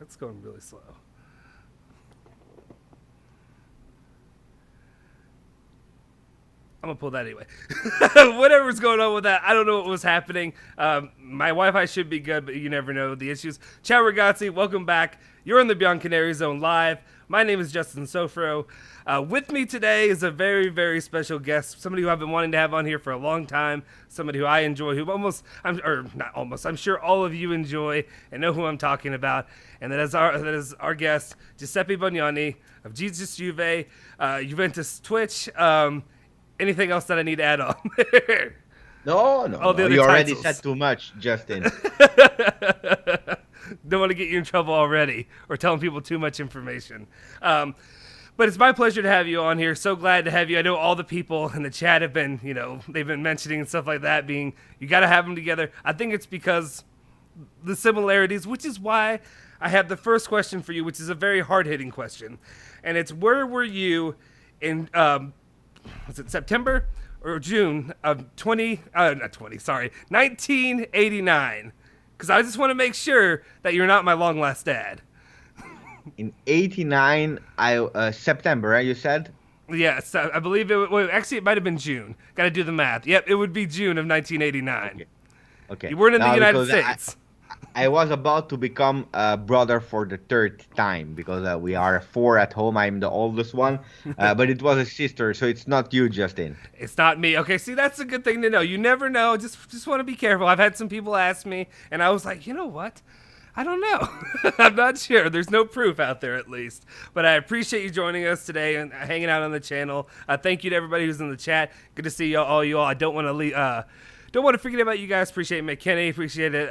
That's going really slow. I'm gonna pull that anyway. Whatever's going on with that, I don't know what was happening. My Wi-Fi should be good, but you never know the issues. Ciao ragazzi, welcome back. You're in the Bianconeri Zone live. My name is Justin Sofro. With me today is a very, very special guest, somebody who I've been wanting to have on here for a long time, somebody who I enjoy, who I'm sure all of you enjoy and know who I'm talking about, and that is our guest, Giuseppe Bognanni of GJustjuve, Juventus Twitch. Anything else that I need to add on? No, no, All the no. other You already titles. said too much, Justin. Don't want to get you in trouble already or telling people too much information. But it's my pleasure to have you on here. So glad to have you. I know all the people in the chat have been, they've been mentioning and stuff like that, being, you got to have them together. I think it's because the similarities, which is why I have the first question for you, which is a very hard-hitting question. And it's, where were you in, was it September or June of 1989? Because I just want to make sure that you're not my long lost dad. In '89, September, right? You said. Yes, I believe it. Well, actually, it might have been June. Got to do the math. Yep, it would be June of 1989. Okay. Okay. You weren't in the Now, United because States. I was about to become a brother for the third time because we are four at home. I'm the oldest one, but it was a sister, so it's not you, Justin. It's not me. Okay, see, that's a good thing to know. You never know. Just want to be careful. I've had some people ask me, and I was like, you know what? I don't know. I'm not sure. There's no proof out there, at least. But I appreciate you joining us today and hanging out on the channel. Thank you to everybody who's in the chat. Good to see all you all. I don't want to leave. Don't want to forget about you guys. Appreciate McKinney. Appreciate it.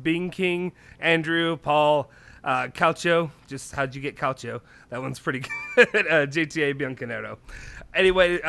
Bing King, Andrew, Paul, Calcio. Just how'd you get Calcio? That one's pretty good. JTA Bianconero. Anyway,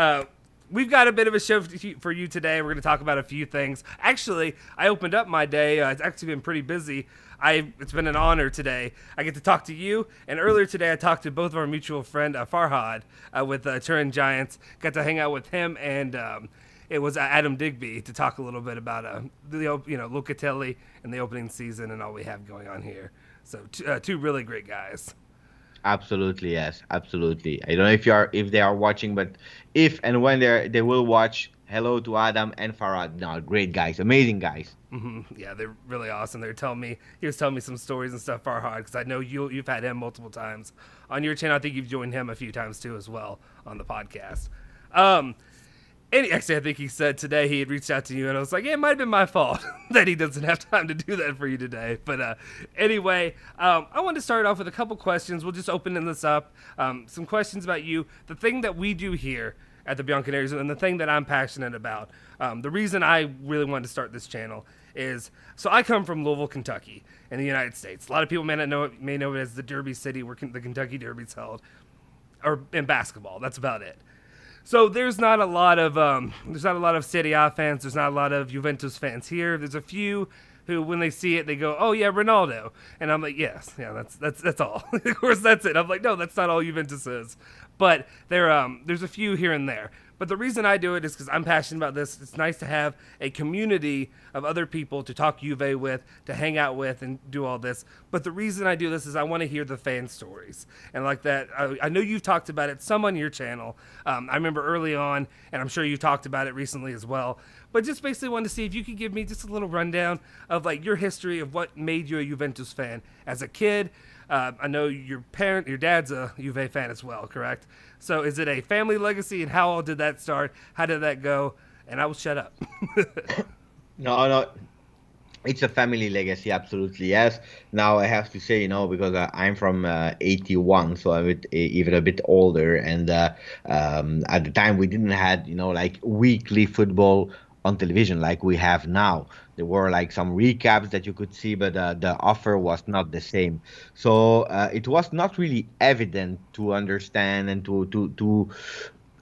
we've got a bit of a show for you today. We're going to talk about a few things. Actually, I opened up my day. It's actually been pretty busy. It's been an honor today. I get to talk to you, and earlier today I talked to both of our mutual friend Farhad with Turin Giants. Got to hang out with him, and it was Adam Digby to talk a little bit about Locatelli and the opening season and all we have going on here. So two really great guys. Absolutely, yes, absolutely. I don't know if they are watching, but if and when they will watch. Hello to Adam and Farad. No, great guys, amazing guys. Yeah, they're really awesome. He was telling me some stories and stuff, Farhad, because I know you've had him multiple times on your channel. I think you've joined him a few times too as well on the podcast. Actually, I think he said today he had reached out to you, and I was like, yeah, it might have been my fault that he doesn't have time to do that for you today. But anyway, I wanted to start off with a couple questions. We'll just open this up. Some questions about you. The thing that we do here at the Bianconeri Zone, and the thing that I'm passionate about, the reason I really wanted to start this channel is, so I come from Louisville, Kentucky, in the United States. A lot of people may know it as the Derby City, where the Kentucky Derby's held, or in basketball. That's about it. So there's not a lot of Serie A fans. There's not a lot of Juventus fans here. There's a few who, when they see it, they go, "Oh yeah, Ronaldo," and I'm like, "Yes, yeah, that's all." Of course, that's it. I'm like, "No, that's not all Juventus is," but there's a few here and there. But the reason I do it is because I'm passionate about this. It's nice to have a community of other people to talk Juve with, to hang out with, and do all this. But the reason I do this is I want to hear the fan stories. And like that, I know you've talked about it some on your channel. I remember early on, and I'm sure you talked about it recently as well. But just basically wanted to see if you could give me just a little rundown of like your history of what made you a Juventus fan as a kid. I know your dad's a Juve fan as well, correct? So is it a family legacy, and how did that start? How did that go? And I will shut up. No, no, it's a family legacy, absolutely, yes. Now I have to say, because I'm from '81, so I'm even a bit older, and at the time we didn't had, like weekly football on television like we have now. There were like some recaps that you could see, but the offer was not the same. So it was not really evident to understand and to.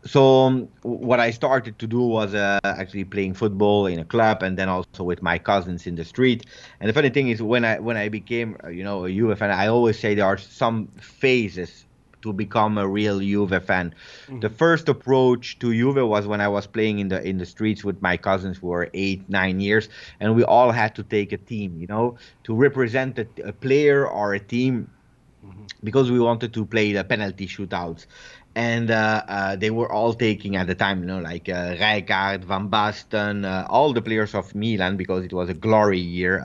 So what I started to do was actually playing football in a club, and then also with my cousins in the street. And the funny thing is, when I became a Juve fan, I always say there are some phases to become a real Juve fan. Mm-hmm. The first approach to Juve was when I was playing in the streets with my cousins who were 8-9 years, and we all had to take a team, to represent a player or a team. because we wanted to play the penalty shootouts. And they were all taking at the time, like Rijkaard, Van Basten, all the players of Milan, because it was a glory year,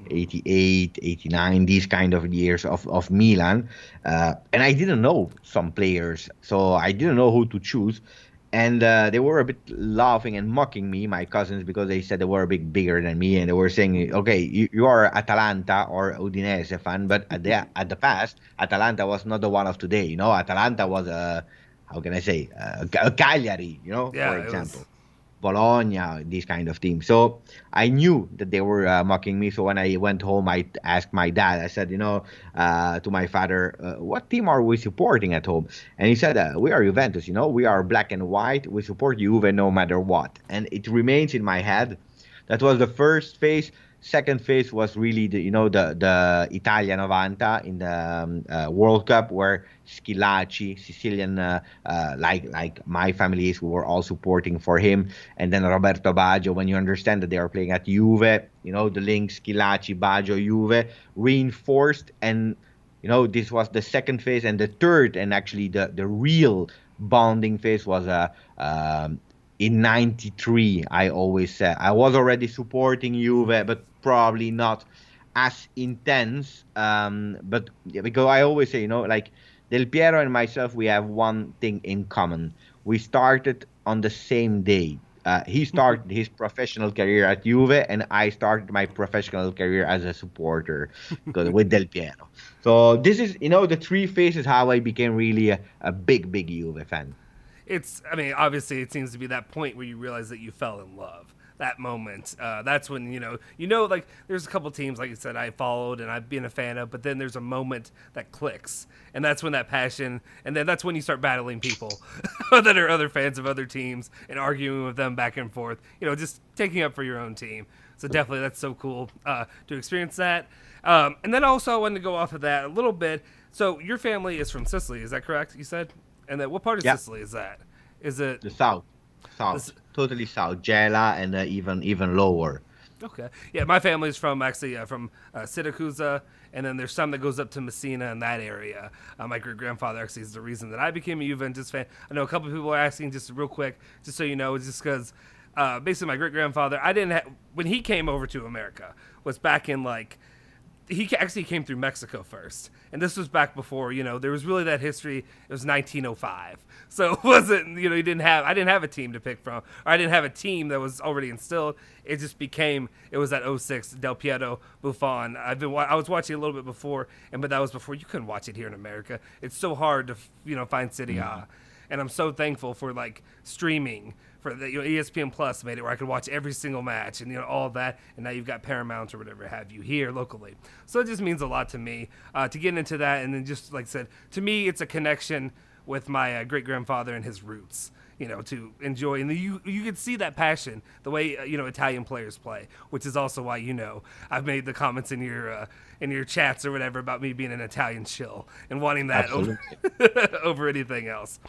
88, 89, these kind of years of Milan. And I didn't know some players, so I didn't know who to choose. And they were a bit laughing and mocking me, my cousins, because they said they were a bit bigger than me, and they were saying, "Okay, you are Atalanta or Udinese fan, but at the past, Atalanta was not the one of today. Atalanta was how can I say, a Cagliari, Yeah, for example." Bologna, these kind of teams. So I knew that they were mocking me. So when I went home, I asked my dad. I said, to my father, what team are we supporting at home? And he said, we are Juventus. We are black and white. We support Juve no matter what. And it remains in my head. That was the first phase. Second phase was really the Italia 90 in the World Cup, where Schillaci, Sicilian, like my family is, we were all supporting for him. And then Roberto Baggio, when you understand that they are playing at Juve, the link Schillaci, Baggio, Juve, reinforced. And, this was the second phase. And the third, and actually the real bonding phase was in 93. I always said I was already supporting Juve, but probably not as intense. But because I always say, like Del Piero and myself, we have one thing in common. We started on the same day. He started his professional career at Juve, and I started my professional career as a supporter with Del Piero. So this is, the three phases how I became really a big Juve fan. Obviously it seems to be that point where you realize that you fell in love. That moment, that's when like there's a couple teams, like you said, I followed and I've been a fan of, but then there's a moment that clicks, and that's when that passion, and then that's when you start battling people that are other fans of other teams and arguing with them back and forth, just taking up for your own team. So definitely that's so cool to experience that. And then also I wanted to go off of that a little bit. So your family is from Sicily, is that correct, you said? And then what part of Sicily is that? Is it the south? Totally south, Gela, and even lower. Okay, yeah, my family's from Syracuse, and then there's some that goes up to Messina in that area. My great grandfather actually is the reason that I became a Juventus fan. I know a couple of people are asking, just real quick, just so you know, just because basically my great grandfather, when he came over to America, was back in he actually came through Mexico first, and this was back before there was really that history. It was 1905, so it wasn't I didn't have a team to pick from, or I didn't have a team that was already instilled. It just became, it was that 06 Del Piero, Buffon. I was watching a little bit before, but that was before. You couldn't watch it here in America. It's so hard to find Serie A, and I'm so thankful for streaming. For the ESPN Plus made it where I could watch every single match and all of that, and now you've got Paramount or whatever have you here locally. So it just means a lot to me to get into that, and then just like I said, to me it's a connection with my great grandfather and his roots. To enjoy, and you can see that passion the way Italian players play, which is also why I've made the comments in your chats or whatever about me being an Italian shill and wanting that over anything else.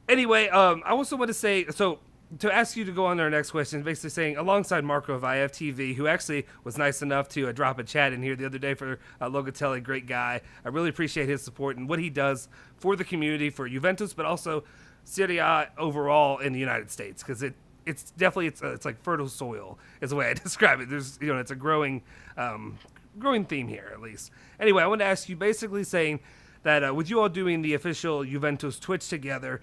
Anyway, I also want to say, so to ask you to go on to our next question, basically saying, alongside Marco of IFTV, who actually was nice enough to drop a chat in here the other day for Locatelli, great guy. I really appreciate his support and what he does for the community, for Juventus, but also Serie A overall in the United States, because it's definitely, it's like fertile soil is the way I describe it. There's, it's a growing theme here, at least. Anyway, I want to ask you, basically saying that with you all doing the official Juventus Twitch together,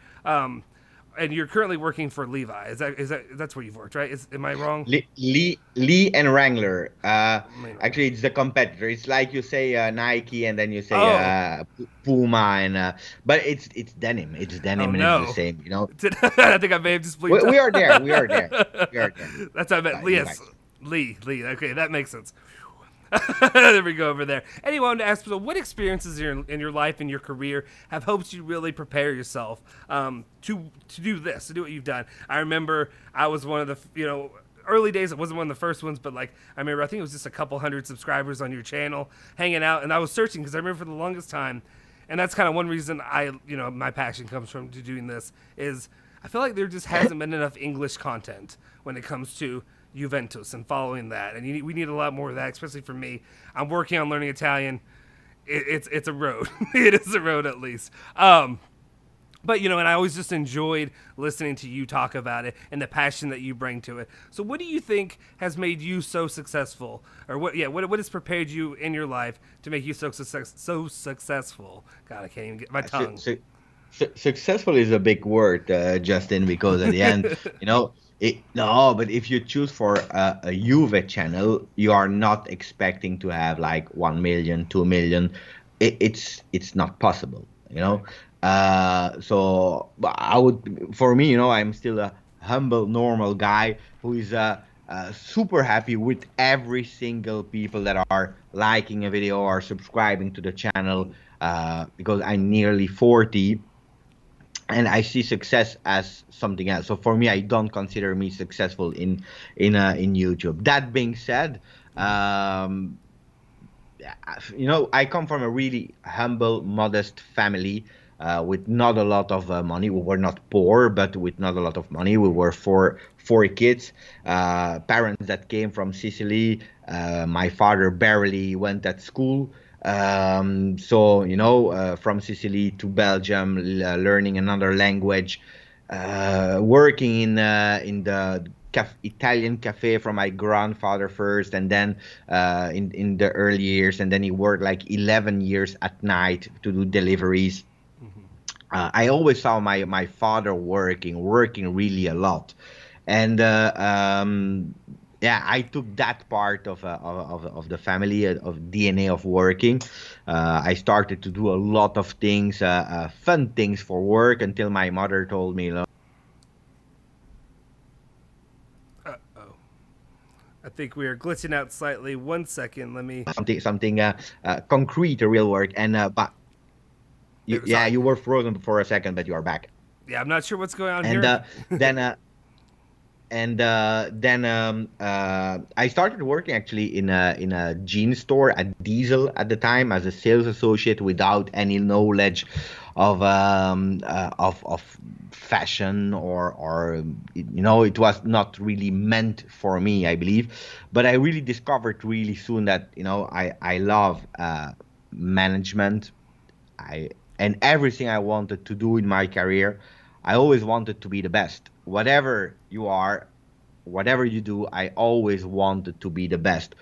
and you're currently working for Levi. That's where you've worked, right? Am I wrong? Lee and Wrangler. Actually, it's the competitor. It's like you say Nike, and then you say Puma, and but it's denim. It's denim, and it's the same. I think I may have just bleeped. We are there. We are there. That's what I meant. Yes, Lee. Okay, that makes sense. There we go over there. Anyway, I wanted to ask, so what experiences in your life and your career have helped you really prepare yourself to do this, to do what you've done? I remember I was one of the, early days. It wasn't one of the first ones, but I remember, I think it was just a couple hundred subscribers on your channel hanging out, and I was searching because I remember for the longest time, and that's kind of one reason my passion comes from to doing this, is I feel like there just hasn't been enough English content when it comes to Juventus and following that, and we need a lot more of that, especially for me. I'm working on learning Italian, it's a road. It is a road at least. But and I always just enjoyed listening to you talk about it and the passion that you bring to it. So, what do you think has made you so successful, or what has prepared you in your life to make you so successful? God, I can't even get my tongue. Successful is a big word, Justin, because at the end, no, but if you choose for a Juve channel, you are not expecting to have like 1 million, 2 million. It's not possible, Right. So I would, for me, I'm still a humble, normal guy who is super happy with every single people that are liking a video or subscribing to the channel, because I'm nearly 40 and I see success as something else. So for me, I don't consider me successful in YouTube. That being said, um, I come from a really humble, modest family with not a lot of money. We were not poor, but with not a lot of money. We were four kids, parents that came from Sicily. My father barely went at school. So, from Sicily to Belgium, learning another language, working in the Italian cafe from my grandfather first, and then in the early years, and then he worked like 11 years at night to do deliveries. I always saw my father working really a lot, and yeah, I took that part of the family of DNA of working. I started to do a lot of things, fun things for work, until my mother told me, Oh, I think we are glitching out slightly. 1 second, let me. something concrete, real work, and but yeah, Sorry. you were frozen for a second, but you are back. Yeah, I'm not sure what's going on And here. then I started working actually in a jean store at Diesel at the time as a sales associate without any knowledge of fashion, or it was not really meant for me, I believe. But I really discovered really soon that I love management. I and everything I wanted to do in my career, I always wanted to be the best. Whatever you are, whatever you do, I always wanted to be the best.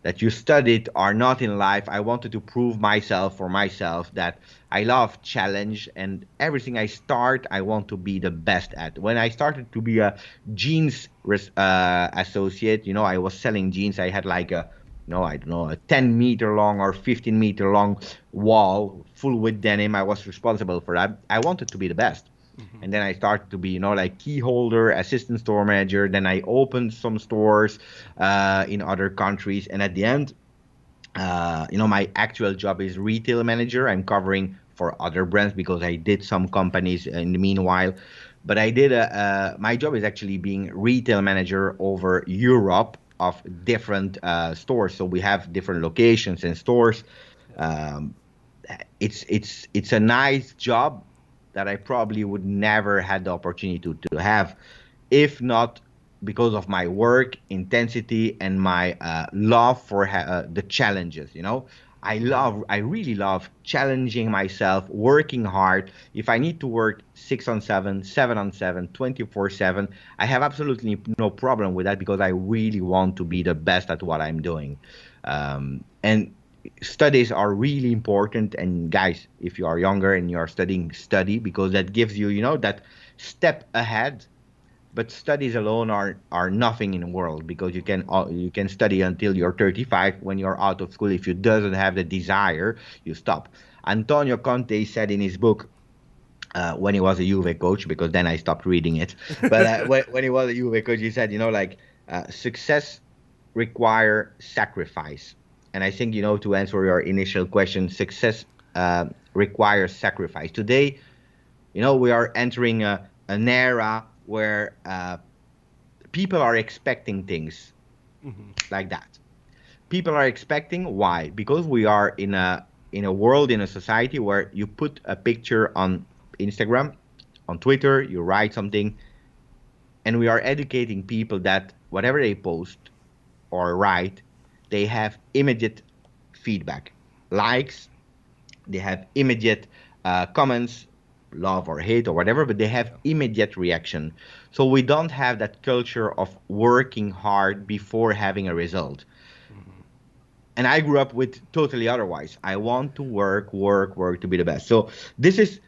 That you studied or not in life, I wanted to prove myself for myself that I love challenge, and everything I start, I want to be the best at. When I started to be a jeans associate, I was selling jeans. I had like a no, I don't know, a 10-meter long or 15-meter long wall full with denim. I was responsible for that. I wanted to be the best. And then I started to be, like key holder, assistant store manager. Then I opened some stores in other countries. And at the end, my actual job is retail manager. I'm covering for other brands because I did some companies in the meanwhile. But my job is actually being retail manager over Europe of different stores. So we have different locations and stores. Um, it's a nice job that I probably would never had the opportunity to have, if not because of my work intensity and my love for the challenges. I really love challenging myself, working hard. If I need to work 6 on 7, 7 on 7, 24/7, I have absolutely no problem with that because I really want to be the best at what I'm doing. And studies are really important. And guys, if you are younger and you are studying, study, because that gives you, that step ahead. But studies alone are nothing in the world, because you can study until you're 35. When you're out of school, if you doesn't have the desire, you stop. Antonio Conte said in his book, when he was a Juve coach, because then I stopped reading it. But when he was a Juve coach, he said, success require sacrifice. And I think, to answer your initial question, success requires sacrifice. Today, we are entering an era where people are expecting things like that. People are expecting, why? Because we are in a world, in a society where you put a picture on Instagram, on Twitter, you write something, and we are educating people that whatever they post or write, they have immediate feedback, likes, They have immediate comments, love or hate or whatever, but they have Yeah. immediate reaction. So we don't have that culture of working hard before having a result. Hmm. And I grew up with totally otherwise. I want to work, work, work to be the best. So this is,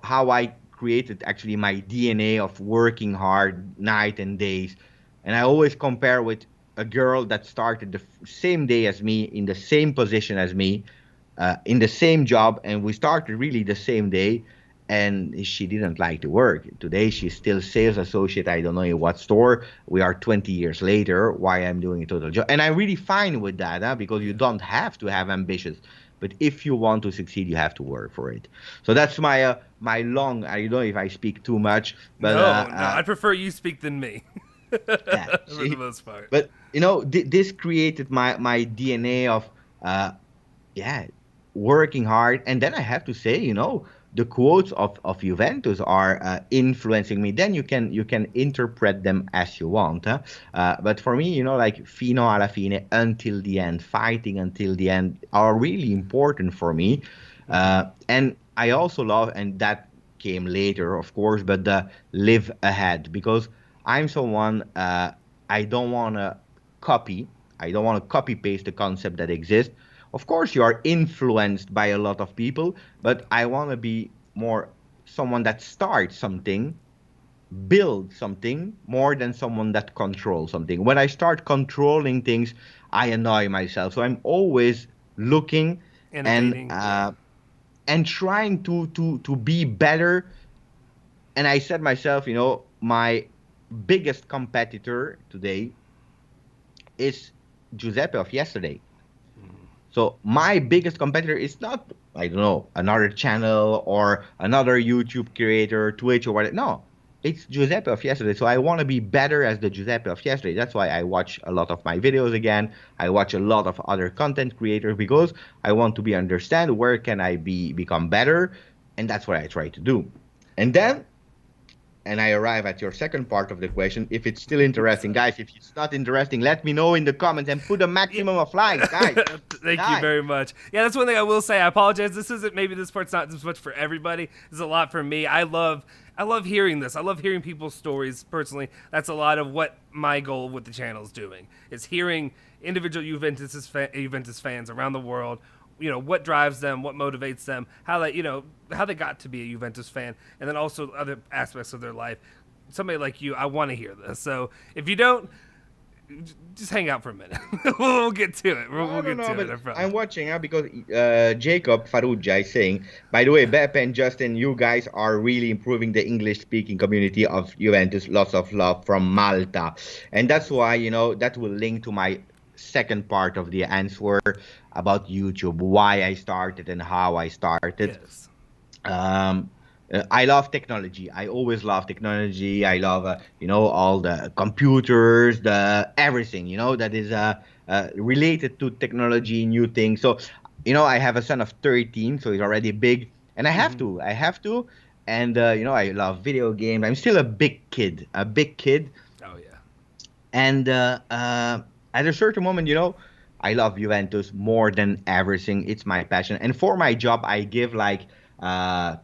how I created actually my DNA of working hard night and days. And I always compare with a girl that started the same day as me, in the same position as me, in the same job, and we started really the same day. And she didn't like to work. Today she's still sales associate. I don't know in what store. We are 20 years later. Why I'm doing a total job, and I'm really fine with that, because you Yeah. don't have to have ambitions. But if you want to succeed, you have to work for it. So that's my long. I don't know if I speak too much, but No, no, I'd prefer you speak than me. yeah. For the See, most part. but this created my DNA of uh, yeah, working hard. And then I have to say, the quotes of Juventus are influencing me. Then you can interpret them as you want. Huh? But for me, like fino alla fine, until the end, fighting until the end, are really important for me. Hmm. And I also love, and that came later, of course, but the live ahead, because I'm someone, I don't want to copy. I don't want to copy paste the concept that exists. Of course, you are influenced by a lot of people, but I want to be more someone that starts something, build something, more than someone that controls something. When I start controlling things, I annoy myself. So I'm always looking and Innovating, yeah. uh, and trying to be better. And I said myself, my biggest competitor today is Giuseppe of yesterday. Mhm. So my biggest competitor is not, I don't know, another channel or another YouTube creator, Twitch or whatever. No, it's Giuseppe of yesterday. So I want to be better as the Giuseppe of yesterday. That's why I watch a lot of my videos again. I watch a lot of other content creators, because I want to be understand where can I become better, and that's what I try to do. And then, and I arrive at your second part of the question. If it's still interesting, So, guys, if it's not interesting, let me know in the comments and put a yeah. maximum of likes, guys. Thank you Guys. very much. Yeah, that's one thing I will say. I apologize. This isn't, maybe this part's not as much for everybody. This is a lot for me. I love hearing this. I love hearing people's stories personally. That's a lot of what my goal with the channel is doing. Is hearing individual Juventus fans around the world, what drives them, what motivates them, how they got to be a Juventus fan, and then also other aspects of their life. Somebody like you, I want to hear this. So if you don't, just hang out for a minute. We'll get to it. We'll No, no, get no, to it. but I promise. I'm watching, because Jacob Farrugia is saying, by the way, Beppe and Justin, you guys are really improving the English speaking community of Juventus. Lots of love from Malta. And that's Nice. why, that will link to my second part of the answer about YouTube, why I started and how I started. Yes. Um, I love technology. I always love technology. I love, all the computers, the everything, that is related to technology, new things. So, I have a son of 13, so he's already big, and I have Hmm. to. I have to. And, I love video games. I'm still a big kid. Oh yeah. And at a certain moment, I love Juventus more than everything. It's my passion. And for my job, I give like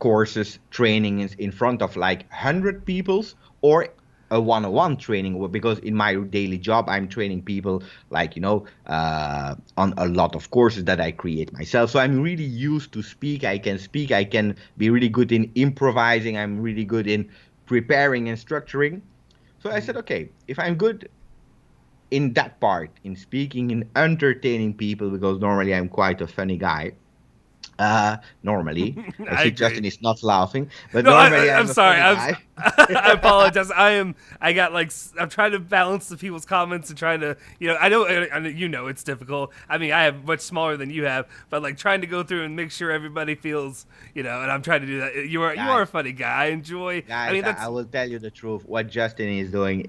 courses, training in front of like 100 peoples, or a one-on-one training, because in my daily job I'm training people, like, on a lot of courses that I create myself. So I'm really used to speak, I can be really good in improvising, I'm really good in preparing and structuring. So I Hmm. said, okay, if I'm good in that part, in speaking, in entertaining people, because normally I'm quite a funny guy. Normally, I I see agree. Justin is not laughing, but No, normally I'm I'm a sorry. funny guy. I apologize. I got like I'm trying to balance the people's comments and trying to I know it's difficult. I mean I have much smaller than you have, but like trying to go through and make sure everybody feels and I'm trying to do that. You are a Guys, funny guy. I enjoy. I guys, mean I that's will tell you the truth. What Justin is doing,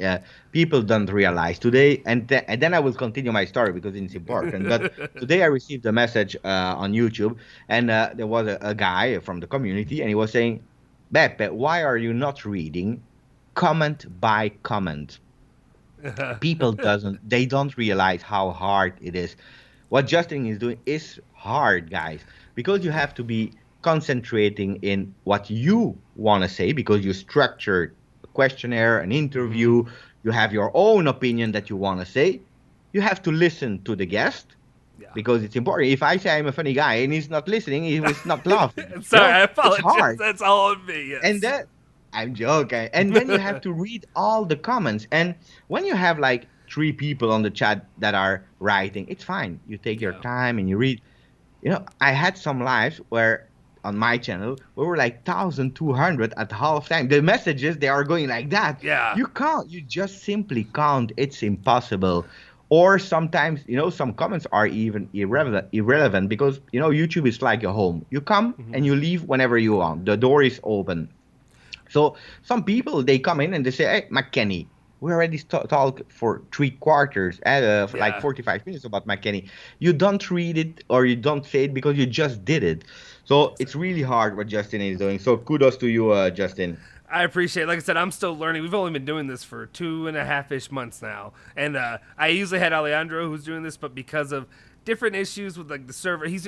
people don't realize today, and then I will continue my story because it's important. But today I received a message on YouTube, and there was a guy from the community, and he was saying, "Beppe, why are you not reading comment by comment?" People doesn't they don't realize how hard it is. what Justin is doing is hard, guys, because you have to be concentrating in what you want to say because you structured a questionnaire, an Mm-hmm. interview, you have your own opinion that you want to say. You have to listen to the guest Yeah. because it's important. If I say I'm a funny guy and he's not listening, he was not laughing. Sorry, I It's apologize. hard. That's all on me. And Yes. then I'm joking. And then you have to read all the comments. And when you have like three people on the chat that are writing, it's fine. You take your Yeah. time and you read. I had some lives where on my channel we were like 1,200 at halftime. The messages they are going like that. Yeah. You can't. You just simply can't. It's impossible. Or sometimes, some comments are even irrelevant because YouTube is like a home. You come Mm-hmm. and you leave whenever you want. The door is open. So some people they come in and they say, "Hey, McKenny, we already talked for 3 quarters, for like Yeah. 45 minutes about McKenny. You don't read it or you don't say it because you just did it." So it's really hard what Justin is doing. So kudos to you, Justin. I appreciate it. Like I said, I'm still learning. We've only been doing this for 2.5-ish months now. And I usually had Alejandro who's doing this, but because of different issues with like the server, he's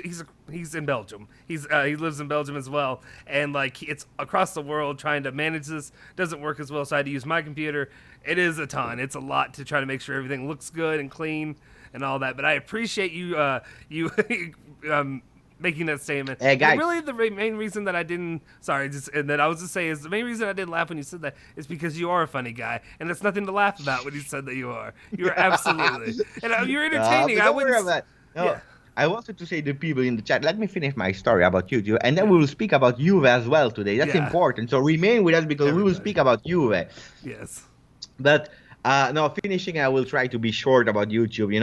in Belgium. He lives in Belgium as well, and like it's across the world trying to manage this doesn't work as well. So I had to use my computer. It is a ton. It's a lot to try to make sure everything looks good and clean and all that. But I appreciate you making that statement. Hey And guys, really, the main reason that I didn't, sorry, just and that I was just saying is the main reason I didn't laugh when you said that is because you are a funny guy, and that's nothing to laugh about when you said that you are. You are absolutely, and you're entertaining. but I don't worry wouldn't. about that. No, Yeah, I wanted to say to people in the chat, let me finish my story about you, and then yeah, we will speak about Juve as well today. That's yeah. important. So remain with us because we will Everybody. speak about Juve. Yes. But no, finishing, I will try to be short about YouTube.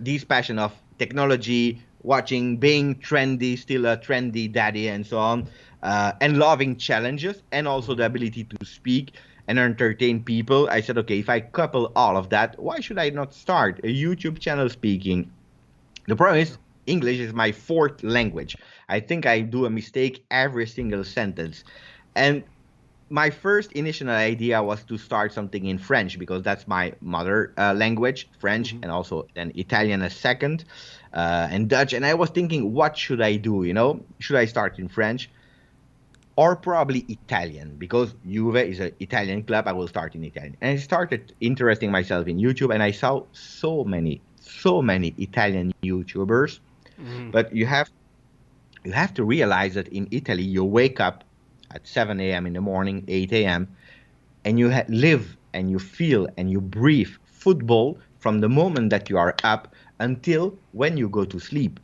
This passion of technology, watching, being trendy, still a trendy daddy, and so on, and loving challenges, and also the Mm-hmm. ability to speak and entertain people. I said, okay, if I couple all of that, why should I not start a YouTube channel speaking? The problem is English is my fourth language. I think I do a mistake every single sentence. And my first initial idea was to start something in French because that's my mother language, French, Mm-hmm. and also then Italian as second, and Dutch. And I was thinking, what should I do? Should I start in French or probably Italian? Because Juve is an Italian club. I will start in Italian. And I started interesting myself in YouTube, and I saw so many Italian YouTubers. Mm-hmm. But you have to realize that in Italy, you wake up at 7 a.m. in the morning, 8 a.m., and you live and you feel and you breathe football from the moment that you are up until when you go to sleep.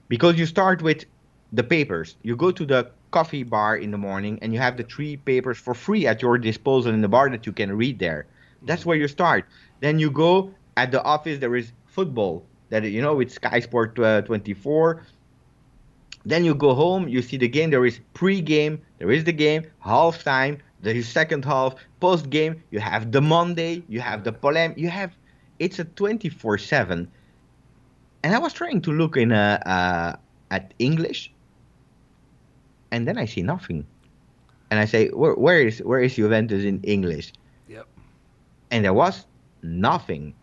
Because you start with the papers. You go to the coffee bar in the morning and you have the 3 papers for free at your disposal in the bar that you can read there. That's where you start. Then you go at the office, there is football that, with Sky Sport 24. Then you go home, you see the game. There is pre-game, there is the game, halftime, there is second half, post-game. You have the Monday, you have the polem. It's a 24/7. And I was trying to look in at English, and then I see nothing. And I say, where is Juventus in English? Yep. And there was nothing.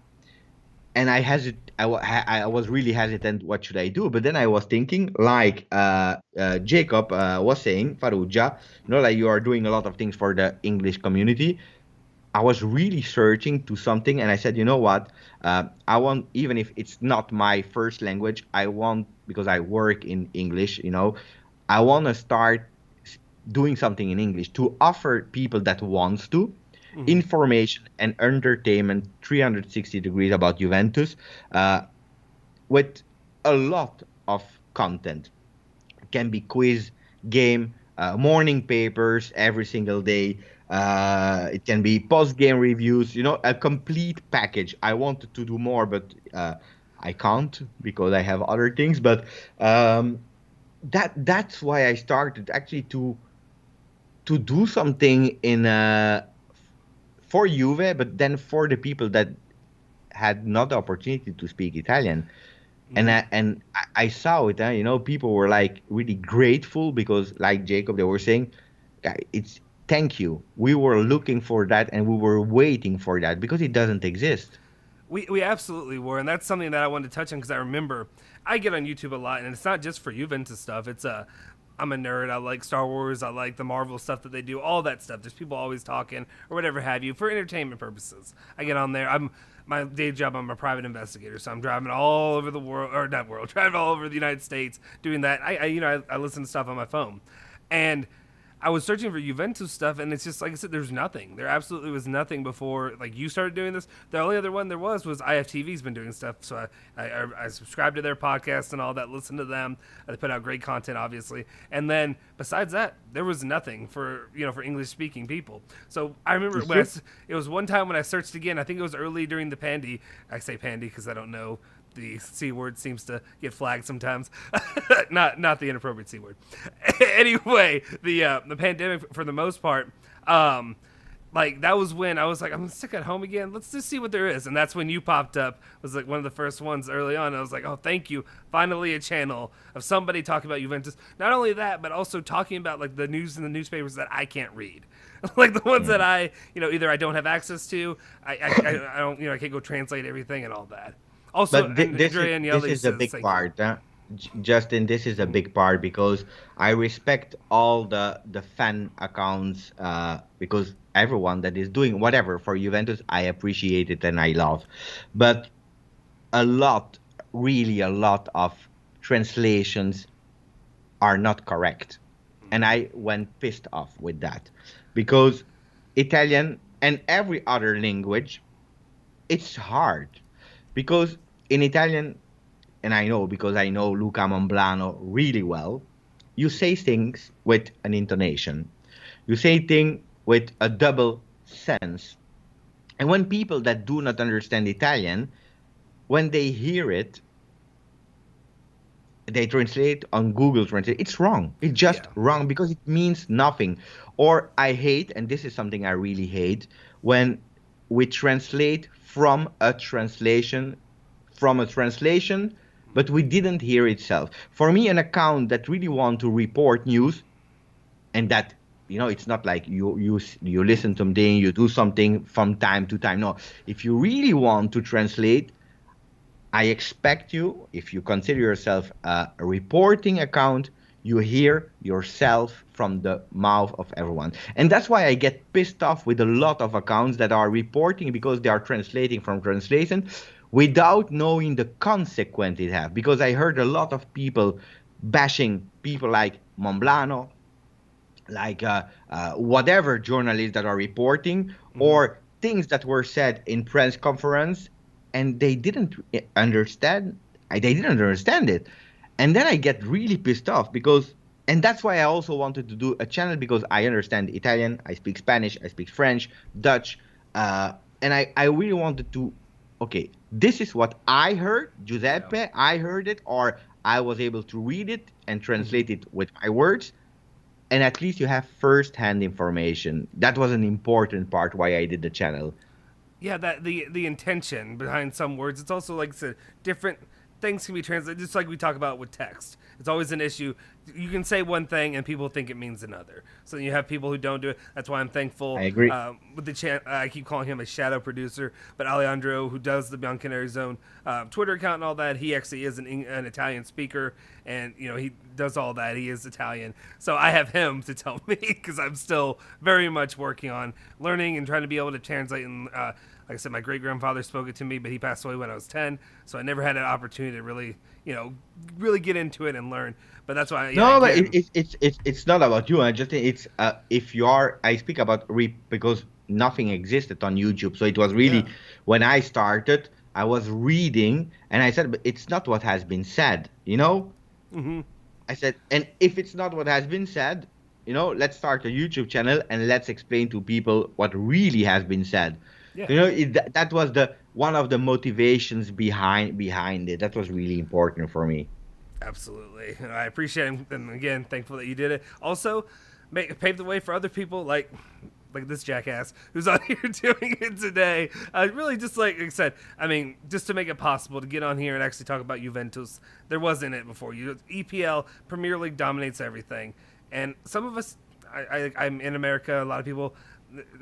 And I was really hesitant. What should I do? But then I was thinking, like Jacob was saying, Farrugia, like you are doing a lot of things for the English community. I was really searching to something, and I said, you know what? I want, even if it's not my first language, I want, because I work in English, I want to start doing something in English to offer people that wants to Mm-hmm. information and entertainment 360 degrees about Juventus, with a lot of content. It can be quiz, game, morning papers every single day. It can be post-game reviews, a complete package. I wanted to do more, but I can't because I have other things. But that's why I started actually to do something in for Juve, but then for the people that had not the opportunity to speak Italian. And Mm-hmm. I saw it, people were like really grateful because, like Jacob, they were saying, it's thank you. We were looking for that and we were waiting for that because it doesn't exist. We absolutely were, and that's something that I wanted to touch on because I remember I get on YouTube a lot, and it's not just for Juventus stuff. It's I'm a nerd. I like Star Wars. I like the Marvel stuff that they do. All that stuff. There's people always talking or whatever have you for entertainment purposes. I get on there. I'm my day job. I'm a private investigator, so I'm driving all over the world, or not world, driving all over the United States doing that. I listen to stuff on my phone, and I was searching for Juventus stuff, and it's just like I said, there's nothing. There absolutely was nothing before like you started doing this. The only other one there was IFTV's been doing stuff, so I subscribed to their podcast and all that, listen to them. They put out great content, obviously, and then besides that, there was nothing for for English speaking people. So I remember it was one time when I searched again. I think it was early during the pandy. I say pandy because I don't know. The C word seems to get flagged sometimes. not the inappropriate C word. Anyway, the pandemic for the most part, like that was when I was like, I'm sick at home again. Let's just see what there is. And that's when you popped up. It was like one of the first ones early on. I was like, oh, thank you. Finally a channel of somebody talking about Juventus. Not only that, but also talking about like the news in the newspapers that I can't read. Like the ones that I, either I don't have access to, I don't, I can't go translate everything and all that. Also, But this is a big part, Justin. This is a big part because I respect all the fan accounts because everyone that is doing whatever for Juventus, I appreciate it and I love. But really a lot of translations are not correct, and I went pissed off with that because Italian and every other language, it's hard. Because in Italian, and I know because I know Luca Monblano really well, you say things with an intonation. You say things with a double sense. And when people that do not understand Italian, when they hear it, they translate on Google Translate. It's wrong. It's just wrong because it means nothing. Or I hate, and this is something I really hate, when we translate from a translation, but we didn't hear itself. For me, an account that really want to report news, and that it's not like you listen to something, you do something from time to time. No, if you really want to translate, I expect you, if you consider yourself a reporting account, you hear yourself from the mouth of everyone. And that's why I get pissed off with a lot of accounts that are reporting because they are translating from translation without knowing the consequence it has. Because I heard a lot of people bashing people like Monblano, like whatever journalists that are reporting, or things that were said in press conference, and they didn't understand. They didn't understand it. And then I get really pissed off and that's why I also wanted to do a channel because I understand Italian, I speak Spanish, I speak French, Dutch, and I really wanted to, okay, this is what I heard, Giuseppe, I heard it, or I was able to read it and translate it with my words, and at least you have first-hand information. That was an important part why I did the channel. Yeah, that the intention behind some words, it's also like different things can be translated, just like we talk about with text. It's always an issue. You can say one thing and people think it means another. So you have people who don't do it. That's why I'm thankful. I agree. With the I keep calling him a shadow producer, but Alejandro, who does the Bianconeri Zone Twitter account and all that, he actually is an Italian speaker, and he does all that. He is Italian, so I have him to tell me because I'm still very much working on learning and trying to be able to translate and. Like I said, my great-grandfather spoke it to me, but he passed away when I was 10, so I never had an opportunity to really, really get into it and learn. But that's why. It's not about you. I just think it's if you are. I speak about because nothing existed on YouTube, so it was really when I started. I was reading, and I said, but it's not what has been said, Mm-hmm. I said, and if it's not what has been said, let's start a YouTube channel and let's explain to people what really has been said. Yeah. That was one of the motivations behind it. That was really important for me. Absolutely. I appreciate it. And again, thankful that you did it. Also, pave the way for other people like this jackass who's on here doing it today. Really just like I said, just to make it possible to get on here and actually talk about Juventus. There wasn't it before. EPL, Premier League dominates everything. And some of us, I'm in America, a lot of people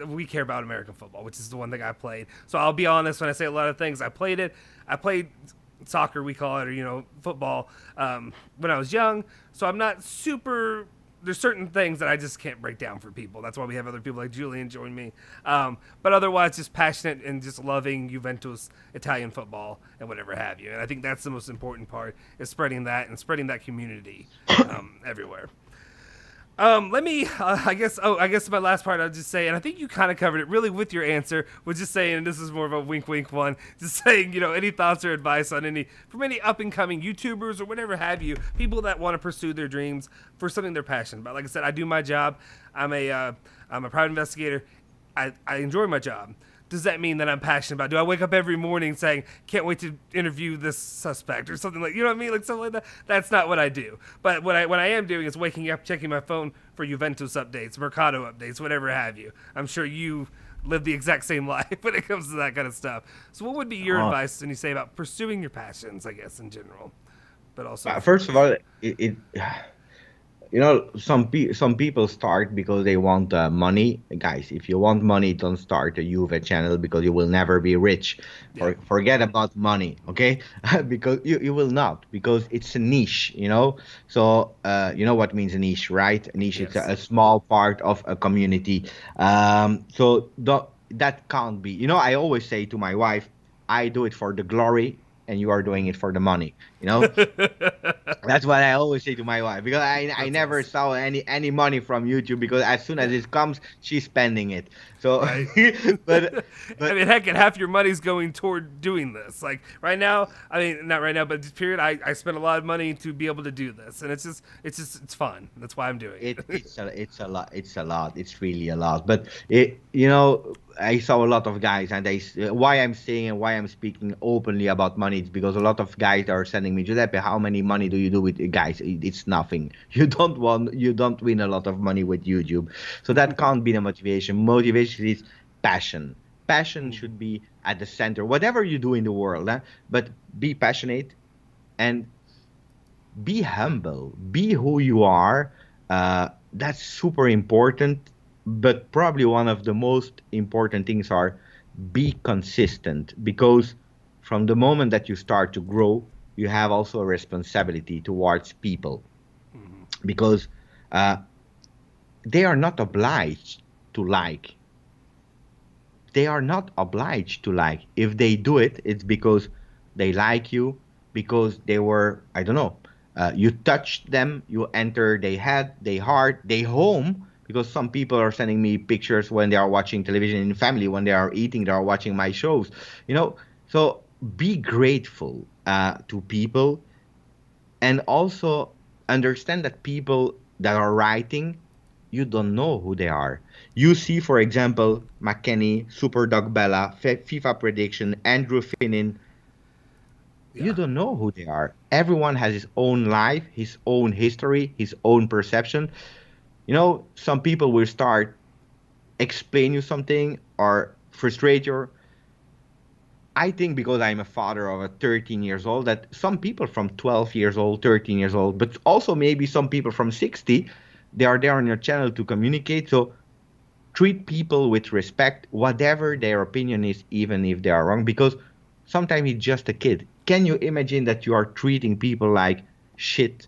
we care about American football, which is the one thing I played. So I'll be honest when I say a lot of things. I played it. I played soccer, we call it, or football, when I was young. So I'm not super. There's certain things that I just can't break down for people. That's why we have other people like Julian join me. But otherwise, just passionate and just loving Juventus, Italian football, and whatever have you. And I think that's the most important part, is spreading that and spreading that community everywhere. I guess my last part I'll just say, and I think you kind of covered it really with your answer, was just saying, and this is more of a wink wink one, just saying, any thoughts or advice on from any up and coming YouTubers or whatever have you, people that want to pursue their dreams for something they're passionate about. Like I said, I do my job. I'm a private investigator. I enjoy my job. Does that mean that I'm passionate about? Do I wake up every morning saying, can't wait to interview this suspect or something like, you know what I mean? Like something like that. That's not what I do. But what I am doing is waking up, checking my phone for Juventus updates, Mercado updates, whatever have you. I'm sure you live the exact same life when it comes to that kind of stuff. So what would be your advice when you say about pursuing your passions, I guess, in general? But also, first of all, some people start because they want money. Guys, if you want money, don't start a Juve channel, because you will never be rich. Forget about money, okay? Because you will not, because it's a niche, So you know what means a niche, right? A niche, yes. It's a small part of a community. So that can't be. I always say to my wife, I do it for the glory, and you are doing it for the money, That's what I always say to my wife, because I never saw any money from YouTube, because as soon as it comes, she's spending it. So, right. but I mean, heck, half your money's going toward doing this. Like right now, I mean, not right now, but this period, I spent a lot of money to be able to do this, and it's fun. That's why I'm doing it. It's a lot. It's really a lot. But I saw a lot of guys, and why I'm saying and why I'm speaking openly about money is because a lot of guys are sending me, Giuseppe, how many money do you do with guys? It's nothing. You don't win a lot of money with YouTube. So that can't be the motivation. Motivation is passion. Passion should be at the center, whatever you do in the world. But be passionate and be humble. Be who you are. That's super important. But probably one of the most important things are be consistent, because from the moment that you start to grow, you have also a responsibility towards people, because they are not obliged to like. They are not obliged to like. If they do it, it's because they like you, because they were, I don't know, you touched them, you enter their head, their heart, their home. Because some people are sending me pictures when they are watching television in family, when they are eating, they are watching my shows, So be grateful to people, and also understand that people that are writing, you don't know who they are. You see, for example, McKenny, Super Dog Bella, FIFA Prediction, Andrew Finnin. Yeah. You don't know who they are. Everyone has his own life, his own history, his own perception. Some people will start explain you something or frustrate you. I think because I'm a father of a 13 years old, that some people from 12 years old, 13 years old, but also maybe some people from 60, they are there on your channel to communicate. So treat people with respect, whatever their opinion is, even if they are wrong, because sometimes he's just a kid. Can you imagine that you are treating people like shit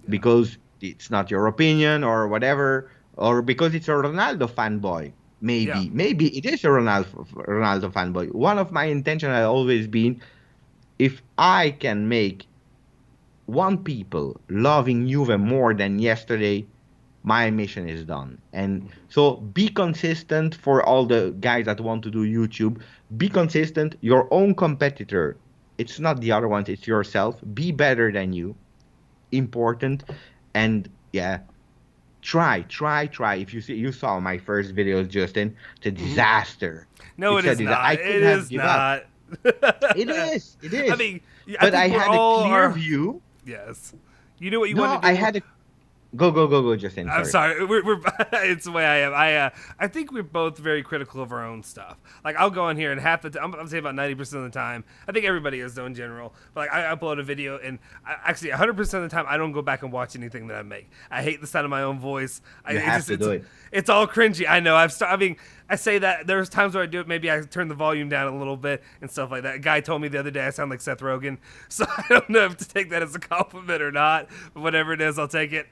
because it's not your opinion or whatever, or because it's a Ronaldo fanboy? Maybe it is a Ronaldo fanboy. One of my intentions has always been, if I can make one people loving Juve more than yesterday, my mission is done. And so be consistent. For all the guys that want to do YouTube, be consistent. Your own competitor, it's not the other ones, it's yourself. Be better than you. Important. And try. If you saw my first videos, Justin, it's a disaster. No, it is not. I could have given up. It is. I mean, but I had a clear view. Yes. You knew what you wanted to do. Go, Justin. I'm Sorry. sorry. We're it's the way I am. I think we're both very critical of our own stuff. Like I'll go on here and half the time, I'm say about 90% of the time. I think everybody is though in general. But like I upload a video and actually 100% of the time I don't go back and watch anything that I make. I hate the sound of my own voice. You have to do it. It's all cringy. I know. I mean, I say that there's times where I do it. Maybe I turn the volume down a little bit and stuff like that. A guy told me the other day I sound like Seth Rogen, so I don't know if to take that as a compliment or not. But whatever it is, I'll take it.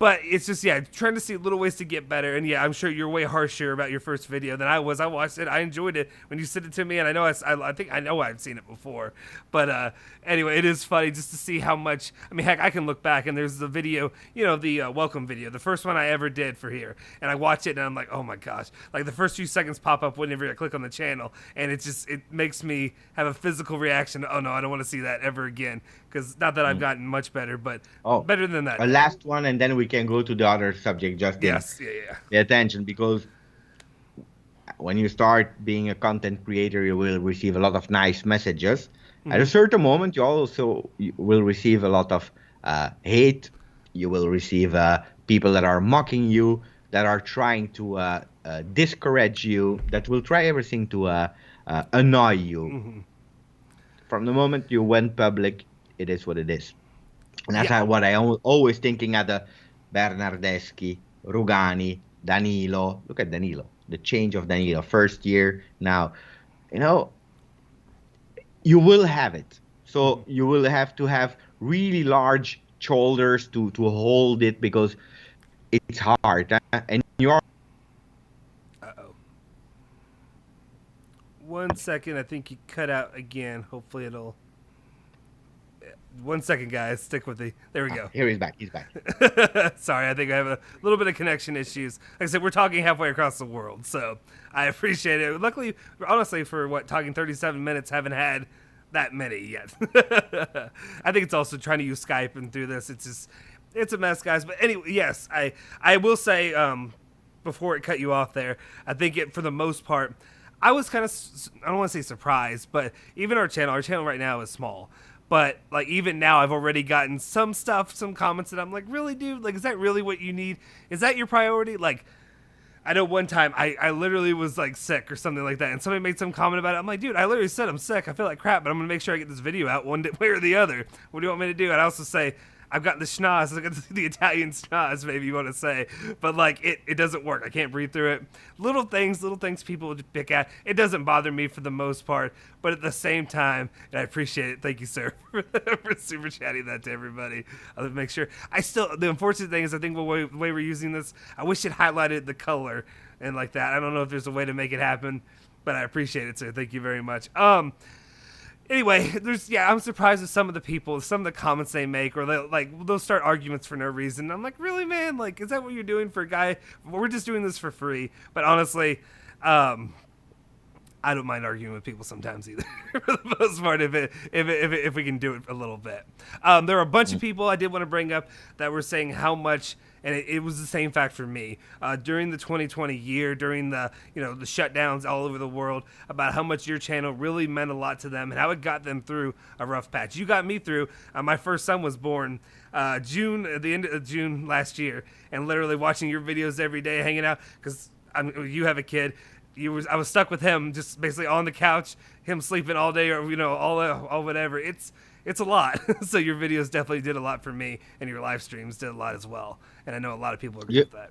But it's just, yeah, trying to see little ways to get better. And yeah, I'm sure you're way harsher about your first video than I was. I watched it. I enjoyed it when you sent it to me. And I know I think I know I've seen it before. But anyway, it is funny just to see how much. I mean, heck, I can look back and there's the video, the welcome video, the first one I ever did for here. And I watch it and I'm like, oh my gosh. Like the first few seconds pop up whenever I click on the channel. And it makes me have a physical reaction. Oh no, I don't want to see that ever again. Because not that I've gotten much better, but better than that. A last one, and then we can go to the other subject, Justin. Yes, yeah. Pay attention, because when you start being a content creator, you will receive a lot of nice messages. Mm-hmm. At a certain moment, you will receive a lot of hate. You will receive people that are mocking you, that are trying to discourage you, that will try everything to annoy you. Mm-hmm. From the moment you went public, it is what it is. And that's what I always thinking at the Bernardeschi, Rugani, Danilo. Look at Danilo. The change of Danilo. First year now. You will have it. So you will have to have really large shoulders to hold it, because it's hard. And you are... Uh-oh. 1 second. I think you cut out again. Hopefully it'll... 1 second, guys. Stick with me. There we go. Here he's back. He's back. Sorry, I think I have a little bit of connection issues. Like I said, we're talking halfway across the world, so I appreciate it. Luckily, honestly, for talking 37 minutes, haven't had that many yet. I think it's also trying to use Skype and through this. It's a mess, guys. But anyway, yes, I will say before it cut you off there, I think for the most part, I was kind of, I don't want to say surprised, but even our channel right now is small. But, like, even now, I've already gotten some comments that I'm like, really, dude? Like, is that really what you need? Is that your priority? Like, I know one time I literally was, like, sick or something like that, and somebody made some comment about it. I'm like, dude, I literally said I'm sick. I feel like crap, but I'm going to make sure I get this video out one way or the other. What do you want me to do? And I also say, I've got the schnoz, I got the Italian schnoz, maybe you want to say, but like it doesn't work. I can't breathe through it. Little things people would pick at. It doesn't bother me for the most part, but at the same time, and I appreciate it. Thank you, sir, for super chatting that to everybody. I'll make sure. The unfortunate thing is, I think the way we're using this, I wish it highlighted the color and like that. I don't know if there's a way to make it happen, but I appreciate it, sir. Thank you very much. Anyway, I'm surprised at some of the comments they make, or they'll start arguments for no reason. I'm like, really, man? Like, is that what you're doing for a guy? We're just doing this for free. But honestly, I don't mind arguing with people sometimes either, for the most part, if we can do it a little bit. There are a bunch of people I did want to bring up that were saying how much, and it was the same fact for me, during the 2020 year, during the the shutdowns all over the world, about how much your channel really meant a lot to them and how it got them through a rough patch. You got me through. My first son was born at the end of June last year, and literally watching your videos every day, hanging out, because you have a kid. I was stuck with him, just basically on the couch, him sleeping all day, or all whatever. It's a lot. So your videos definitely did a lot for me, and your live streams did a lot as well. And I know a lot of people agree with that.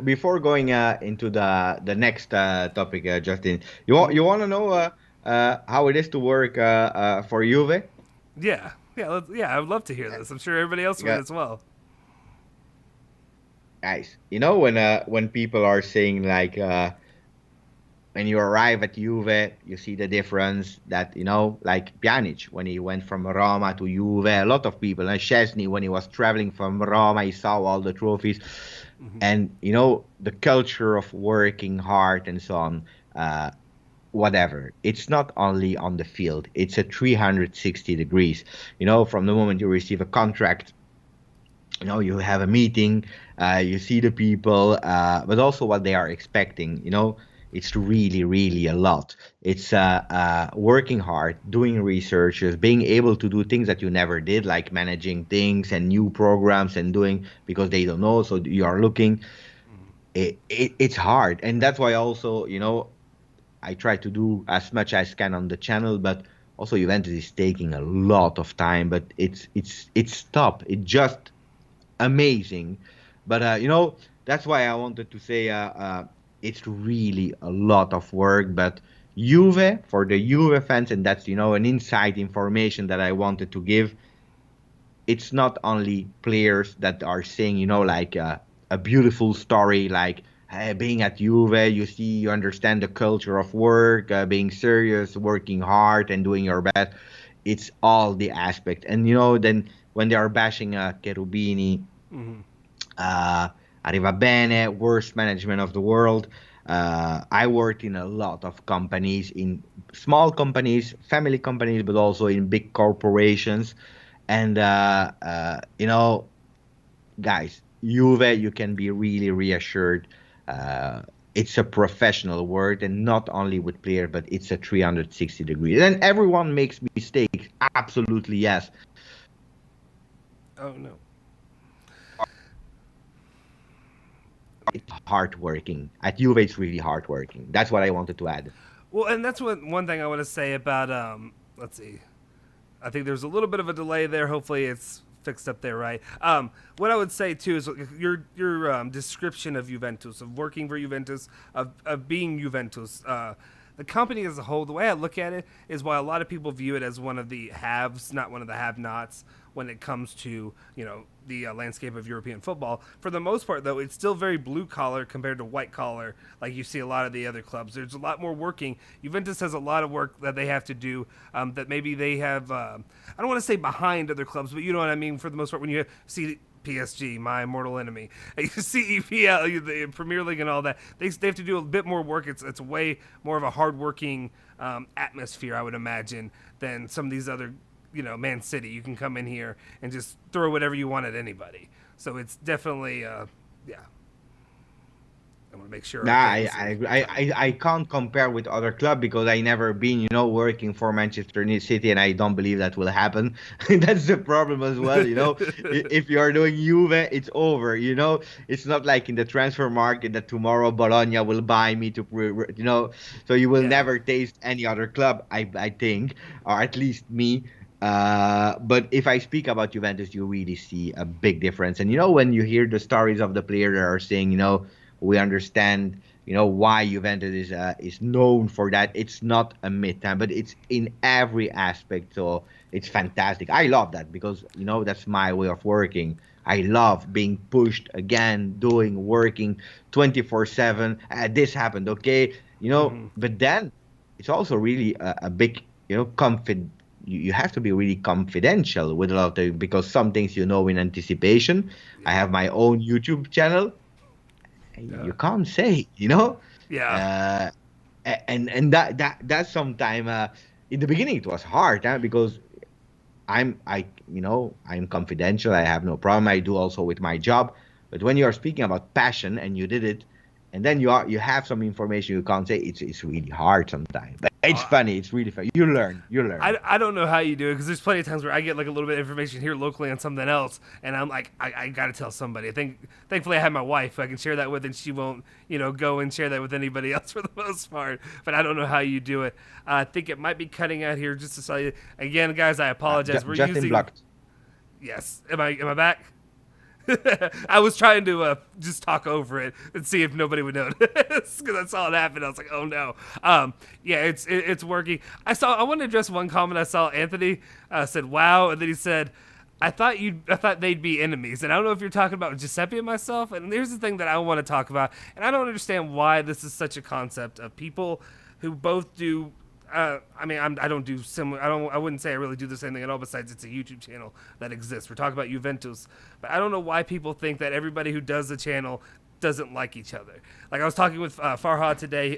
Before going into the next topic, Justin, you want to know how it is to work for Juve? Yeah. I would love to hear this. I'm sure everybody else would as well. Guys, when people are saying like, when you arrive at Juve, you see the difference that, like Pjanic, when he went from Roma to Juve, a lot of people, and Szczesny, when he was traveling from Roma, he saw all the trophies. Mm-hmm. And, the culture of working hard and so on, whatever. It's not only on the field. It's a 360 degrees. From the moment you receive a contract, you have a meeting, you see the people, but also what they are expecting. it's really, really a lot. It's working hard, doing researches, being able to do things that you never did, like managing things and new programs and doing because they don't know. So you are looking. It's hard, and that's why also, I try to do as much as I can on the channel, but also Juventus is taking a lot of time. But it's top. It's just amazing. But that's why I wanted to say it's really a lot of work. But Juve, for the Juve fans, and that's an inside information that I wanted to give. It's not only players that are saying like a beautiful story like being at Juve, you see, you understand the culture of work, being serious, working hard, and doing your best. It's all the aspect. And then when they are bashing Cherubini, uh, Arriva Bene, worst management of the world. I worked in a lot of companies, in small companies, family companies, but also in big corporations. And guys, Juve, you can be really reassured. It's a professional word, and not only with players, but it's a 360 degrees. And everyone makes mistakes. Absolutely, yes. Oh no. It's hard working. At Juve, it's really hard working. That's what I wanted to add. Well, and that's one thing I want to say about let's see. I think there's a little bit of a delay there. Hopefully it's fixed up there, right? What I would say too is your description of Juventus, of working for Juventus, of being Juventus. The company as a whole, the way I look at it is why a lot of people view it as one of the haves, not one of the have-nots when it comes to the landscape of European football. For the most part, though, it's still very blue collar compared to white collar, like you see a lot of the other clubs. There's a lot more working. Juventus has a lot of work that they have to do that maybe they have. I don't want to say behind other clubs, but you know what I mean. For the most part, when you see PSG, my mortal enemy, you see EPL, the Premier League, and all that, they have to do a bit more work. It's way more of a hardworking atmosphere, I would imagine, than some of these other. Man City, you can come in here and just throw whatever you want at anybody. So it's definitely, yeah. I want to make sure. Nah, I can't compare with other club because I never been, working for Manchester City, and I don't believe that will happen. That's the problem as well, If you are doing Juve, it's over, It's not like in the transfer market that tomorrow Bologna will buy me So you will never taste any other club, I think, or at least me. But if I speak about Juventus, you really see a big difference. And when you hear the stories of the players that are saying, we understand, why Juventus is known for that. It's not a mid-time, but it's in every aspect. So it's fantastic. I love that because, that's my way of working. I love being pushed again, working 24/7. This happened, okay? But then it's also really a big, confidence. You have to be really confidential with a lot of because some things in anticipation. I have my own YouTube channel. You can't say, Yeah. And that's sometime in the beginning it was hard because I'm confidential. I have no problem. I do also with my job. But when you are speaking about passion and you did it, and then you have some information you can't say, it's really hard sometimes. But it's funny. It's really funny. You learn. I don't know how you do it because there's plenty of times where I get like a little bit of information here locally on something else, and I'm like, I got to tell somebody. Thankfully, I have my wife who I can share that with, and she won't, go and share that with anybody else for the most part. But I don't know how you do it. I think it might be cutting out here just to tell you again, guys. I apologize. We're using blocked. Yes. Am I back? I was trying to just talk over it and see if nobody would notice because I saw it happen. I was like, "Oh no!" Yeah, it's working. I want to address one comment I saw. Anthony said, "Wow," and then he said, "I thought they'd be enemies." And I don't know if you're talking about Giuseppe and myself. And here's the thing that I want to talk about, and I don't understand why this is such a concept of people who both do. I don't do similar. I wouldn't say I really do the same thing at all. Besides, it's a YouTube channel that exists. We're talking about Juventus, but I don't know why people think that everybody who does the channel doesn't like each other. Like I was talking with Farhad today.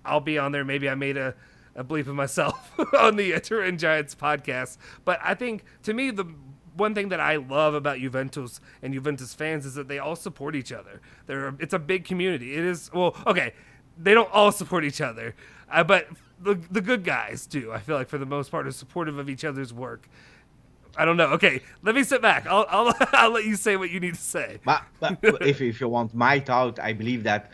I'll be on there. Maybe I made a bleep of myself on the Turin Giants podcast. But I think to me the one thing that I love about Juventus and Juventus fans is that they all support each other. It's a big community. It is okay. they don't all support each other, but the good guys do. I feel like for the most part are supportive of each other's work. I don't know. Okay, let me sit back. I'll let you say what you need to say. But if you want my thought, I believe that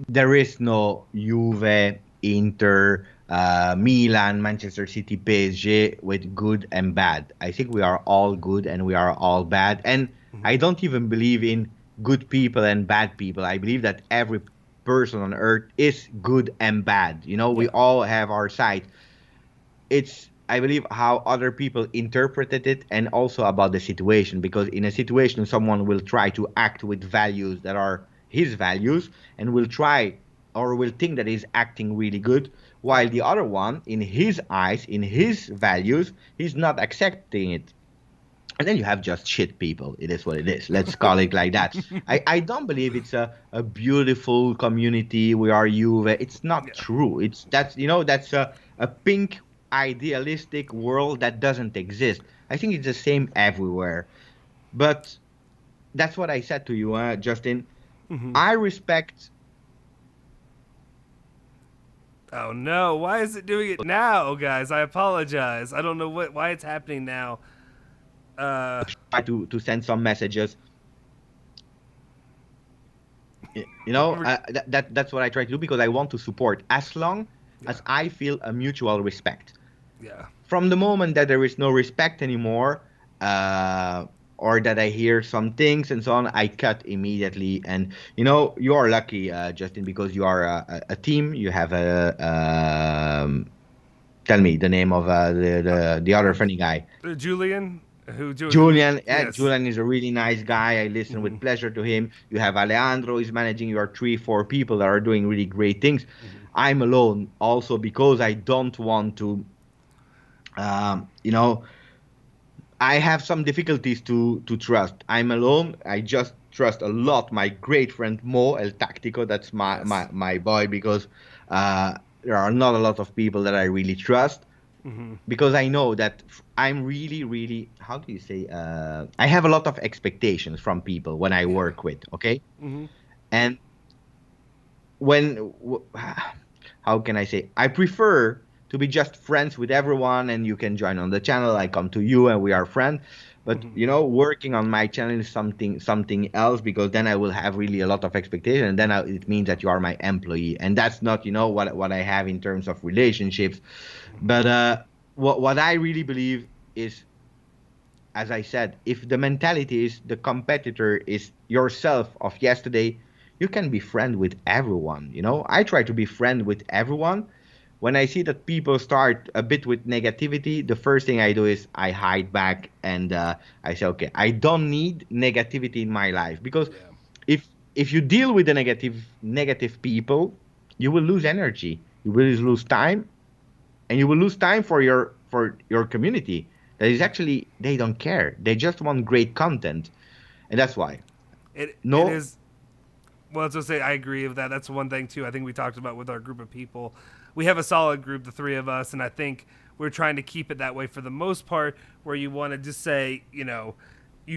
there is no Juve, Inter, Milan, Manchester City, PSG with good and bad. I think we are all good and we are all bad. And I don't even believe in good people and bad people. I believe that every person on earth is good and bad. You know, we all have our side. It's, I believe, how other people interpreted it and also about the situation. Because in a situation, someone will try to act with values that are his values and will try or will think that he's acting really good, while the other one, in his eyes, in his values, he's not accepting it. And then you have just shit people. It is what it is. Let's call it like that. I don't believe it's a beautiful community. We are Juve. It's not true. That's a pink idealistic world that doesn't exist. I think it's the same everywhere. But that's what I said to you, Justin. I respect. Oh no, why is it doing it now, guys? I apologize. I don't know why it's happening now. Try to send some messages. That's what I try to do, because I want to support as long as I feel a mutual respect. Yeah. From the moment that there is no respect anymore, or that I hear some things and so on, I cut immediately. And you are lucky, Justin, because you are a team. You have tell me the name of the other funny guy. Julian. Julian, yes. Julian is a really nice guy. I listen with pleasure to him. You have Alejandro is managing your 3-4 people that are doing really great things. I'm alone also because I don't want to, I have some difficulties to trust. I'm alone. I just trust a lot my great friend Mo El Tactico. That's my boy, because there are not a lot of people that I really trust. Because I know that I'm really, really, how do you say, I have a lot of expectations from people when I work with, okay? And how can I say, I prefer to be just friends with everyone, and you can join on the channel, I come to you and we are friends. But, working on my channel is something else, because then I will have really a lot of expectation, and then it means that you are my employee. And that's not, what I have in terms of relationships. But what I really believe is, as I said, if the mentality is the competitor is yourself of yesterday, you can be friend with everyone. I try to be friend with everyone. When I see that people start a bit with negativity, the first thing I do is I hide back and I say, okay, I don't need negativity in my life, because if you deal with the negative people, you will lose energy, you will lose time, and you will lose time for your community. That is actually, they don't care. They just want great content, and that's why. It is. Well, to say, I agree with that. That's one thing too. I think we talked about with our group of people. We have a solid group, the three of us, and I think we're trying to keep it that way for the most part, where you want to just say, you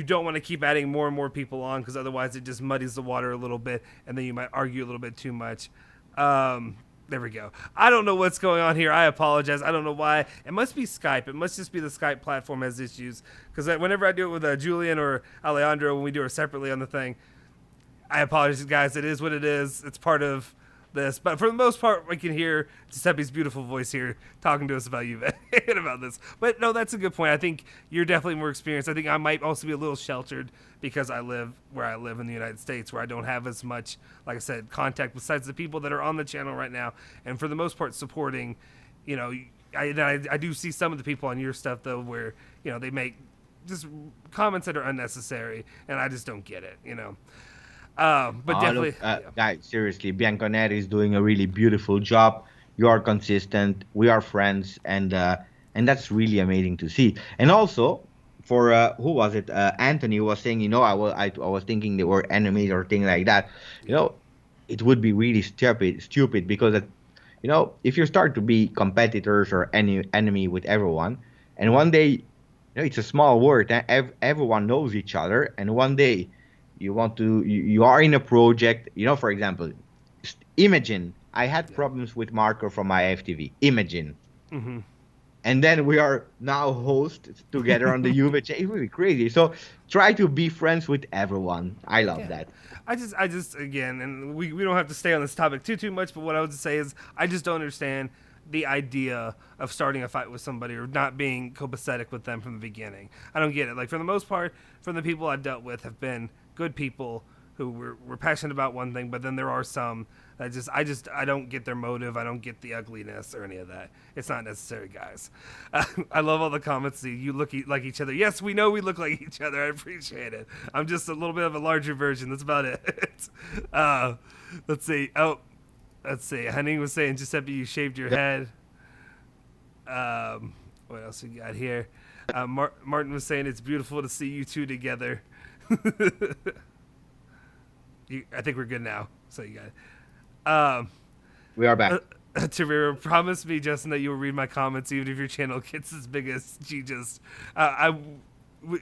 don't want to keep adding more and more people on, because otherwise it just muddies the water a little bit, and then you might argue a little bit too much. There we go. I don't know what's going on here. I apologize. I don't know why. It must be Skype. It must just be the Skype platform has issues, because whenever I do it with Julian or Alejandro, when we do it separately on the thing, I apologize, guys. It is what it is. It's part of this, but for the most part, we can hear Giuseppe's beautiful voice here talking to us about you and about this. But no, that's a good point. I think you're definitely more experienced. I think I might also be a little sheltered because I live where I live in the United States, where I don't have as much, like I said, contact besides the people that are on the channel right now, and for the most part supporting. I do see some of the people on your stuff though, where they make just comments that are unnecessary, and I just don't get it. But definitely, guys, seriously, Bianconeri is doing a really beautiful job. You are consistent. We are friends, and that's really amazing to see. And also, for who was it? Anthony was saying, I was thinking they were enemies or things like that. It would be really stupid because if you start to be competitors or enemy with everyone, and one day, it's a small world. Everyone knows each other, and one day you are in a project, for example, Imagine I had problems with Marco from my FTV. Imagine. And then we are now hosts together on the Juve. It's really crazy. So try to be friends with everyone. I love that. I just again, and we don't have to stay on this topic too much, but what I would say is I just don't understand the idea of starting a fight with somebody or not being copacetic with them from the beginning. I don't get it. Like, for the most part, from the people I've dealt with have been good people who were passionate about one thing, but then there are some that I don't get their motive. I don't get the ugliness or any of that. It's not necessary, guys. I love all the comments. You look like each other. Yes, we know we look like each other. I appreciate it. I'm just a little bit of a larger version. That's about it. Let's see. Oh, let's see. Henning was saying, Giuseppe, you shaved your head. What else we got here? Martin was saying it's beautiful to see you two together. I think we're good now. So you got it. We are back. Tarira, promise me, Justin, that you will read my comments even if your channel gets as big as GJust.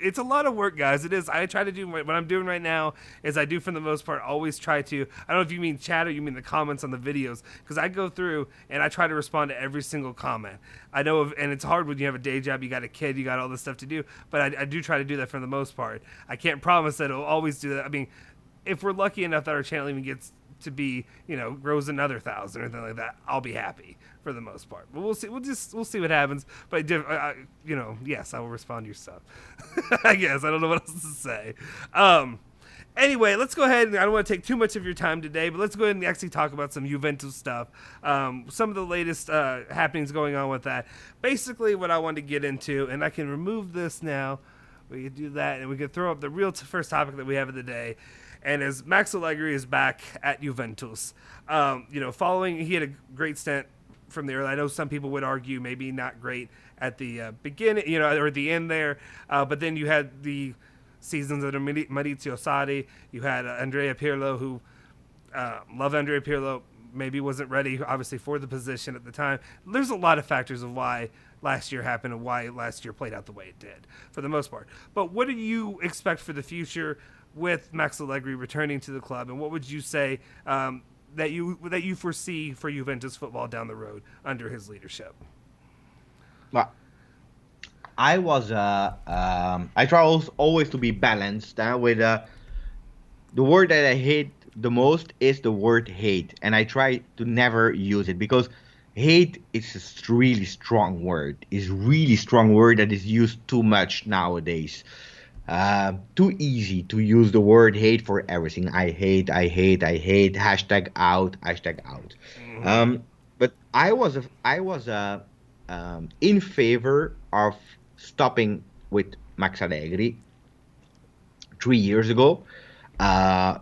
It's a lot of work, guys. It is. I try to do what I'm doing right now is I do, for the most part, always try to. I don't know if you mean chat or you mean the comments on the videos, because I go through and I try to respond to every single comment. I know, and it's hard when you have a day job, you got a kid, you got all this stuff to do, but I do try to do that for the most part. I can't promise that it'll always do that. I mean, if we're lucky enough that our channel even gets to be, grows another 1,000 or anything like that, I'll be happy for the most part. But we'll see. We'll see what happens. But yes, I will respond to your stuff. I guess I don't know what else to say. Anyway, let's go ahead. I don't want to take too much of your time today, but let's go ahead and actually talk about some Juventus stuff. Some of the latest happenings going on with that. Basically, what I wanted to get into, and I can remove this now. We can do that, and we can throw up the real first topic that we have of the day. And as Max Allegri is back at Juventus, following, he had a great stint from there. I know some people would argue maybe not great at the beginning, or the end there. But then you had the seasons under Maurizio Sarri. You had Andrea Pirlo, who loved Andrea Pirlo, maybe wasn't ready, obviously, for the position at the time. There's a lot of factors of why last year happened and why last year played out the way it did, for the most part. But what do you expect for the future with Max Allegri returning to the club, and what would you say that you foresee for Juventus football down the road under his leadership? Well, I try always to be balanced with the word that I hate the most is the word hate, and I try to never use it because hate is a really strong word. It's really strong word that is used too much nowadays. Too easy to use the word hate for everything. I hate, hashtag out. Mm-hmm. But I was in favor of stopping with Max Allegri 3 years ago,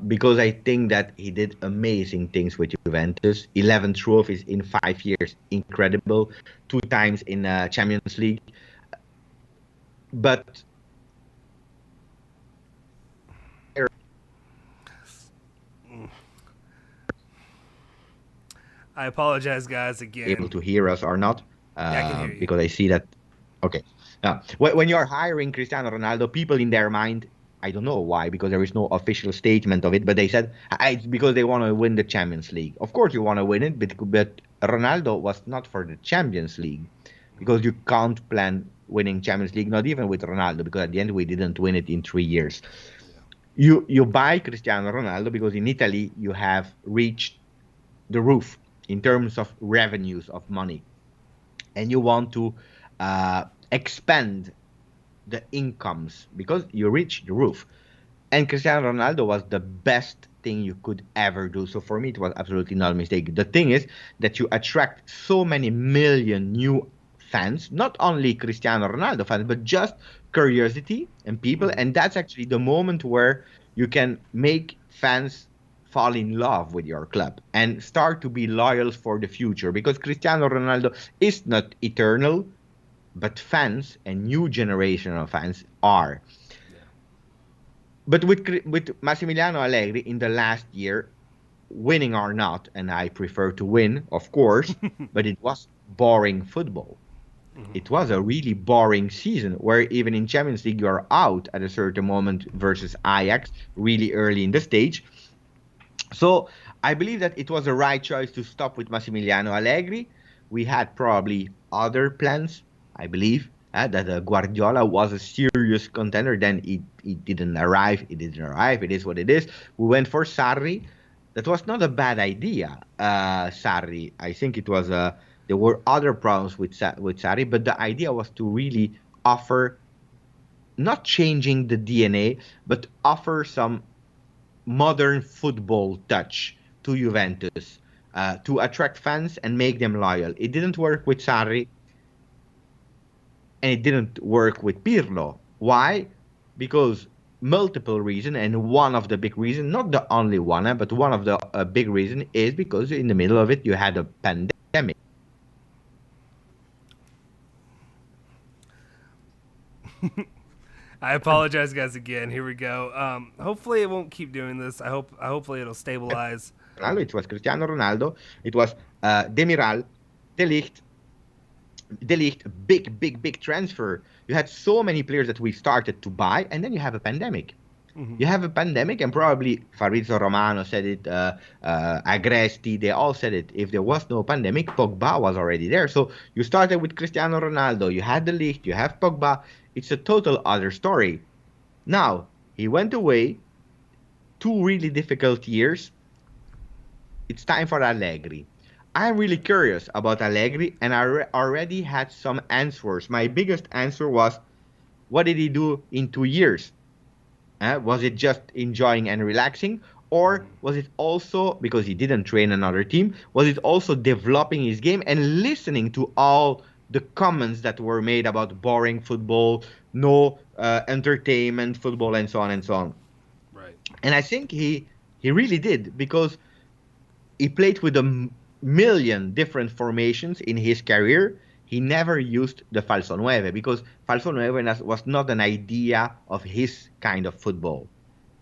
because I think that he did amazing things with Juventus. 11 trophies in 5 years, incredible. 2 times in Champions League. But I apologize, guys, again. Able to hear us or not? Yeah, I can hear you. Because I see that. Okay. When you are hiring Cristiano Ronaldo, people in their mind, I don't know why, because there is no official statement of it, but they said it's because they want to win the Champions League. Of course you want to win it, but Ronaldo was not for the Champions League, because you can't plan winning Champions League, not even with Ronaldo, because at the end we didn't win it in 3 years. You buy Cristiano Ronaldo because in Italy you have reached the roof in terms of revenues of money, and you want to expand the incomes because you reach the roof. And Cristiano Ronaldo was the best thing you could ever do. So for me, it was absolutely not a mistake. The thing is that you attract so many million new fans, not only Cristiano Ronaldo fans, but just curiosity and people. And that's actually the moment where you can make fans fall in love with your club and start to be loyal for the future, because Cristiano Ronaldo is not eternal, but fans and new generation of fans are. Yeah. But with Massimiliano Allegri in the last year, winning or not, and I prefer to win, of course, but it was boring football. Mm-hmm. It was a really boring season where even in Champions League you are out at a certain moment versus Ajax really early in the stage. So I believe that it was the right choice to stop with Massimiliano Allegri. We had probably other plans, I believe, that Guardiola was a serious contender. Then it didn't arrive. It didn't arrive. It is what it is. We went for Sarri. That was not a bad idea, Sarri. I think it was there were other problems with Sarri, but the idea was to really offer, not changing the DNA, but offer some modern football touch to Juventus, to attract fans and make them loyal. It didn't work with Sarri, and it didn't work with Pirlo. Why? Because multiple reasons, and one of the big reasons, not the only one, but one of the big reasons is because in the middle of it you had a pandemic. I apologize, guys. Again, here we go. Hopefully, it won't keep doing this. Hopefully, it'll stabilize. It was Cristiano Ronaldo. It was Demiral, De Ligt, big transfer. You had so many players that we started to buy, and then you have a pandemic. Mm-hmm. You have a pandemic, and probably Fabrizio Romano said it, Agresti, they all said it. If there was no pandemic, Pogba was already there. So you started with Cristiano Ronaldo, you had De Ligt, you have Pogba. It's a total other story. Now, he went away, 2 really difficult years. It's time for Allegri. I'm really curious about Allegri, and I already had some answers. My biggest answer was, what did he do in 2 years? Was it just enjoying and relaxing? Or was it also, because he didn't train another team, was it also developing his game and listening to all the comments that were made about boring football, no entertainment football, and so on and so on? Right. And I think he really did, because he played with a million different formations in his career. He never used the falso nueve, because falso nueve was not an idea of his kind of football.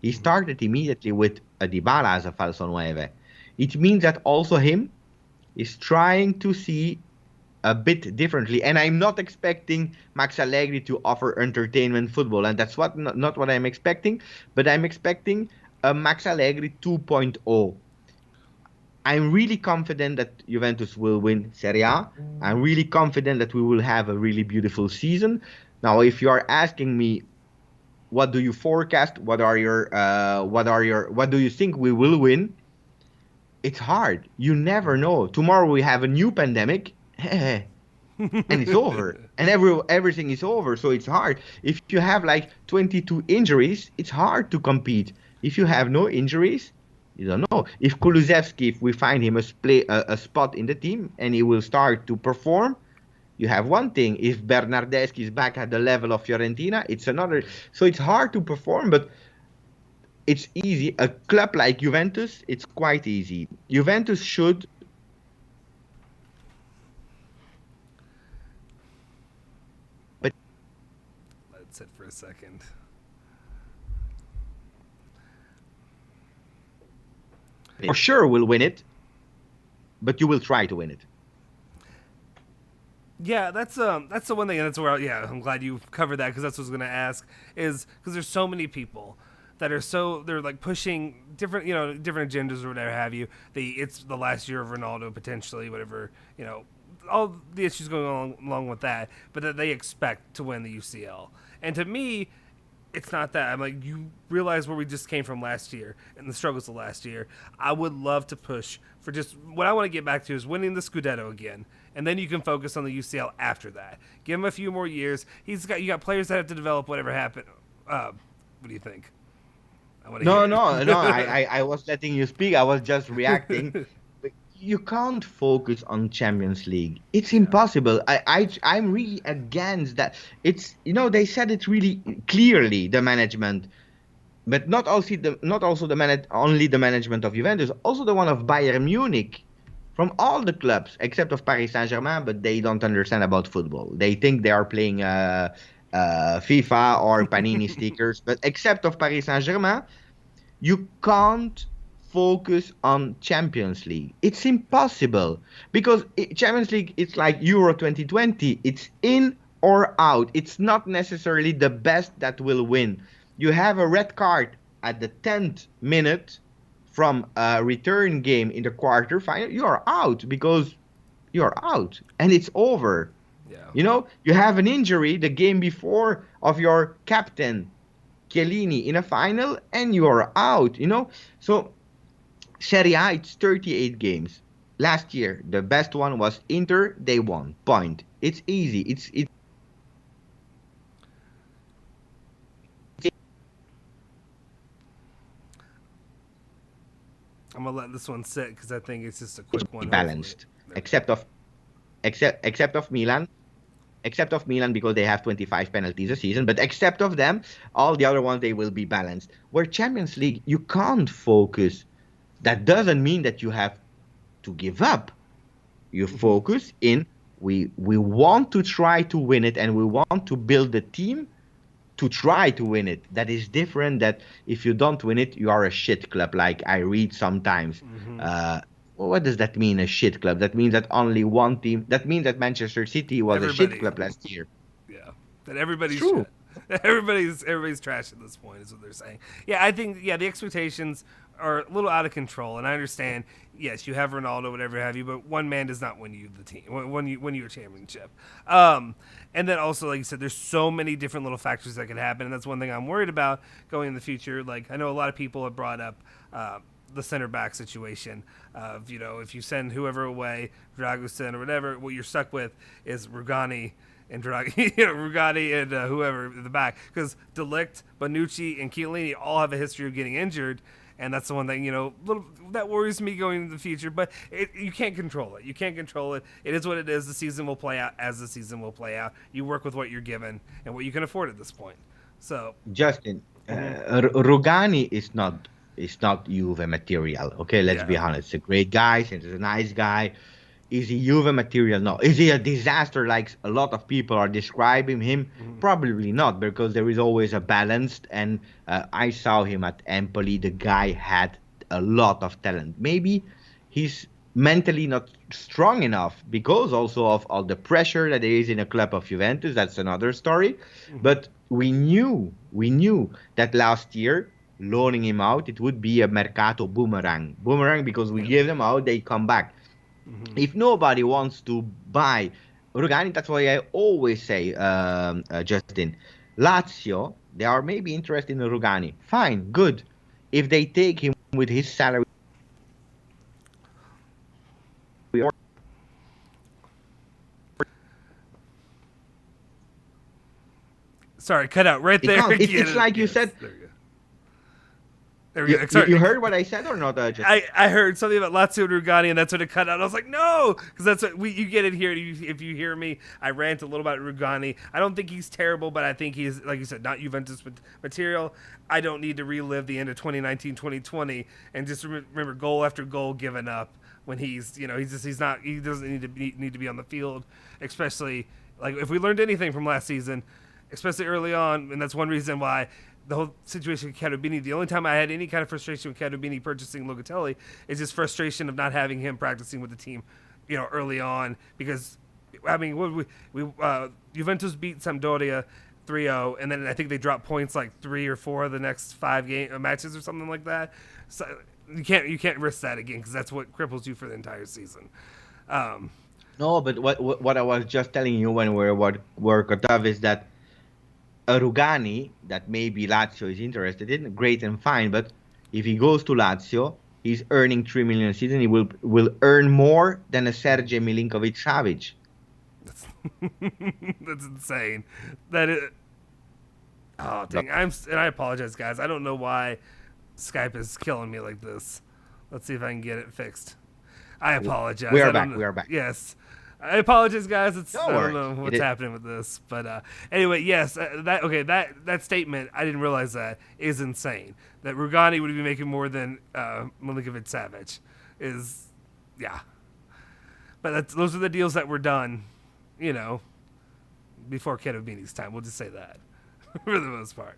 He started immediately with a Dybala as a falso nueve. It means that also him is trying to see a bit differently. And I'm not expecting Max Allegri to offer entertainment football, and that's not what I'm expecting, but I'm expecting a Max Allegri 2.0. I'm really confident that Juventus will win Serie A. I'm really confident that we will have a really beautiful season. Now, if you are asking me, what do you forecast? What do you think we will win? It's hard. You never know. Tomorrow we have a new pandemic, and it's over, and everything is over. So it's hard. If you have like 22 injuries, it's hard to compete. If you have no injuries, you don't know. If Kulusevski, if we find him a spot in the team and he will start to perform, you have one thing. If Bernardeschi is back at the level of Fiorentina, it's another. So it's hard to perform, but it's easy. A club like Juventus, it's quite easy. Juventus should. But let's sit for a second. For sure will win it, but you will try to win it. Yeah, that's the one thing, and that's where I'm glad you covered that, because that's what I was going to ask, is because there's so many people that they're like pushing different agendas or whatever have you. It's the last year of Ronaldo potentially, whatever, all the issues going along with that, but that they expect to win the UCL. And to me, it's not that. I'm like, you realize where we just came from last year and the struggles of last year. I would love to push for just what I want to get back to is winning the Scudetto again, and then you can focus on the UCL after that. Give him a few more years. You got players that have to develop whatever happened. What do you think? No. I was letting you speak. I was just reacting. You can't focus on Champions League. It's impossible. I'm really against that. It's they said it really clearly, the management, but not only the management of Juventus, also the one of Bayern Munich, from all the clubs except of Paris Saint-Germain, but they don't understand about football. They think they are playing FIFA or Panini stickers, but except of Paris Saint-Germain, you can't focus on Champions League. It's impossible, because Champions League, it's like Euro 2020. It's in or out. It's not necessarily the best that will win. You have a red card at the 10th minute from a return game in the quarterfinal, you are out because you're out and it's over. Yeah. You know, you have an injury the game before of your captain, Chiellini, in a final, and you're out, you know? So, Serie A, it's 38 games. Last year, the best one was Inter, they won. Point. It's easy. It's I'm gonna let this one sit because I think it's just a quick one. balanced, except of Milan. Except of Milan because they have 25 penalties a season, but except of them, all the other ones, they will be balanced. Where Champions League, you can't focus. That doesn't mean that you have to give up. You focus in, we want to try to win it, and we want to build a team to try to win it. That is different that if you don't win it, you are a shit club, like I read sometimes. What does that mean, a shit club? That means that only one team. That means that Manchester City was a shit club last year. Yeah, that everybody's true. Everybody's trash at this point is what they're saying. Yeah, I think the expectations are a little out of control, and I understand. Yes, you have Ronaldo, whatever have you, but one man does not win you the team. Win you a championship. And then also, like you said, there's so many different little factors that could happen, and that's one thing I'm worried about going in the future. Like I know a lot of people have brought up the center back situation of, you know, if you send whoever away, Dragusin or whatever, what you're stuck with is Rugani and Rugani and whoever in the back, because De Ligt, Bonucci, and Chiellini all have a history of getting injured, and that's the one thing, you know, that worries me going into the future. But you can't control it. You can't control it. It is what it is. The season will play out as the season will play out. You work with what you're given and what you can afford at this point. So Justin, Rugani is not Juve material. Okay, let's be honest. He's a great guy. He's a nice guy. Is he Juve material? No. Is he a disaster like a lot of people are describing him? Probably not, because there is always a balance. And I saw him at Empoli. The guy had a lot of talent. Maybe he's mentally not strong enough because also of all the pressure that there is in a club of Juventus. That's another story. But we knew that last year, loaning him out, it would be a mercato boomerang because we give them out, they come back. If nobody wants to buy Rugani, that's why I always say, Justin, Lazio, they are maybe interested in Rugani. Fine, good. If they take him with his salary, sorry, cut out right there. It's like you said. There we go. You heard what I said or not? I heard something about Lazio and Rugani, and that's when it cut out. I was like, no, because that's what you get it here. If you hear me, I rant a little about Rugani. I don't think he's terrible, but I think he's, like you said, not Juventus material. I don't need to relive the end of 2019, 2020, and just remember goal after goal given up when he doesn't need to be on the field, especially like if we learned anything from last season, especially early on, and that's one reason why. The whole situation with Cherubini, the only time I had any kind of frustration with Cherubini purchasing Locatelli is just frustration of not having him practicing with the team, you know, early on. Because, I mean, Juventus beat Sampdoria 3-0, and then I think they dropped points like 3 or 4 of the next 5 matches or something like that. So you can't risk that again because that's what cripples you for the entire season. No, but what I was just telling you when we were cut off is that a Rugani that maybe Lazio is interested in, great and fine, but if he goes to Lazio, he's earning 3 million a season. He will earn more than a Sergej Milinkovic-Savic. That's insane. That is. Oh dang! And I apologize, guys. I don't know why Skype is killing me like this. Let's see if I can get it fixed. I apologize. We are back. Yes. I apologize, guys. I don't know what's happening with this, but anyway, yes. That statement, I didn't realize that is insane. That Rugani would be making more than Milinkovic-Savic is, yeah. But those are the deals that were done, you know, before Cherubini's time. We'll just say that for the most part.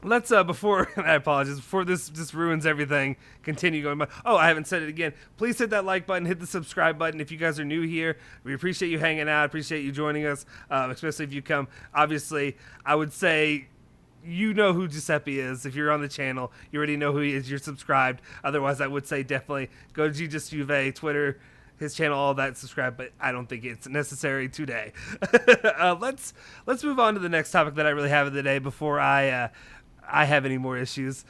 Let's before I apologize, before this just ruins everything, continue going. Oh, I haven't said it again. Please hit that like button, hit the subscribe button if you guys are new here. We appreciate you hanging out, appreciate you joining us, especially if you come. Obviously, I would say you know who Giuseppe is. If you're on the channel, you already know who he is. You're subscribed. Otherwise, I would say definitely go to GJustjuve, Twitter, his channel, all that, subscribe. But I don't think it's necessary today. Let's move on to the next topic that I really have of the day before I have any more issues.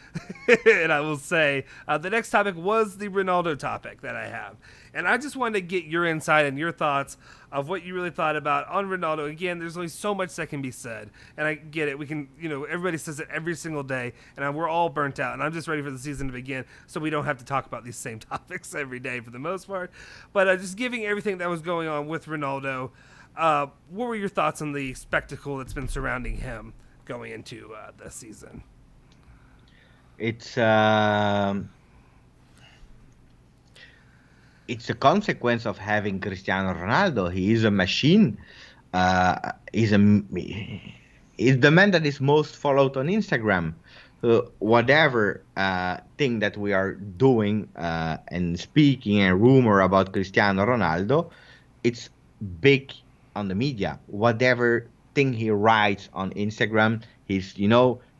And I will say the next topic was the Ronaldo topic that I have. And I just wanted to get your insight and your thoughts of what you really thought about on Ronaldo. Again, there's only so much that can be said. And I get it. We can, everybody says it every single day. And we're all burnt out. And I'm just ready for the season to begin so we don't have to talk about these same topics every day for the most part. But just giving everything that was going on with Ronaldo, what were your thoughts on the spectacle that's been surrounding him going into the season? It's a consequence of having Cristiano Ronaldo. He is a machine. He's the man that is most followed on Instagram. So whatever thing that we are doing and speaking and rumor about Cristiano Ronaldo, it's big on the media. Whatever thing he writes on Instagram, he's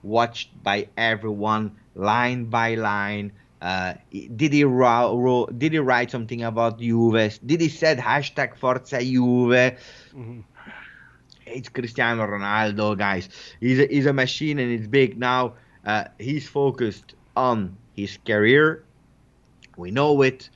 watched by everyone line by line. Did he write something about Juve? Did he said hashtag Forza Juve? Mm-hmm. It's Cristiano Ronaldo, guys. He's a machine, and it's big now. He's focused on his career. We know it.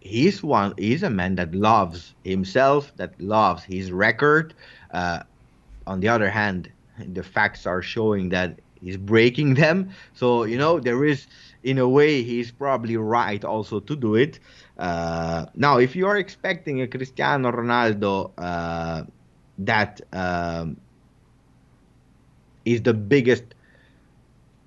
He's a man that loves himself, that loves his record. On the other hand, the facts are showing that he's breaking them. So, there is, in a way, he's probably right also to do it. Now, if you are expecting a Cristiano Ronaldo that is the biggest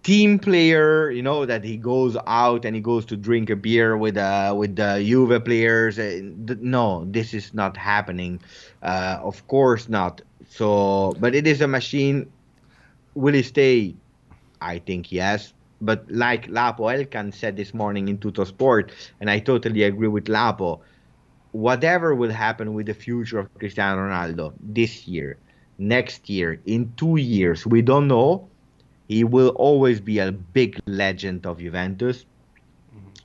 team player, that he goes out and he goes to drink a beer with the Juve players, no, this is not happening. Of course not. So, but it is a machine. Will he stay? I think yes. But like Lapo Elkan said this morning in Tuttosport, and I totally agree with Lapo, whatever will happen with the future of Cristiano Ronaldo this year, next year, in 2 years, we don't know. He will always be a big legend of Juventus.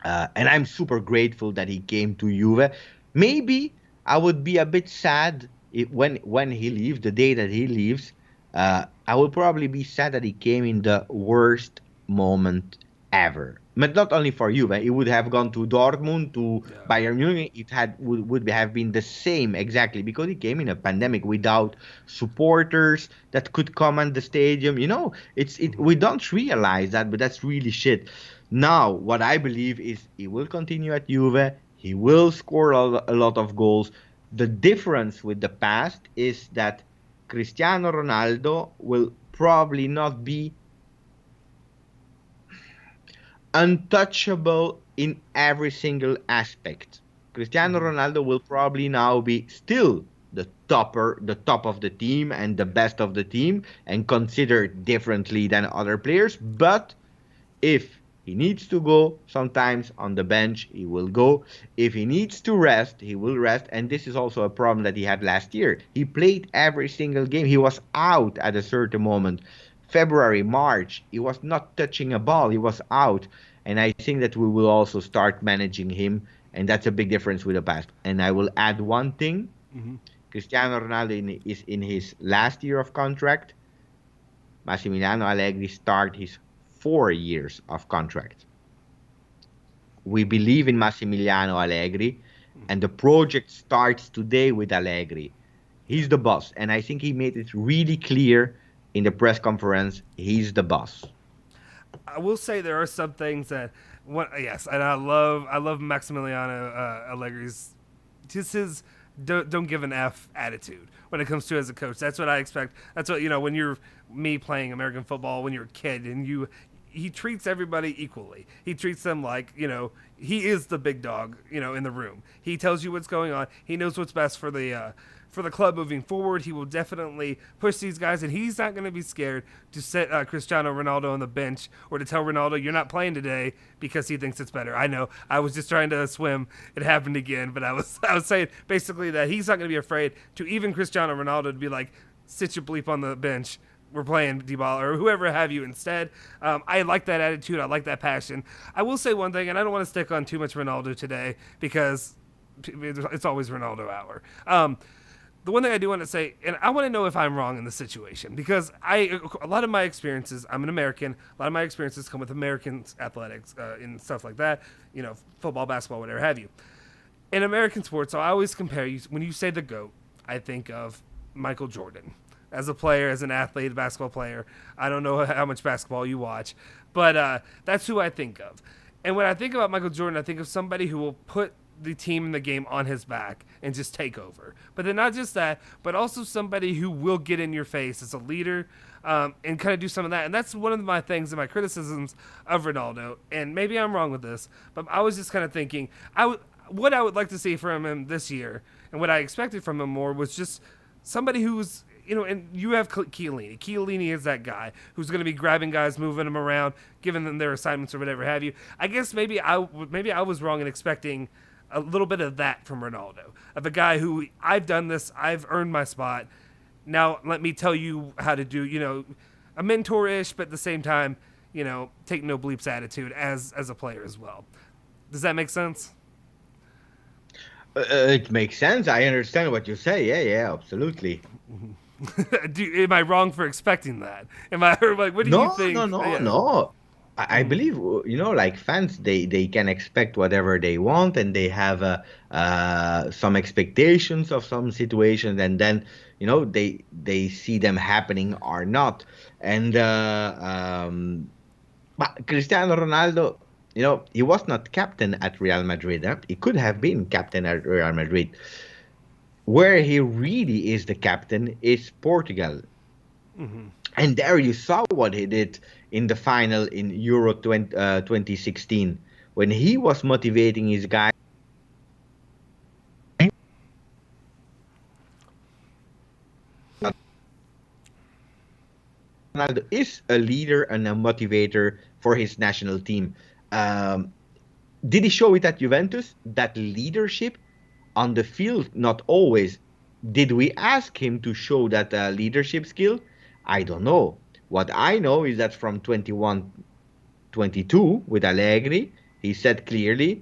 And I'm super grateful that he came to Juve. Maybe I would be a bit sad when he leaves, the day that he leaves. I will probably be sad that he came in the worst moment ever. But not only for Juve, it would have gone to Dortmund, to Bayern Munich. It would have been the same exactly, because he came in a pandemic without supporters that could come on the stadium. We don't realize that, but that's really shit. Now, what I believe is he will continue at Juve. He will score a lot of goals. The difference with the past is that Cristiano Ronaldo will probably not be untouchable in every single aspect. Cristiano Ronaldo will probably now be still the top of the team and the best of the team, and considered differently than other players. But if he needs to go sometimes on the bench, he will go. If he needs to rest, he will rest. And this is also a problem that he had last year. He played every single game. He was out at a certain moment. February, March, he was not touching a ball. He was out. And I think that we will also start managing him. And that's a big difference with the past. And I will add one thing. Mm-hmm. Cristiano Ronaldo is in his last year of contract. Massimiliano Allegri start his 4 years of contract. We believe in Massimiliano Allegri, and the project starts today with Allegri. He's the boss, and I think he made it really clear in the press conference. He's the boss. I will say there are some things that, yes, and I love Massimiliano Allegri's, just his don't give an F attitude when it comes to as a coach. That's what I expect. That's what, when you're me playing American football when you're a kid, and he treats everybody equally. He treats them like, he is the big dog, in the room. He tells you what's going on. He knows what's best for the club moving forward. He will definitely push these guys, and he's not going to be scared to set Cristiano Ronaldo on the bench or to tell Ronaldo you're not playing today because he thinks it's better. I know. I was just trying to swim. It happened again, but I was saying basically that he's not going to be afraid to even Cristiano Ronaldo to be like, sit your bleep on the bench we're playing Dybala or whoever have you instead. I like that attitude. I like that passion. I will say one thing, and I don't want to stick on too much Ronaldo today because it's always Ronaldo hour. The one thing I do want to say, and I want to know if I'm wrong in this situation, because a lot of my experiences, I'm an American, a lot of my experiences come with American athletics and stuff like that, football, basketball, whatever have you. In American sports, so I always compare you, when you say the GOAT, I think of Michael Jordan. As a player, as an athlete, a basketball player, I don't know how much basketball you watch, but that's who I think of. And when I think about Michael Jordan, I think of somebody who will put the team in the game on his back and just take over. But then not just that, but also somebody who will get in your face as a leader and kind of do some of that. And that's one of my things and my criticisms of Ronaldo. And maybe I'm wrong with this, but I was just kind of thinking, what I would like to see from him this year and what I expected from him more was just somebody who's, and you have Chiellini. Chiellini is that guy who's going to be grabbing guys, moving them around, giving them their assignments or whatever have you. I guess maybe I was wrong in expecting a little bit of that from Ronaldo, of a guy who, I've done this, I've earned my spot. Now let me tell you how to do, a mentor-ish, but at the same time, take no bleeps attitude as a player as well. Does that make sense? It makes sense. I understand what you say. Yeah, absolutely. Am I wrong for expecting that? Am I like? What do you think? No. I believe like fans, they can expect whatever they want, and they have some expectations of some situations, and then they see them happening or not. And but Cristiano Ronaldo, he was not captain at Real Madrid. He could have been captain at Real Madrid. Where he really is the captain is Portugal. Mm-hmm. And there you saw what he did in the final in Euro 2016 when he was motivating his guys. Ronaldo is a leader and a motivator for his national team. Did he show it at Juventus? That leadership on the field? Not always. Did we ask him to show that leadership skill? I don't know. What I know is that from 21-22 with Allegri, he said clearly,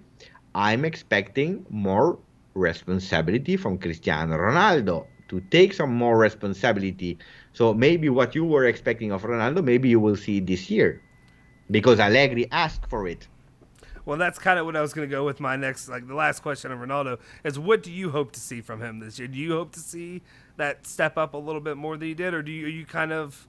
I'm expecting more responsibility from Cristiano Ronaldo, to take some more responsibility. So maybe what you were expecting of Ronaldo, maybe you will see this year, because Allegri asked for it. Well, that's kind of what I was going to go with my next, the last question on Ronaldo, is what do you hope to see from him this year? Do you hope to see that step up a little bit more than you did, or are you kind of,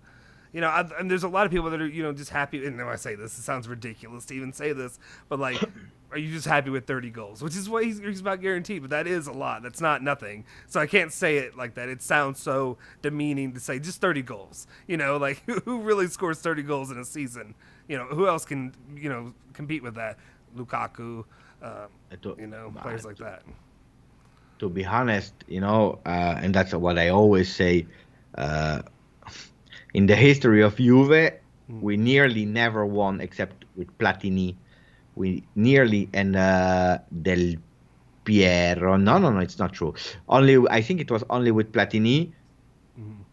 and there's a lot of people that are, just happy, and when I say this, it sounds ridiculous to even say this, but are you just happy with 30 goals, which is what he's about guaranteed, but that is a lot. That's not nothing. So I can't say it like that. It sounds so demeaning to say just 30 goals, who really scores 30 goals in a season? Who else can, compete with that? Lukaku, players like that. To be honest, and that's what I always say, in the history of Juve, we nearly never won except with Platini. We nearly, and Del Piero. No, it's not true. I think it was only with Platini. Mm-hmm.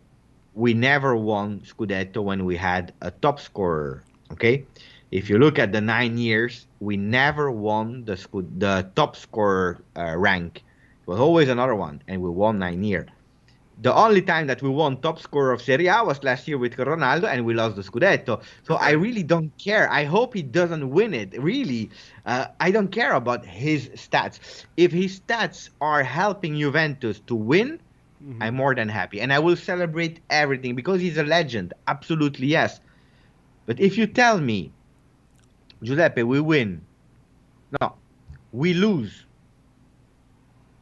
We never won Scudetto when we had a top scorer. Okay? If you look at the 9 years, we never won the top scorer rank. It was always another one, and we won 9 years. The only time that we won top scorer of Serie A was last year with Ronaldo, and we lost the Scudetto. So I really don't care. I hope he doesn't win it. Really, I don't care about his stats. If his stats are helping Juventus to win, mm-hmm. I'm more than happy. And I will celebrate everything because he's a legend. Absolutely, yes. But if you tell me, Giuseppe, we win. No, we lose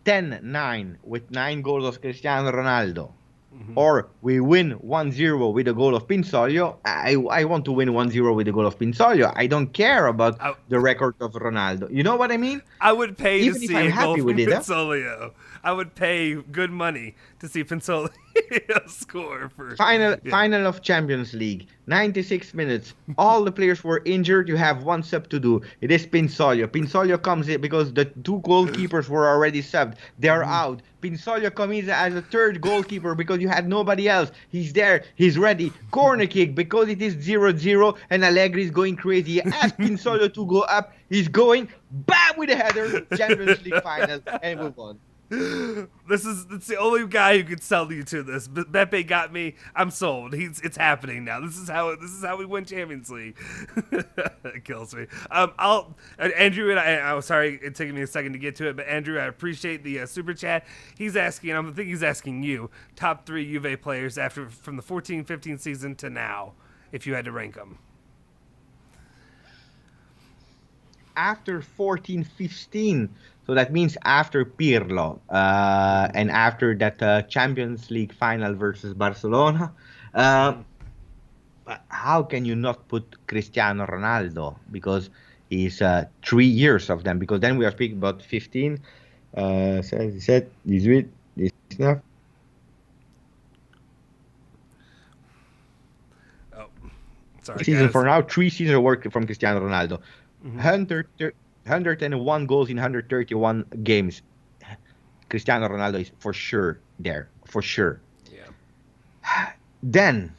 10-9 with 9 goals of Cristiano Ronaldo. Mm-hmm. Or we win 1-0 with a goal of Pinsoglio. I want to win 1-0 with a goal of Pinsoglio. I don't care about the record of Ronaldo. You know what I mean? I would pay to see a goal from Pinsoglio. I would pay good money to see Pinsoglio. He'll score for Final of Champions League, 96 minutes. All the players were injured. You have one sub to do. It is Pinsoglio. Pinsoglio comes in because the two goalkeepers were already subbed. They're out. Pinsoglio comes in as a third goalkeeper because you had nobody else. He's there. He's ready. Corner kick because it is 0-0 and Allegri is going crazy. He asked Pinsoglio to go up. He's going bam with a header. Champions League final and we won. It's the only guy who could sell you to this. Beppe got me. I'm sold. It's happening now. This is how we win Champions League. It kills me. Andrew, and I was sorry it's taking me a second to get to it, but Andrew, I appreciate the super chat. He's asking, I think he's asking you, top 3 Juve players from the 14-15 season to now, if you had to rank them. After 14-15, so that means after Pirlo and after that Champions League final versus Barcelona, how can you not put Cristiano Ronaldo? Because he's 3 years of them. Because then we are speaking about 15, 17, 18, 19. Oh, sorry. Season guys. for now, 3 seasons of work from Cristiano Ronaldo. 101 goals in 131 games. Cristiano Ronaldo is for sure there. For sure. Yeah. Then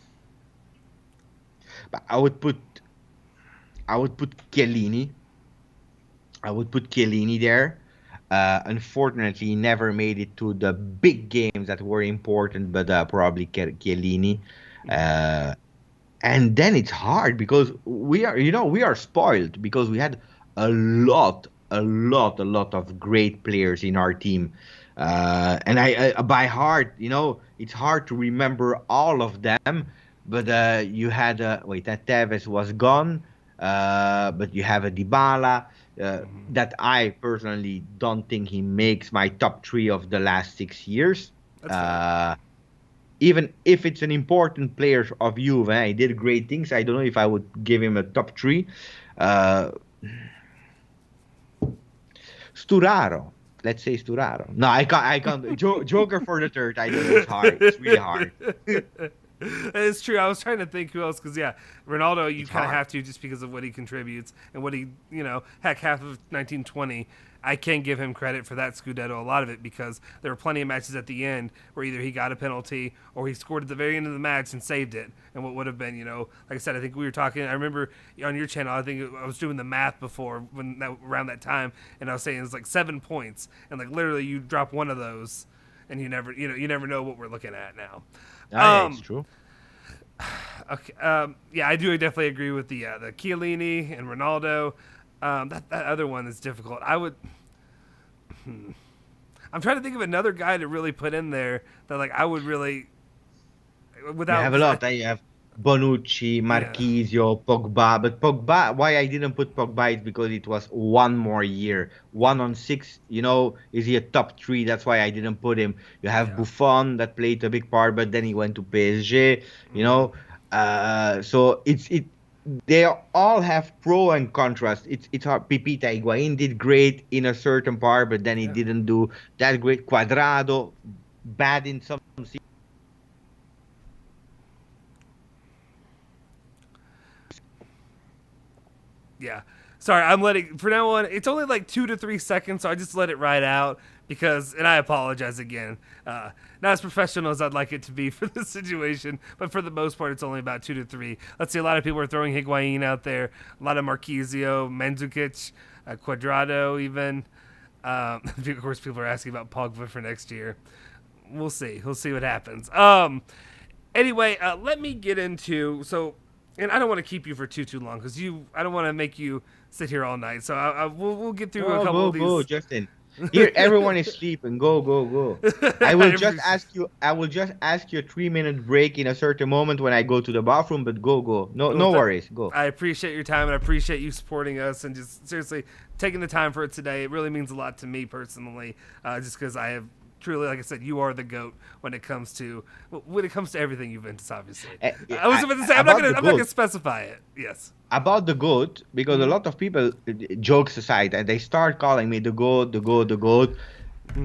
I would put Chiellini. I would put Chiellini there. Unfortunately, he never made it to the big games that were important, but probably Chiellini. And then it's hard because we are spoiled because we had a lot of great players in our team. And I by heart, it's hard to remember all of them. But you had that Tevez was gone. But you have a Dybala that I personally don't think he makes my top 3 of the last 6 years. Even if it's an important player of Juve, he did great things. I don't know if I would give him a top 3. Sturaro. Let's say Sturaro. No, I can't. Joker for the third. I know it's hard. It's really hard. It's true. I was trying to think who else, because Ronaldo, you kind of have to just because of what he contributes and what he, heck, half of 1920. I can give him credit for that Scudetto, a lot of it, because there were plenty of matches at the end where either he got a penalty or he scored at the very end of the match and saved it. And what would have been, like I said, I think we were talking, I remember on your channel, I think I was doing the math before around that time, and I was saying it was like 7 points, and like literally you drop one of those and you never know what we're looking at now. It's true. Okay. I do definitely agree with the Chiellini and Ronaldo. That other one is difficult. I'm trying to think of another guy to really put in there that I would really without. You have a lot. You have Bonucci, Marchisio, Pogba. But Pogba, why I didn't put Pogba is because it was one more year. 1 on 6, is he a top 3? That's why I didn't put him. You have Buffon that played a big part, but then he went to PSG, so they all have pro and contrast. It's hard. Pipita Higuain did great in a certain part, but then he didn't do that great. Cuadrado, bad in some seasons. Yeah. Sorry, for now on, it's only like 2 to 3 seconds, so I just let it ride out and I apologize again. Not as professional as I'd like it to be for this situation, but for the most part, it's only about 2 to 3. Let's see, a lot of people are throwing Higuain out there, a lot of Marchisio, Mandzukic, Cuadrado even. Of course, people are asking about Pogba for next year. We'll see. We'll see what happens. Anyway, let me get into, and I don't want to keep you for too long because I don't want to make you sit here all night. So we'll get through a couple of these. Go, Justin. Here, everyone is sleeping. Go. I will just ask you a 3-minute break in a certain moment when I go to the bathroom. But go. No worries. Go. I appreciate your time and I appreciate you supporting us and just seriously taking the time for it today. It really means a lot to me personally, just because I have. Truly, like I said, you are the GOAT when it comes to everything Juventus, obviously. I was about to say, I'm not gonna specify it. Yes. About the GOAT, because a lot of people, jokes aside, and they start calling me the GOAT.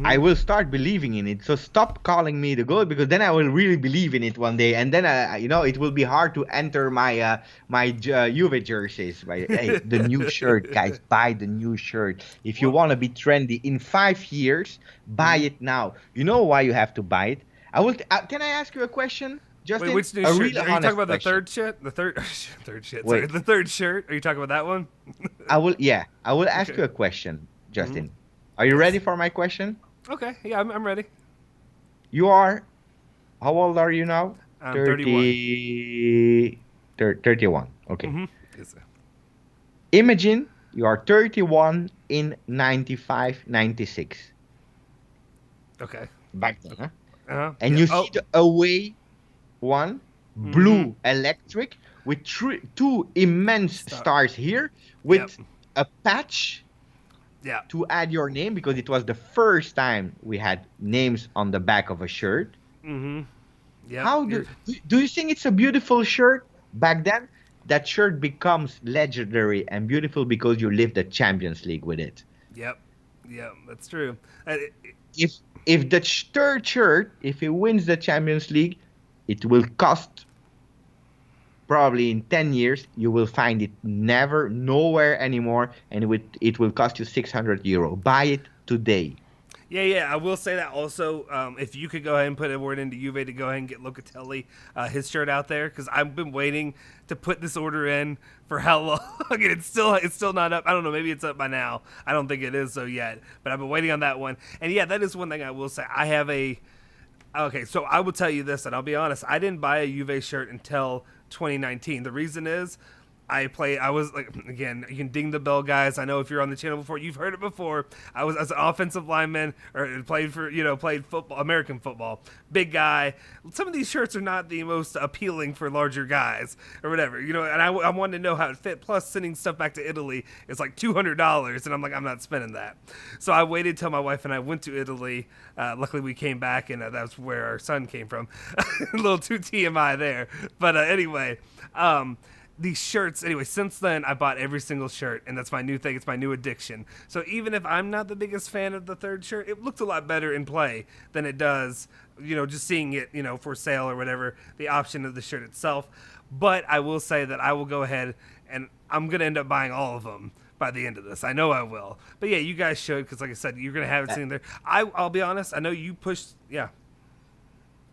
I will start believing in it. So stop calling me the GOAT, because then I will really believe in it one day, and then it will be hard to enter my Juve jerseys. Hey, the new shirt, guys, buy the new shirt. If you want to be trendy in 5 years, buy it now. You know why you have to buy it? I will. Can I ask you a question, Justin? Wait, which new a shirt? really Are you talking about question. the third shit? The third shit. Wait. Sorry, the third shirt. Are you talking about that one? I will ask you a question, Justin. Are you ready for my question? Okay, yeah, I'm ready. You are, how old are you now? I'm 31. 31. Okay. Yes, sir. Imagine you are 31 in 95, 96. Okay. Back then, huh? Uh-huh. And you see the away one, blue electric, with two immense stars here, with a patch to add your name, because it was the first time we had names on the back of a shirt. Yeah. How do you think it's a beautiful shirt back then? That shirt becomes legendary and beautiful because you live the Champions League with it. Yep, that's true. If the third shirt, if it wins the Champions League, it will cost, probably in 10 years, you will find it nowhere anymore, and it will cost you €600. Buy it today. Yeah, I will say that also. If you could go ahead and put a word into Juve to go ahead and get Locatelli his shirt out there, because I've been waiting to put this order in for how long, and it's still not up. I don't know, maybe it's up by now. I don't think it is so yet, but I've been waiting on that one. And yeah, that is one thing I will say. Okay, so I will tell you this, and I'll be honest. I didn't buy a Juve shirt until 2019. The reason is I was like, again, you can ding the bell, guys. I know if you're on the channel before, you've heard it before. I was as an offensive lineman, or played football, American football. Big guy. Some of these shirts are not the most appealing for larger guys or whatever, and I wanted to know how it fit. Plus, sending stuff back to Italy is like $200, and I'm like, I'm not spending that. So I waited till my wife and I went to Italy. Luckily, we came back, and that's where our son came from. A little too TMI there. But anyway, these shirts, anyway, since then, I bought every single shirt, and that's my new thing. It's my new addiction. So even if I'm not the biggest fan of the third shirt, it looks a lot better in play than it does, just seeing it, for sale or whatever, the option of the shirt itself. But I will say that I will go ahead, and I'm going to end up buying all of them by the end of this. I know I will. But yeah, you guys should, because like I said, you're going to have it sitting there. I'll be honest, I know you pushed, yeah.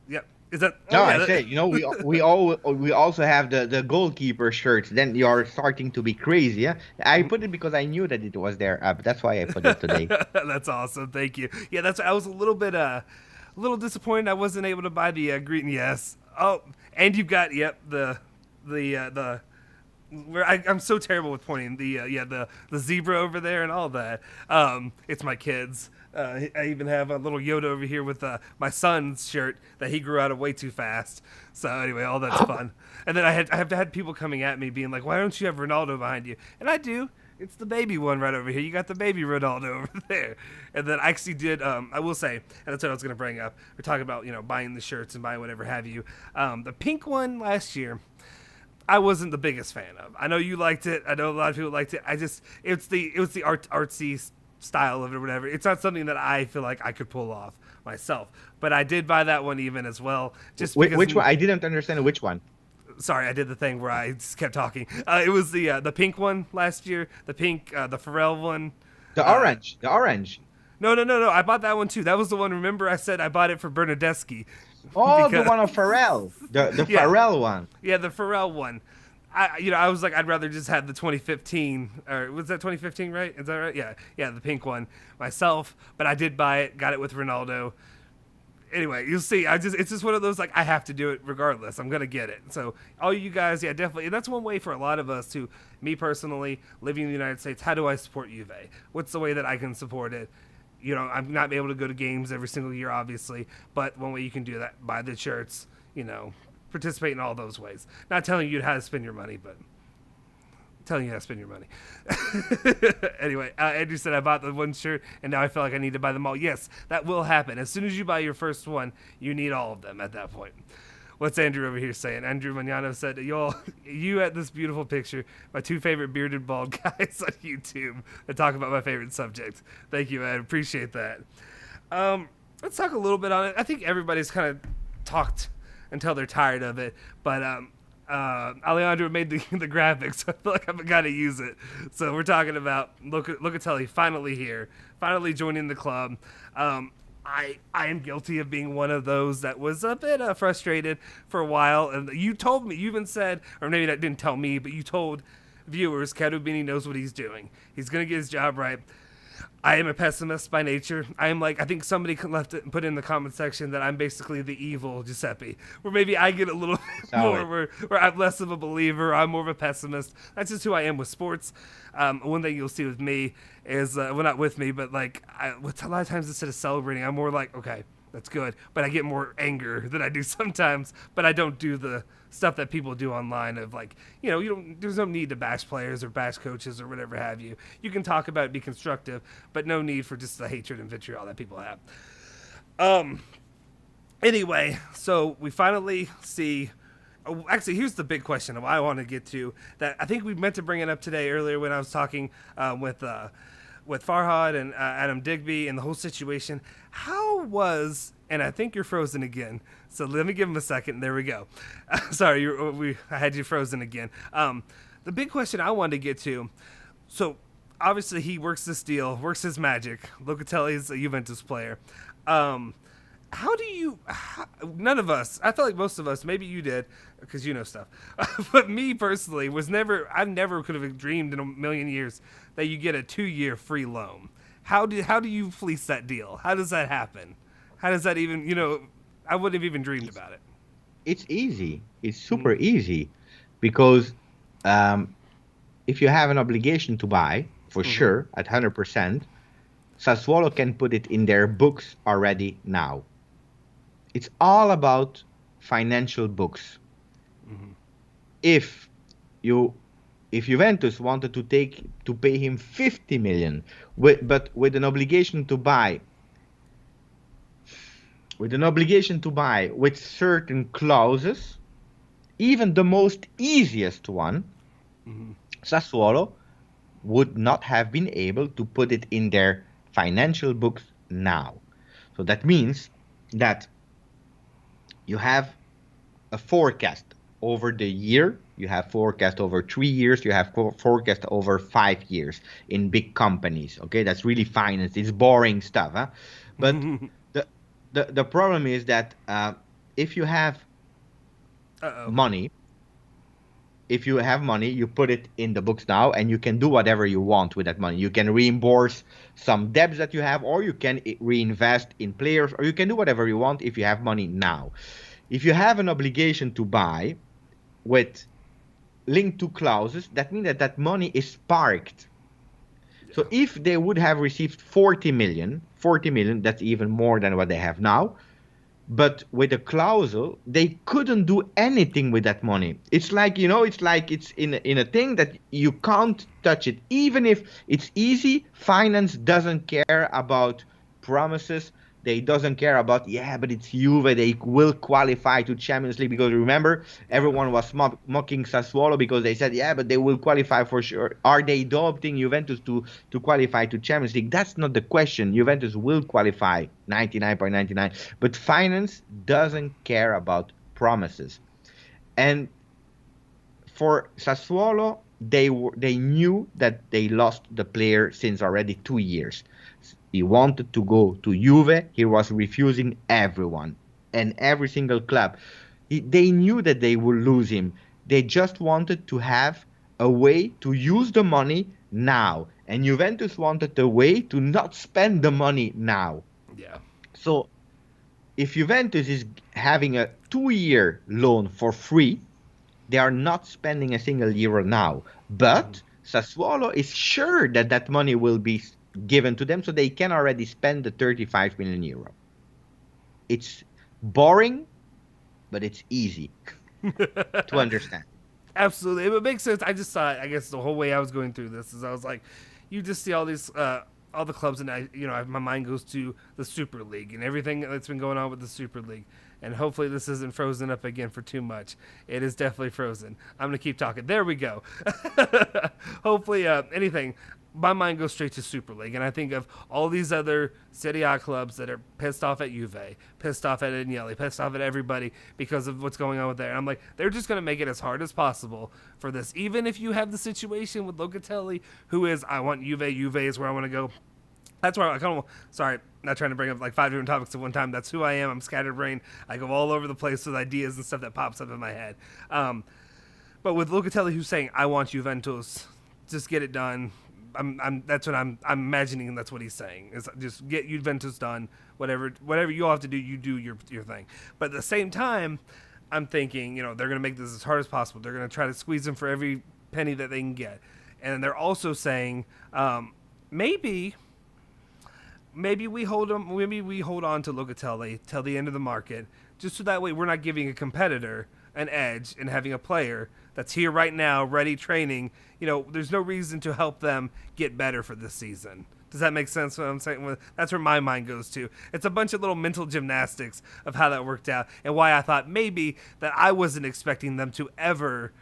Yep. Is that, I say, we also have the goalkeeper shirts. Then you are starting to be crazy. Yeah, I put it because I knew that it was there. But that's why I put it today. That's awesome. Thank you. Yeah, I was a little bit disappointed I wasn't able to buy the green. Yes. Oh, and you've got the where I'm so terrible with pointing the zebra over there and all that. It's my kids. I even have a little Yoda over here with my son's shirt that he grew out of way too fast. So anyway, all that's fun. And then I have had people coming at me being like, "Why don't you have Ronaldo behind you?" And I do. It's the baby one right over here. You got the baby Ronaldo over there. And then I actually did. I will say, and that's what I was going to bring up. We're talking about buying the shirts and buying whatever have you. The pink one last year, I wasn't the biggest fan of. I know you liked it. I know a lot of people liked it. It was the artsy style of it or whatever. It's not something that I feel like I could pull off myself. But I did buy that one even as well. Just because which one? I didn't understand which one. Sorry, I did the thing where I just kept talking. It was the pink one last year. The pink, the Pharrell one. The orange. The orange. No. I bought that one too. That was the one. Remember, I said I bought it for Bernadeschi. Oh, the one of Pharrell. The Pharrell one. Yeah, the Pharrell one. I was like, I'd rather just have the 2015, or was that 2015, right? Is that right? Yeah, the pink one myself. But I did buy it, got it with Ronaldo. Anyway, you'll see. It's just one of those, like, I have to do it regardless. I'm gonna get it. So all you guys, yeah, definitely. And that's one way for a lot of us to, me personally, living in the United States. How do I support Juve? What's the way that I can support it? I'm not able to go to games every single year, obviously, but one way you can do that, buy the shirts, participate in all those ways. Not telling you how to spend your money, but telling you how to spend your money. Anyway, Andrew said I bought the one shirt, and now I feel like I need to buy them all. Yes, that will happen. As soon as you buy your first one, you need all of them at that point. What's Andrew over here saying? Andrew Magnano said, you at this beautiful picture, my two favorite bearded bald guys on YouTube that talk about my favorite subject. Thank you, man. Appreciate that. Let's talk a little bit on it. I think everybody's kind of talked until they're tired of it, but Alejandro made the graphics, so I feel like I've got to use it. So we're talking about Locatelli finally here, finally joining the club. I am guilty of being one of those that was a bit frustrated for a while. And you told me, you even said, or maybe that didn't tell me, but you told viewers, Cherubini knows what he's doing. He's going to get his job right. I am a pessimist by nature. I am like, I think somebody left it and put in the comment section that I'm basically the evil Giuseppe, where maybe I get a little bit more, where I'm less of a believer, I'm more of a pessimist. That's just who I am with sports. One thing you'll see with me is, well, not with me, but like, a lot of times instead of celebrating, I'm more like, okay, that's good. But I get more anger than I do sometimes, but I don't do the stuff that people do online of like, there's no need to bash players or bash coaches or whatever have you. You can talk about it, be constructive, but no need for just the hatred and vitriol that people have. Anyway, so we finally see, actually, here's the big question I want to get to that I think we meant to bring it up today earlier when I was talking with Farhad and Adam Digby and the whole situation. How was, and I think you're frozen again, so let me give him a second. There we go. Sorry, I had you frozen again. The big question I wanted to get to, so obviously he works this deal, works his magic. Locatelli is a Juventus player. None of us, I feel like most of us, maybe you did, because you know stuff, but me personally I never could have dreamed in a million years that you get a 2-year free loan. How do you fleece that deal? How does that happen? How does that even, I wouldn't have even dreamed about it. It's easy. It's super easy because if you have an obligation to buy, for sure, at 100%, Sassuolo can put it in their books already now. It's all about financial books. If Juventus wanted to pay him 50 million, but with an obligation to buy, with certain clauses, even the most easiest one, Sassuolo would not have been able to put it in their financial books now. So that means that you have a forecast over the year, you have forecast over 3 years, you have forecast over 5 years in big companies. Okay, that's really finance. It's boring stuff, huh? But the problem is that if you have money, you put it in the books now, and you can do whatever you want with that money. You can reimburse some debts that you have, or you can reinvest in players, or you can do whatever you want if you have money now. If you have an obligation to buy with linked to clauses, that means that money is parked. Yeah. So if they would have received 40 million, that's even more than what they have now. But with a clause, they couldn't do anything with that money. It's like, it's in a thing that you can't touch it. Even if it's easy, finance doesn't care about promises. They doesn't care about, but it's Juve, they will qualify to Champions League. Because remember, everyone was mocking Sassuolo because they said, but they will qualify for sure. Are they adopting Juventus to qualify to Champions League? That's not the question. Juventus will qualify 99.99. But finance doesn't care about promises. And for Sassuolo, they knew that they lost the player since already 2 years. He wanted to go to Juve. He was refusing everyone and every single club. They knew that they would lose him. They just wanted to have a way to use the money now. And Juventus wanted a way to not spend the money now. Yeah. So if Juventus is having a 2-year loan for free, they are not spending a single euro now. But Sassuolo is sure that money will be given to them, so they can already spend the 35 million euro. It's boring, but it's easy to understand. Absolutely. It makes sense. I just thought, I guess the whole way I was going through this is I was like, you just see all these, all the clubs, and my mind goes to the Super League and everything that's been going on with the Super League. And hopefully this isn't frozen up again for too much. It is definitely frozen. I'm going to keep talking. There we go. Hopefully anything. my mind goes straight to Super League, and I think of all these other Serie A clubs that are pissed off at Juve, pissed off at Agnelli, pissed off at everybody because of what's going on with there. And I'm like, they're just going to make it as hard as possible for this. Even if you have the situation with Locatelli, who is, I want Juve is where I want to go. That's why I kind of, sorry, not trying to bring up like 5 different topics at one time. That's who I am. I'm scatterbrained. I go all over the place with ideas and stuff that pops up in my head. But with Locatelli, who's saying, I want Juventus, just get it done. That's what I'm imagining. That's what he's saying. Is just get Juventus done. Whatever you all have to do, you do your thing. But at the same time, I'm thinking, they're going to make this as hard as possible. They're going to try to squeeze him for every penny that they can get. And they're also saying, maybe we hold him. Maybe we hold on to Locatelli till the end of the market, just so that way we're not giving a competitor an edge and having a player that's here right now, ready, training. There's no reason to help them get better for this season. Does that make sense what I'm saying? That's where my mind goes to. It's a bunch of little mental gymnastics of how that worked out and why I thought maybe that I wasn't expecting them to ever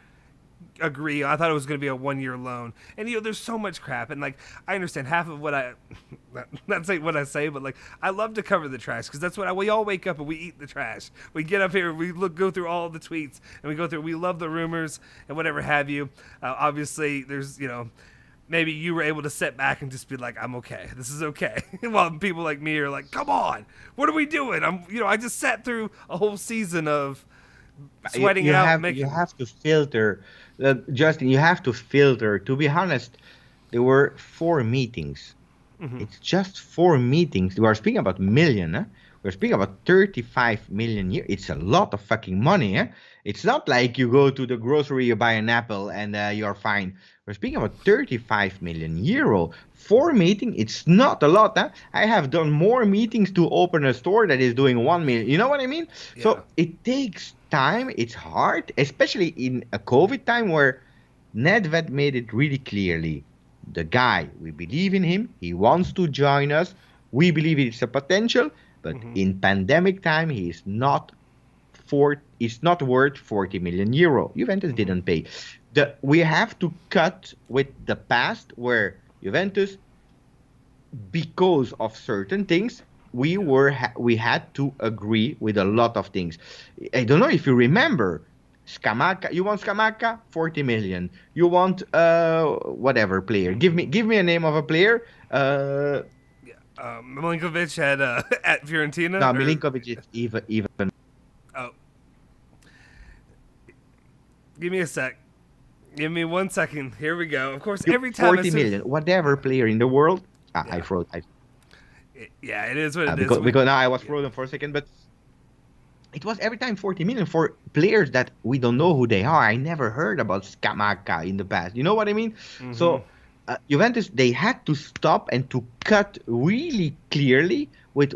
agree. I thought it was going to be a 1-year loan. And there's so much crap, and like I understand half of what I not say what I say, but like I love to cover the trash because that's what we all wake up and we eat the trash. We get up here, we go through all the tweets, and we love the rumors and whatever have you. Obviously, there's maybe you were able to sit back and just be like, I'm okay. This is okay. While people like me are like, come on, what are we doing? I just sat through a whole season of sweating it out. You have to filter. Justin, you have to filter. To be honest, there were 4 meetings. Mm-hmm. It's just 4 meetings. We are speaking about million. We're speaking about 35 million a year. It's a lot of fucking money. It's not like you go to the grocery, you buy an apple, and you're fine. We're speaking about 35 million euro. 4 meetings, it's not a lot. I have done more meetings to open a store that is doing 1 million. You know what I mean? Yeah. So it takes time. It's hard, especially in a COVID time where Nedved made it really clearly. The guy, we believe in him. He wants to join us. We believe it's a potential. But in pandemic time, he is not worth 40 million euro. Juventus didn't pay. We have to cut with the past where Juventus, because of certain things, we had to agree with a lot of things. I don't know if you remember, Scamacca. You want Scamacca? 40 million. You want whatever player. Give me a name of a player. Milinkovic at Fiorentina. No, Milinkovic is even. Oh, give me a sec. Give me 1 second. Here we go. Of course, every time 40 million, whatever player in the world. Yeah. I froze. Yeah, it is what it is. Because now I was frozen for a second, but it was every time 40 million for players that we don't know who they are. I never heard about Scamacca in the past. You know what I mean? Mm-hmm. So Juventus, they had to stop and to cut really clearly with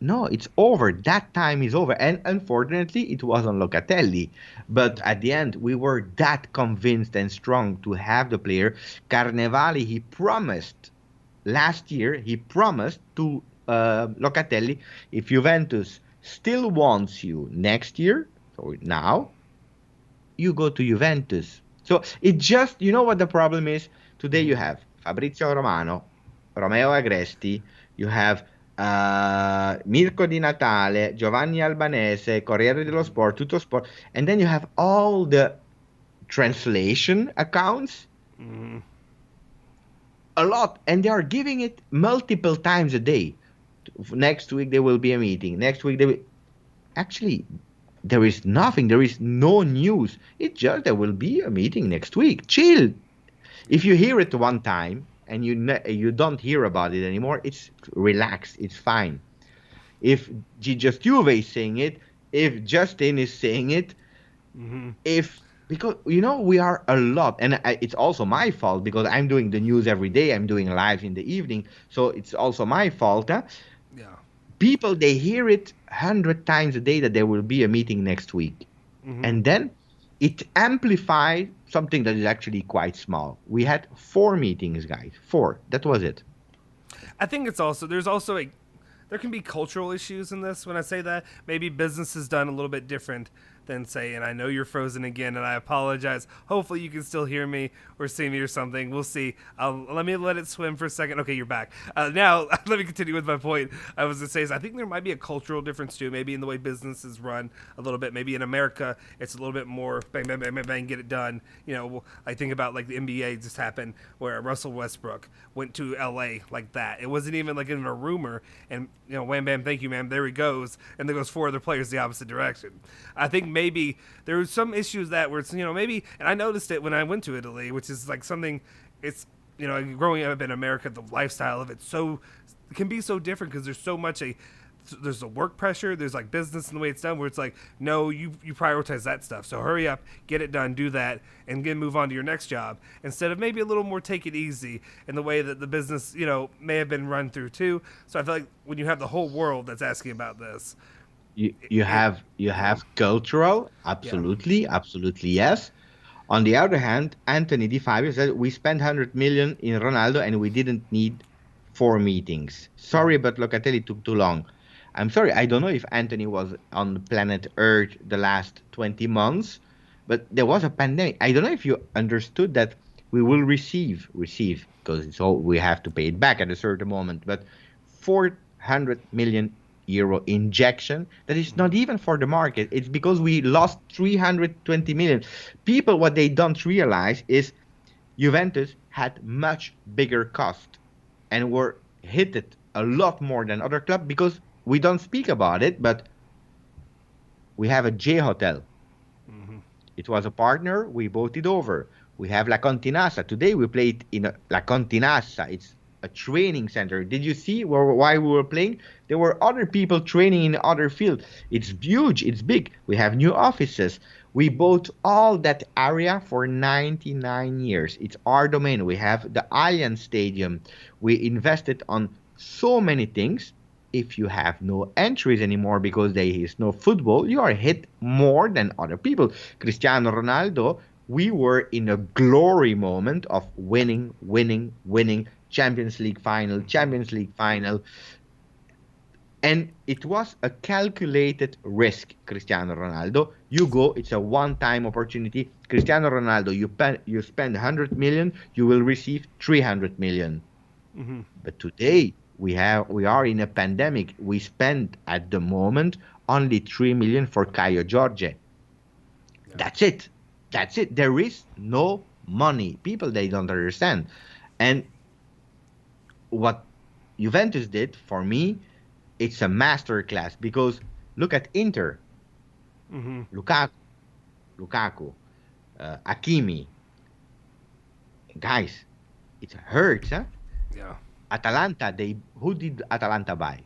no, it's over. That time is over. And unfortunately, it was on Locatelli. But at the end, we were that convinced and strong to have the player. Carnevali, he promised last year, to Locatelli, if Juventus still wants you next year, so now, you go to Juventus. So it just, you know what the problem is? Today you have Fabrizio Romano, Romeo Agresti, you have Mirko Di Natale, Giovanni Albanese, Corriere dello Sport, Tutto Sport, and then you have all the translation accounts. Mm. A lot, and they are giving it multiple times a day. Next week there will be a meeting. Next week actually there is nothing. There is no news. It's just there will be a meeting next week. Chill. If you hear it one time and you don't hear about it anymore, it's relaxed. It's fine. If GJustjuve is saying it, if Justin is saying it, because, we are a lot. And it's also my fault because I'm doing the news every day. I'm doing live in the evening. So it's also my fault. Yeah. People, they hear it 100 times a day that there will be a meeting next week. Mm-hmm. And then it amplifies something that is actually quite small. We had 4 meetings, guys. 4. That was it. I think there can be cultural issues in this when I say that. Maybe business is done a little bit different then say, and I know you're frozen again, and I apologize. Hopefully you can still hear me or see me or something. We'll see. Let me let it swim for a second. Okay, you're back. Now, let me continue with my point. I was going to say is I think there might be a cultural difference too, maybe in the way businesses run a little bit. Maybe in America, it's a little bit more bang, bang, bang, bang, bang, get it done. I think about like the NBA just happened where Russell Westbrook went to LA like that. It wasn't even like in a rumor, and wham bam, thank you, ma'am, there he goes, and there goes 4 other players the opposite direction. I think maybe there was some issues that where it's maybe, and I noticed it when I went to Italy, which is like something, it's growing up in America, the lifestyle of it it can be so different because there's so much there's a work pressure, there's like business and the way it's done where it's like, no, you prioritize that stuff, so hurry up, get it done, do that, and then move on to your next job, instead of maybe a little more take it easy in the way that the business may have been run through too. So I feel like when you have the whole world that's asking about this, you have cultural, absolutely, absolutely, yes. On the other hand, Anthony Di Fabio said we spent 100 million in Ronaldo and we didn't need 4 meetings. Sorry, but Locatelli took too long. I'm sorry, I don't know if Anthony was on the planet Earth the last 20 months, but there was a pandemic. I don't know if you understood that we will receive, because it's all, we have to pay it back at a certain moment, but 400 million euro injection that is not even for the market. It's because we lost 320 million. People, what they don't realize is Juventus had much bigger cost and were hit it a lot more than other clubs because we don't speak about it, but we have a J Hotel. Mm-hmm. It was a partner. We bought it over. We have La Continassa. Today we played in La Continassa. It's a training center. Did you see why we were playing? There were other people training in other fields. It's huge. It's big. We have new offices. We bought all that area for 99 years. It's our domain. We have the Allianz Stadium. We invested on so many things. If you have no entries anymore because there is no football, you are hit more than other people. Cristiano Ronaldo, we were in a glory moment of winning, Champions League final. And it was a calculated risk, Cristiano Ronaldo. You go, it's a one-time opportunity. Cristiano Ronaldo, you spend 100 million, you will receive 300 million. Mm-hmm. But today, we are in a pandemic. We spend at the moment only 3 million for Caio Jorge. Yeah. That's it. There is no money. People, they don't understand. And what Juventus did for me, it's a masterclass because look at Inter, mm-hmm. Lukaku, Hakimi. Guys, it hurts, huh? Yeah. Atalanta, who did Atalanta buy?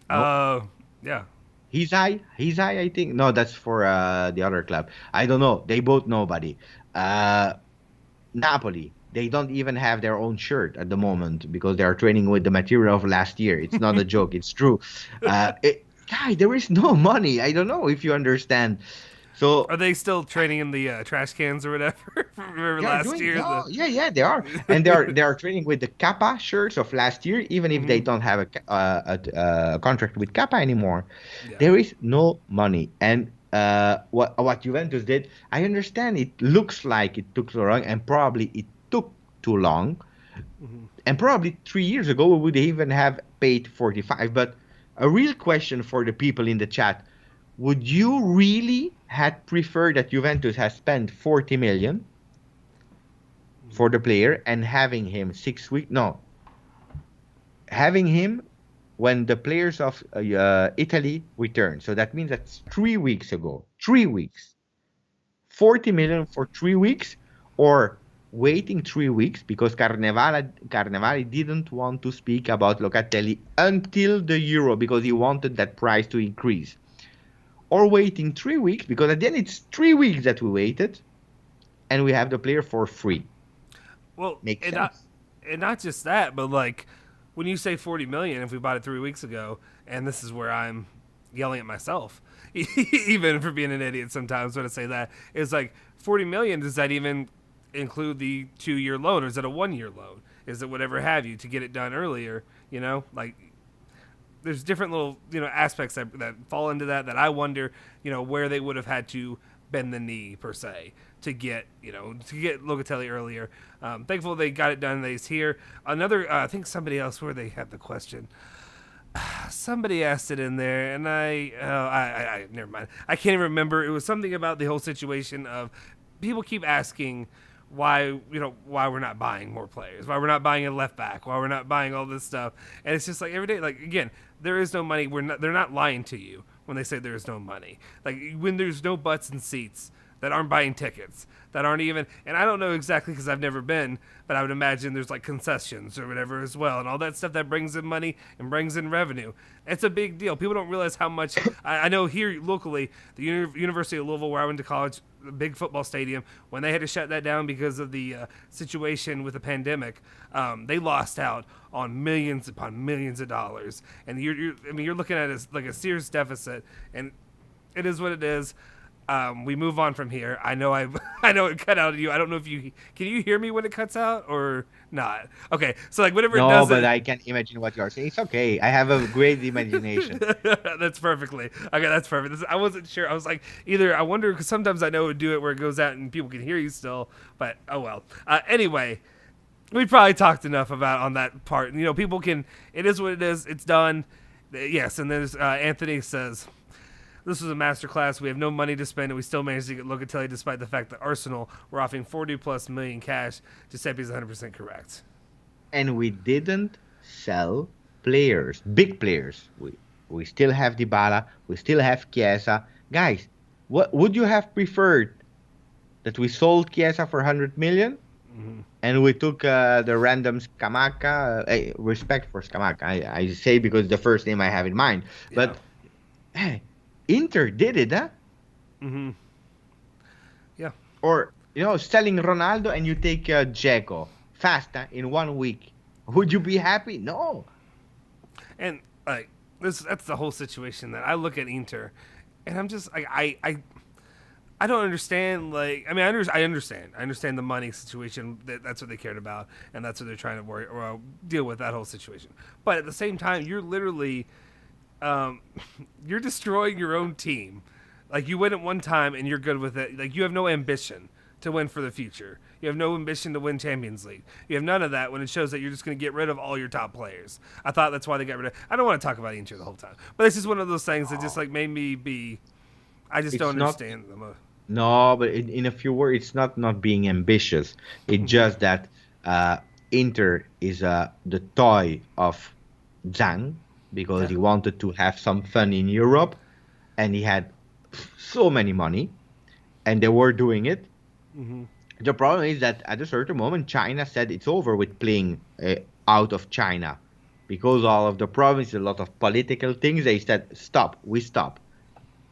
Yeah. Hizai, I think. No, that's for the other club. I don't know. They both nobody. Napoli, they don't even have their own shirt at the moment because they are training with the material of last year. It's not a joke. It's true. Guy, there is no money. I don't know if you understand. So are they still training in the trash cans or whatever? Remember last year? Yeah, they are, and they are training with the Kappa shirts of last year, even if mm-hmm. they don't have a contract with Kappa anymore. Yeah. There is no money, and what Juventus did, I understand. It looks like it took so long, and probably it took too long, mm-hmm. and probably 3 years ago we would even have paid 45. But a real question for the people in the chat. Would you really had preferred that Juventus has spent 40 million for the player and having him 6 weeks? No. Having him when the players of Italy returned. So that means that's 3 weeks ago. 3 weeks. 40 million for 3 weeks or waiting 3 weeks because Carnevale didn't want to speak about Locatelli until the Euro because he wanted that price to increase. Or waiting 3 weeks, because at the end it's 3 weeks that we waited, and we have the player for free. Well, makes sense. And not just that, but like when you say 40 million, if we bought it 3 weeks ago, and this is where I'm yelling at myself, even for being an idiot sometimes when I say that, it's like 40 million. Does that even include the 2-year loan, or is it a 1-year loan? Is it whatever have you to get it done earlier? Like. there's different little aspects that fall into that I wonder where they would have had to bend the knee per se to get Locatelli earlier. Thankful they got it done. That he's here. Another I think somebody else where they had the question. Somebody asked it in there, and I never mind. I can't even remember. It was something about the whole situation of people keep asking why we're not buying more players, why we're not buying a left back, why we're not buying all this stuff, and it's just like every day. Like again, there is no money. They're not lying to you when they say there is no money. Like when there's no butts and seats that aren't buying tickets, that aren't even, and I don't know exactly because I've never been, but I would imagine there's like concessions or whatever as well, and all that stuff that brings in money and brings in revenue. It's a big deal. People don't realize how much. I know here locally, the University of Louisville, where I went to college, the big football stadium, when they had to shut that down because of the situation with the pandemic, they lost out on millions upon millions of dollars, and you're looking at it like a serious deficit, and it is what it is. We move on from here. I know I know it cut out of you. I don't know if can you hear me when it cuts out or not? Okay, so like whatever it does. No, but I can imagine what you are saying. It's okay. I have a great imagination. That's perfectly okay. That's perfect. I wasn't sure. I was like, either I wonder because sometimes I know it would do it where it goes out and people can hear you still, but oh well. Anyway, we probably talked enough about on that part. People can. It is what it is. It's done. Yes, and there's Anthony says. This was a masterclass. We have no money to spend, and we still managed to get Locatelli despite the fact that Arsenal were offering 40+ million cash. Giuseppe's 100% correct. And we didn't sell players, big players. We still have Dybala. We still have Chiesa. Guys, what would you have preferred? That we sold Chiesa for 100 million? Mm-hmm. And we took the random Scamacca. Respect for Scamacca. I say because the first name I have in mind. Yeah. But, hey, Inter did it, huh? Mm-hmm. Yeah. Or, selling Ronaldo and you take Dzeko fast in 1 week. Would you be happy? No. And like that's the whole situation that I look at Inter, and I'm just like I don't understand. Like I mean, I understand the money situation. That's what they cared about, and that's what they're trying to deal with that whole situation. But at the same time, you're literally. You're destroying your own team. Like you win at one time and you're good with it. Like you have no ambition to win for the future. You have no ambition to win Champions League. You have none of that when it shows that you're just going to get rid of all your top players. I thought that's why they got rid of. I don't want to talk about Inter the whole time, but this is one of those things that just like made me be. I just don't understand them. No, but in a few words, it's not being ambitious. It's just that Inter is the toy of Zhang. Because he wanted to have some fun in Europe, and he had so many money, and they were doing it. Mm-hmm. The problem is that at a certain moment, China said it's over with playing out of China. Because all of the provinces, a lot of political things, they said, we stop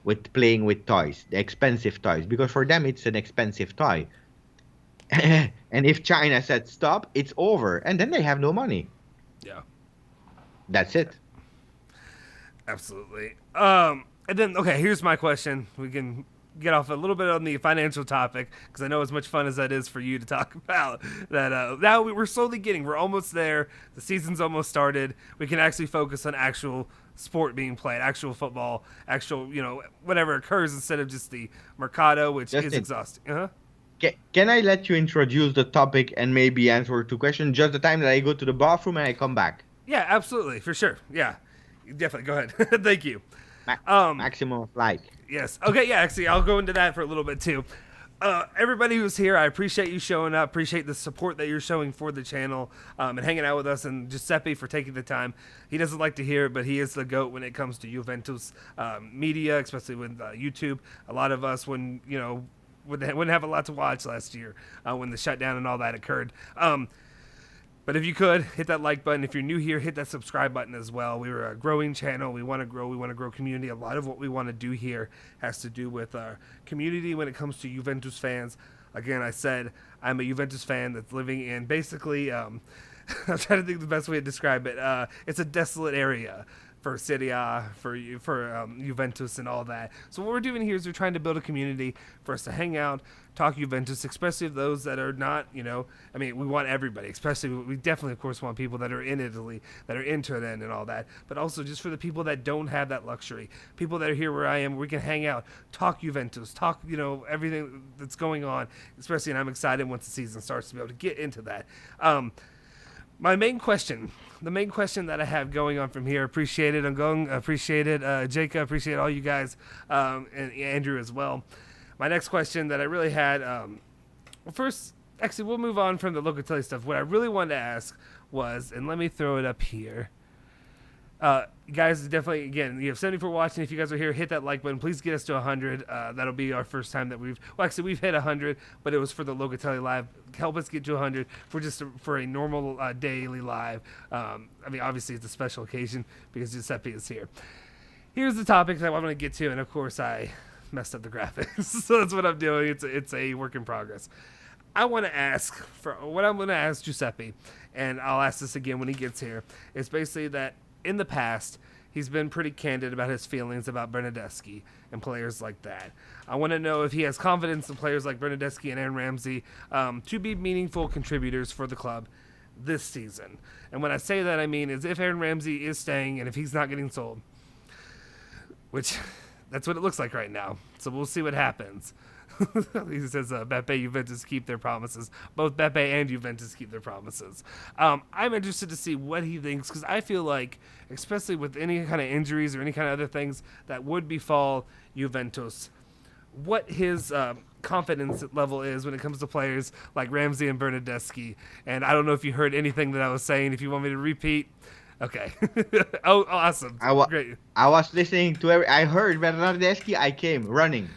with playing with toys, the expensive toys. Because for them, it's an expensive toy. And if China said stop, it's over. And then they have no money. Yeah. That's it. Absolutely. And then, okay, here's my question. We can get off a little bit on the financial topic because I know as much fun as that is for you to talk about that. Now we're slowly we're almost there. The season's almost started. We can actually focus on actual sport being played, actual football, actual, whatever occurs instead of just the mercado, which is exhausting. Uh-huh. Can I let you introduce the topic and maybe answer 2 questions just the time that I go to the bathroom and I come back? Yeah, absolutely. For sure. Yeah. Definitely. Go ahead. Thank you. Maximum of like. Yes. Okay. Yeah. Actually, I'll go into that for a little bit too. Everybody who's here, I appreciate you showing up. Appreciate the support that you're showing for the channel and hanging out with us. And Giuseppe for taking the time. He doesn't like to hear it, but he is the GOAT when it comes to Juventus media, especially with YouTube. A lot of us, wouldn't have a lot to watch last year when the shutdown and all that occurred. But if you could, hit that like button. If you're new here, hit that subscribe button as well. We're a growing channel. We want to grow. We want to grow community. A lot of what we want to do here has to do with our community when it comes to Juventus fans. Again, I said I'm a Juventus fan that's living in basically, I'm trying to think of the best way to describe it. It's a desolate area. for Serie A, for Juventus and all that. So what we're doing here is we're trying to build a community for us to hang out, talk Juventus, especially of those that are not, I mean, we want everybody, especially, we definitely, of course, want people that are in Italy, that are in Turin and all that, but also just for the people that don't have that luxury, people that are here where I am, where we can hang out, talk Juventus, talk, everything that's going on, especially, and I'm excited once the season starts to be able to get into that. The main question that I have going on from here, appreciate it, appreciate it, Jacob, appreciate all you guys, and Andrew as well. My next question that I really had, first, actually, we'll move on from the Locatelli stuff. What I really wanted to ask was, and let me throw it up here. Guys, definitely, again, you have 74 watching. If you guys are here, hit that like button. Please get us to 100. That'll be our first time that we've hit 100, but it was for the Locatelli live. Help us get to 100 for a normal daily live. I mean, obviously, it's a special occasion because Giuseppe is here. Here's the topic that I want to get to, and of course, I messed up the graphics, so that's what I'm doing. It's a work in progress. I'm going to ask Giuseppe, and I'll ask this again when he gets here. It's basically that in the past, he's been pretty candid about his feelings about Bernardeschi and players like that. I want to know if he has confidence in players like Bernardeschi and Aaron Ramsey to be meaningful contributors for the club this season. And when I say that, I mean is if Aaron Ramsey is staying and if he's not getting sold, which that's what it looks like right now. So we'll see what happens. He says Beppe, Juventus keep their promises. Both Beppe and Juventus keep their promises. I'm interested to see what he thinks because I feel like, especially with any kind of injuries or any kind of other things that would befall Juventus, what his confidence level is when it comes to players like Ramsey and Bernardeschi. And I don't know if you heard anything that I was saying. If you want me to repeat. Okay. Oh, awesome. Great. I was listening to I heard Bernardeschi. I came running.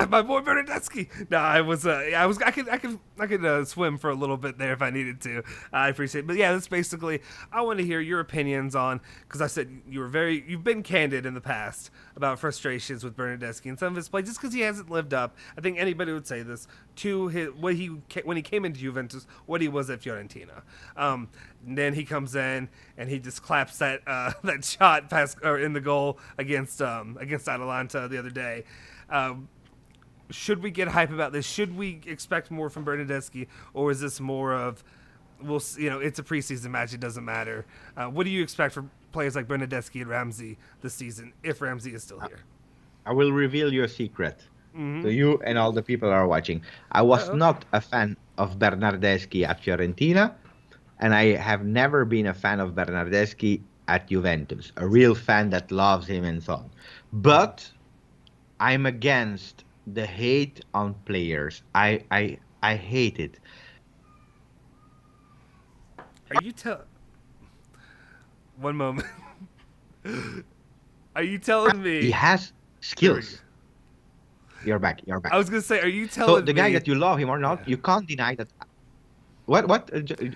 My boy Bernardeschi. No, I could swim for a little bit there if I needed to. I appreciate it. But yeah, that's basically, I want to hear your opinions on, because I said you've been candid in the past about frustrations with Bernardeschi and some of his play, just because he hasn't lived up, I think anybody would say this, to when he came into Juventus, what he was at Fiorentina. And then he comes in and he just claps that shot past or in the goal against Atalanta the other day. Should we get hype about this? Should we expect more from Bernardeschi, or is this more of, it's a preseason match, it doesn't matter? What do you expect from players like Bernardeschi and Ramsey this season, if Ramsey is still here? I will reveal your secret to you and all the people who are watching. I was not a fan of Bernardeschi at Fiorentina, and I have never been a fan of Bernardeschi at Juventus, a real fan that loves him and so on. But I'm against the hate on players. I hate it. Are you one moment. Are you telling me he has skills? You're back. I was gonna say, are you telling me? So the guy that you love him or not, you can't deny that. What?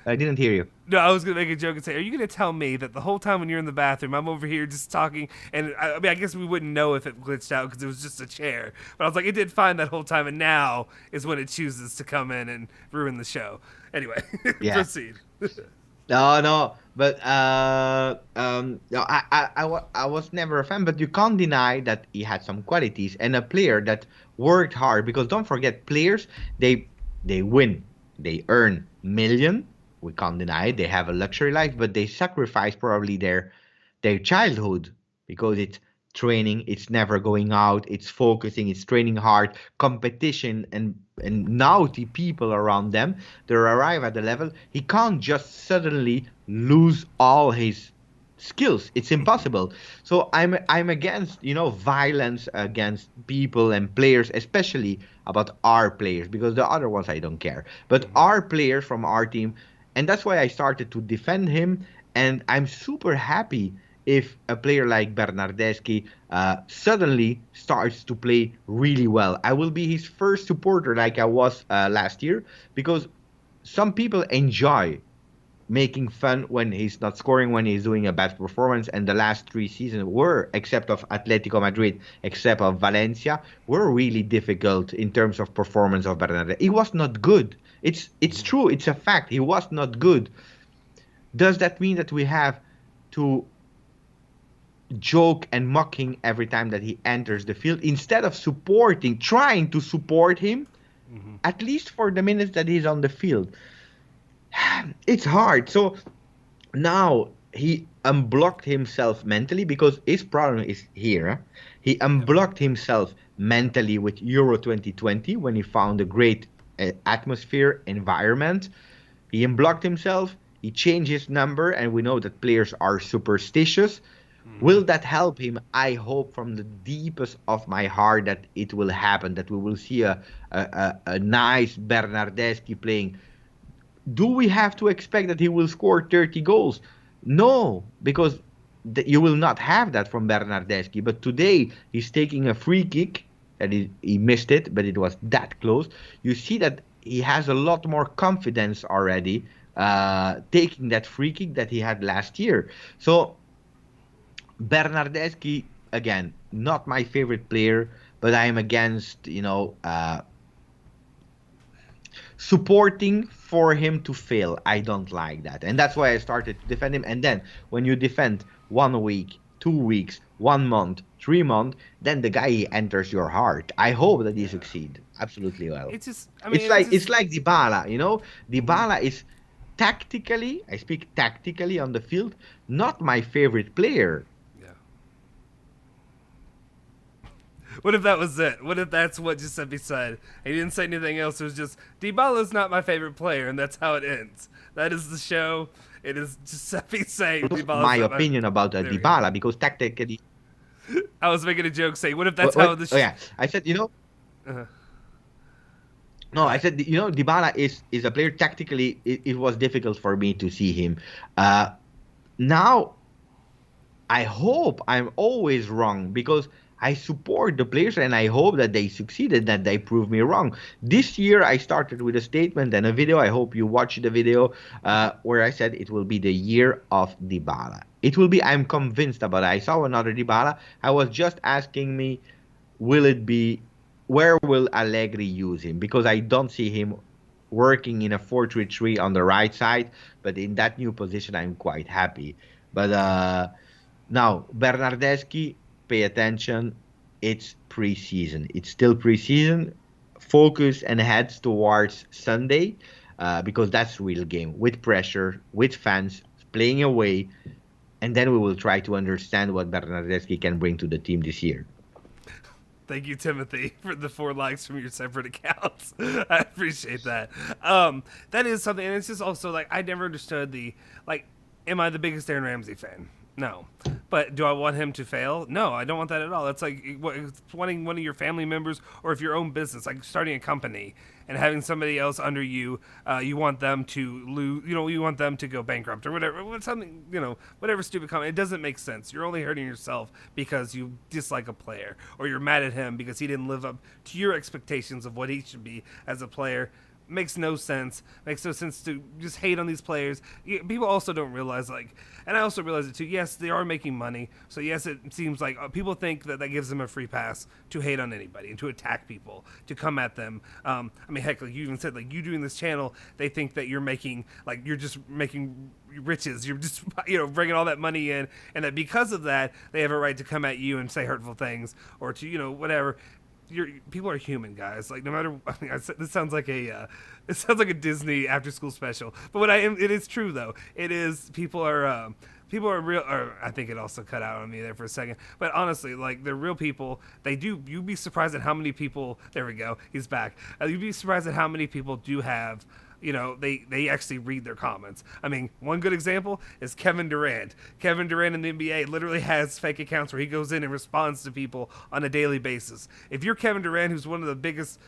I didn't hear you. No, I was going to make a joke and say, are you going to tell me that the whole time when you're in the bathroom, I'm over here just talking, and I guess we wouldn't know if it glitched out because it was just a chair. But I was like, it did fine that whole time, and now is when it chooses to come in and ruin the show. Anyway, proceed. No, but I was never a fan, but you can't deny that he had some qualities, and a player that worked hard, because don't forget, players, they win. They earn million. We can't deny it. They have a luxury life, but they sacrifice probably their childhood because it's training. It's never going out. It's focusing. It's training hard. Competition and naughty people around them. They arrive at the level. He can't just suddenly lose all his skills. It's impossible. So I'm against violence against people and players, especially about our players, because the other ones I don't care, but our players from our team, and that's why I started to defend him. And I'm super happy if a player like Bernardeschi suddenly starts to play really well. I will be his first supporter like I was last year, because some people enjoy making fun when he's not scoring, when he's doing a bad performance. And the last 3 seasons were, except of Atletico Madrid, except of Valencia, were really difficult in terms of performance of Bernardeschi. He was not good. It's true. It's a fact. He was not good. Does that mean that we have to joke and mocking every time that he enters the field instead of trying to support him, at least for the minutes that he's on the field. It's hard. So now he unblocked himself mentally, because his problem is here. He unblocked himself mentally with Euro 2020 when he found a great atmosphere, environment. He unblocked himself. He changed his number, and we know that players are superstitious. Will that help him? I hope from the deepest of my heart that it will happen, that we will see a nice Bernardeschi playing. Do we have to expect that he will score 30 goals? No, because you will not have that from Bernardeschi. But today he's taking a free kick, and he missed it, but it was that close. You see that he has a lot more confidence already taking that free kick that he had last year. So Bernardeschi, again, not my favorite player, but I am against, supporting for him to fail. I don't like that. And that's why I started to defend him. And then when you defend 1 week, 2 weeks, 1 month, 3 months, then the guy enters your heart. I hope that he succeed absolutely well. It's just, it's like Dybala, Dybala is tactically, I speak tactically on the field, not my favorite player. What if that was it? What if that's what Giuseppe said? He didn't say anything else. It was just, Dybala's not my favorite player, and that's how it ends. That is the show. It is Giuseppe saying Dybala's my opinion about Dybala, because tactically... I was making a joke saying, what if that's how the show... Oh, yeah. I said, No, I said, Dybala is a player tactically. It was difficult for me to see him. Now, I hope I'm always wrong, because I support the players and I hope that they succeeded, that they prove me wrong. This year, I started with a statement and a video. I hope you watched the video where I said it will be the year of Dybala. It will be, I'm convinced about it. I saw another Dybala. I was just asking me, will it be, where will Allegri use him? Because I don't see him working in a 4-3-3 on the right side, but in that new position, I'm quite happy. But now, Bernardeschi, pay attention, it's pre-season. It's still pre-season. Focus and heads towards Sunday, because that's real game, with pressure, with fans, playing away, and then we will try to understand what Bernardeschi can bring to the team this year. Thank you, Timothy, for the 4 likes from your separate accounts. I appreciate that. That is something, and it's just also, like, I never understood am I the biggest Aaron Ramsey fan? No. But do I want him to fail? No, I don't want that at all. That's like wanting one of your family members, or if your own business, like starting a company and having somebody else under you, you want them to lose, you want them to go bankrupt or whatever, whatever stupid comment. It doesn't make sense. You're only hurting yourself because you dislike a player, or you're mad at him because he didn't live up to your expectations of what he should be as a player. Makes no sense. Makes no sense to just hate on these players. People also don't realize, and I also realize it too, yes, they are making money. So yes, it seems like people think that gives them a free pass to hate on anybody and to attack people, to come at them. Heck, like you even said, like you doing this channel, they think that you're just making riches. You're just, bringing all that money in, and that because of that, they have a right to come at you and say hurtful things, or to, whatever. People are human, guys. Like, no matter, this sounds like a Disney after-school special. But it is true though. It is. People are real. Or I think it also cut out on me there for a second. But honestly, like, they're real people. You'd be surprised at how many people. There we go. He's back. You'd be surprised at how many people do have. They actually read their comments. I mean, one good example is Kevin Durant. Kevin Durant in the NBA literally has fake accounts where he goes in and responds to people on a daily basis. If you're Kevin Durant, who's one of the biggest,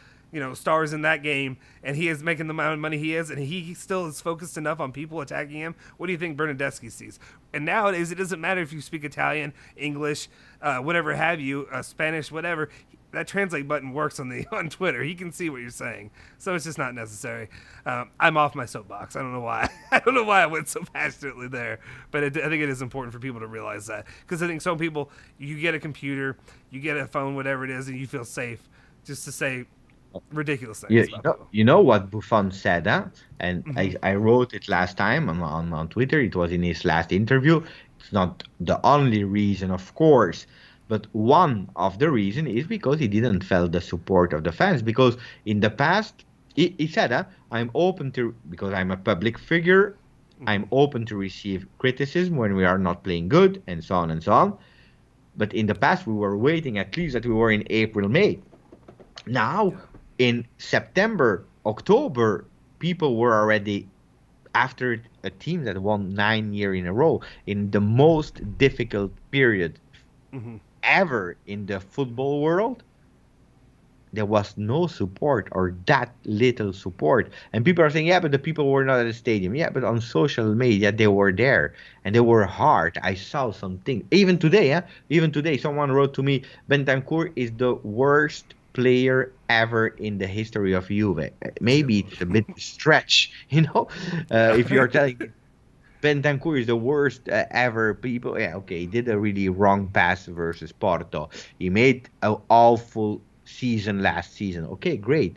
stars in that game, and he is making the amount of money he is, and he still is focused enough on people attacking him, what do you think Bernardeschi sees? And nowadays, it doesn't matter if you speak Italian, English, whatever have you, Spanish, whatever. That translate button works on Twitter. He can see what you're saying, so it's just not necessary. I'm off my soapbox. I don't know why. I don't know why I went so passionately there, but I think it is important for people to realize that, because I think some people, you get a computer, you get a phone, whatever it is, and you feel safe just to say ridiculous things. You know what Buffon said, huh? And I wrote it last time on Twitter. It was in his last interview. It's not the only reason, of course, but one of the reason is because he didn't feel the support of the fans. Because in the past, he said, "I'm open to because I'm a public figure. I'm open to receive criticism when we are not playing good, and so on and so on." But in the past, we were waiting at least that we were in April, May. Now, in September, October, people were already after a team that won 9 years in a row in the most difficult period ever in the football world. There was no support or that little support. And people are saying, yeah, but the people were not at the stadium. Yeah, but on social media, they were there and they were hard. I saw something. Even today, someone wrote to me, Bentancur is the worst player ever in the history of Juve. Maybe it's a bit stretch, if you're telling me Bentancur is the worst ever. People, yeah, okay, he did a really wrong pass versus Porto. He made an awful season last season. Okay, great.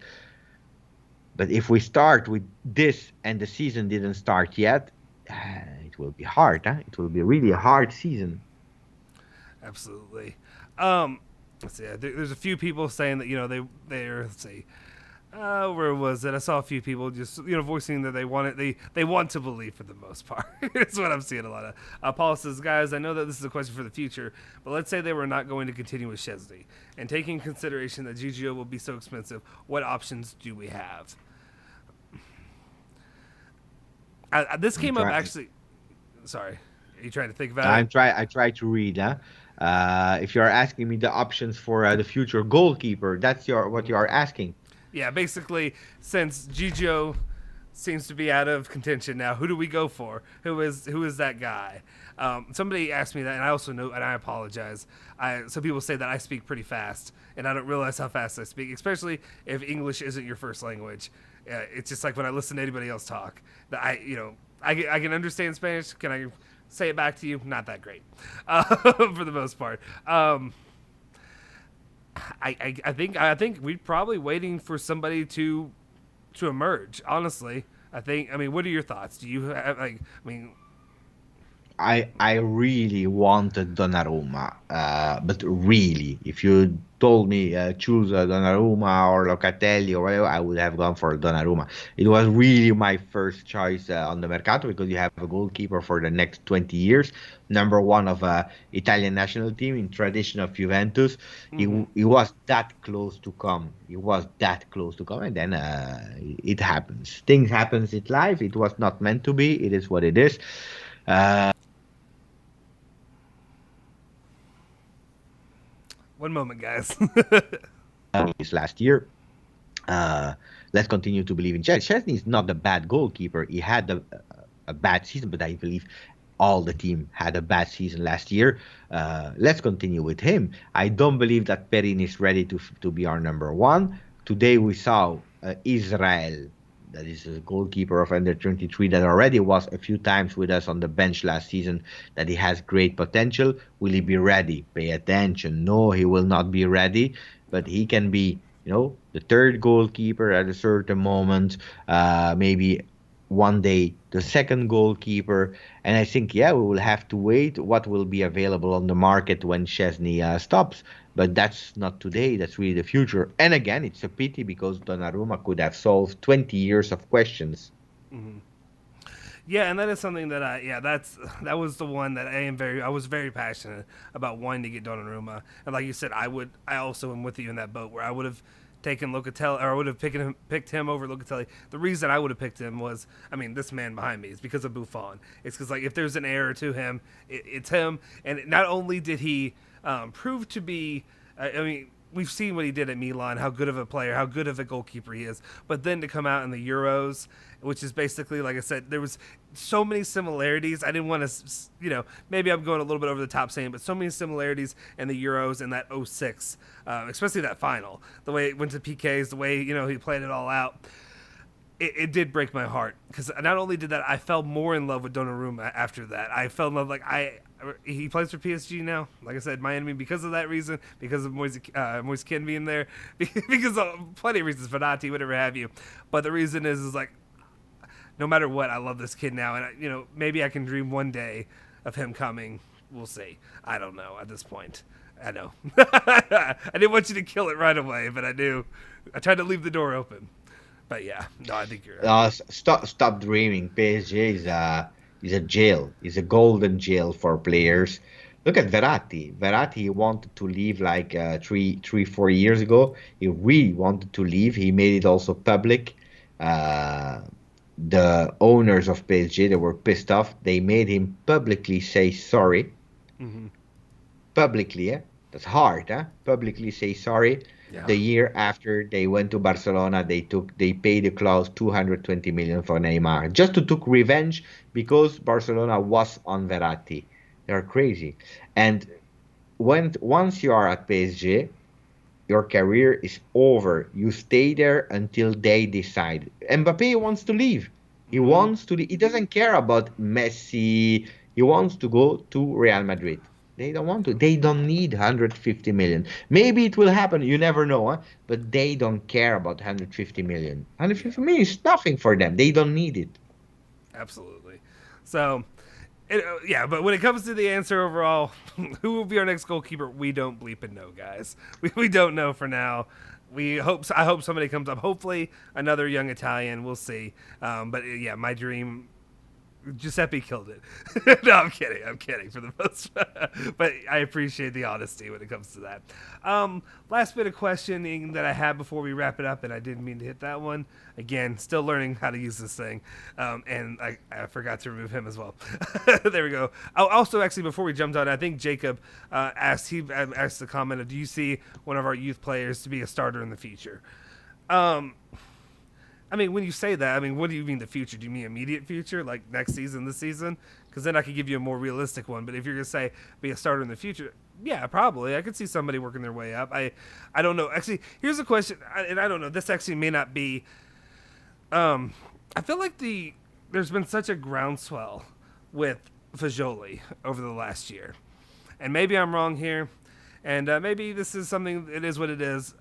But if we start with this and the season didn't start yet, it will be hard. It will be really a hard season. Absolutely. Let's see. There's a few people saying that they're let's see. Where was it? I saw a few people just voicing that they want to believe for the most part. That's what I'm seeing a lot of. Paul says, guys, I know that this is a question for the future, but let's say they were not going to continue with Szczesny, and taking consideration that GGO will be so expensive, what options do we have? This came up actually. Sorry, are you trying to think about it? I try to read. If you are asking me the options for the future goalkeeper, that's what you are asking. Yeah, basically, since GJO seems to be out of contention now, who do we go for? Who is that guy? Somebody asked me that, and I also know, and I apologize. Some people say that I speak pretty fast, and I don't realize how fast I speak, especially if English isn't your first language. It's just like when I listen to anybody else talk. That I can understand Spanish. Can I say it back to you? Not that great, for the most part. I think we're probably waiting for somebody to emerge. Honestly, I mean, what are your thoughts? Do you have I really wanted Donnarumma, but really, if you told me choose Donnarumma or Locatelli or whatever, I would have gone for Donnarumma. It was really my first choice on the Mercato because you have a goalkeeper for the next 20 years, number one of Italian national team in tradition of Juventus. He was that close to come. And then it happens. Things happens in life. It was not meant to be. It is what it is. One moment, guys. Last year. Let's continue to believe in Szczesny. Szczesny is not a bad goalkeeper. He had a bad season, but I believe all the team had a bad season last year. Let's continue with him. I don't believe that Perin is ready to be our number one. Today we saw Israel, that is a goalkeeper of under 23 that already was a few times with us on the bench last season, that he has great potential. Will he be ready? Pay attention. No, he will not be ready, but he can be, the third goalkeeper at a certain moment, maybe one day the second goalkeeper. And I think, we will have to wait what will be available on the market when Szczesny stops. But that's not today. That's really the future. And again, it's a pity because Donnarumma could have solved 20 years of questions. Mm-hmm. Yeah, and that is something that that was the one that I was very passionate about wanting to get Donnarumma. And like you said, I also am with you in that boat where I would have taken Locatelli, or I would have picked him over Locatelli. The reason I would have picked him was, this man behind me is because of Buffon. It's because if there's an error to him, it's him. And not only did he prove to be, we've seen what he did at Milan, how good of a player, how good of a goalkeeper he is. But then to come out in the Euros, which is basically, like I said, there was so many similarities. I didn't want to, maybe I'm going a little bit over the top saying, but so many similarities in the Euros and that 06, especially that final, the way it went to PKs, the way, he played it all out. It did break my heart because not only did that, I fell more in love with Donnarumma after that. I fell in love, he plays for PSG now. Like I said, my enemy because of that reason, because of Moise Kean being there, because of plenty of reasons, Fanati, whatever have you. But the reason is no matter what, I love this kid now, and maybe I can dream one day of him coming. We'll see. I don't know at this point. I know. I didn't want you to kill it right away, but I do. I tried to leave the door open. But yeah, no, I think you're right. Stop dreaming. PSG is a jail. It's a golden jail for players. Look at Verratti. Verratti wanted to leave like 4 years ago. He really wanted to leave. He made it also public. The owners of PSG, they were pissed off. They made him publicly say sorry. Mm-hmm. Publicly, that's hard, publicly say sorry. The year after they went to Barcelona, they paid the clause 220 million for Neymar just to took revenge because Barcelona was on Verratti. They're crazy. And once you are at PSG, your career is over. You stay there until they decide. Mbappe wants to leave. He wants to leave. He doesn't care about Messi. He wants to go to Real Madrid. They don't want to. They don't need 150 million. Maybe it will happen. You never know. But they don't care about 150 million. 150 million is nothing for them. They don't need it. Absolutely. So, but when it comes to the answer overall, who will be our next goalkeeper? We don't bleep and know, guys. We don't know for now. I hope somebody comes up. Hopefully, another young Italian. We'll see. But yeah, my dream. Giuseppe killed it. No, I'm kidding for the most part. But I appreciate the honesty when it comes to that. Last bit of questioning that I had before we wrap it up, and I didn't mean to hit that one. Again, still learning how to use this thing. And I forgot to remove him as well. There we go. Also, actually, before we jumped on, I think Jacob asked the comment of, do you see one of our youth players to be a starter in the future? I mean, when you say that, I mean, what do you mean the future? Do you mean immediate future, like next season, this season? Because then I could give you a more realistic one. But if you're going to say be a starter in the future, yeah, probably. I could see somebody working their way up. I don't know. Actually, here's a question, and I don't know. This actually may not be. I feel like there's been such a groundswell with Fagioli over the last year. And maybe I'm wrong here. And maybe this is something, it is what it is.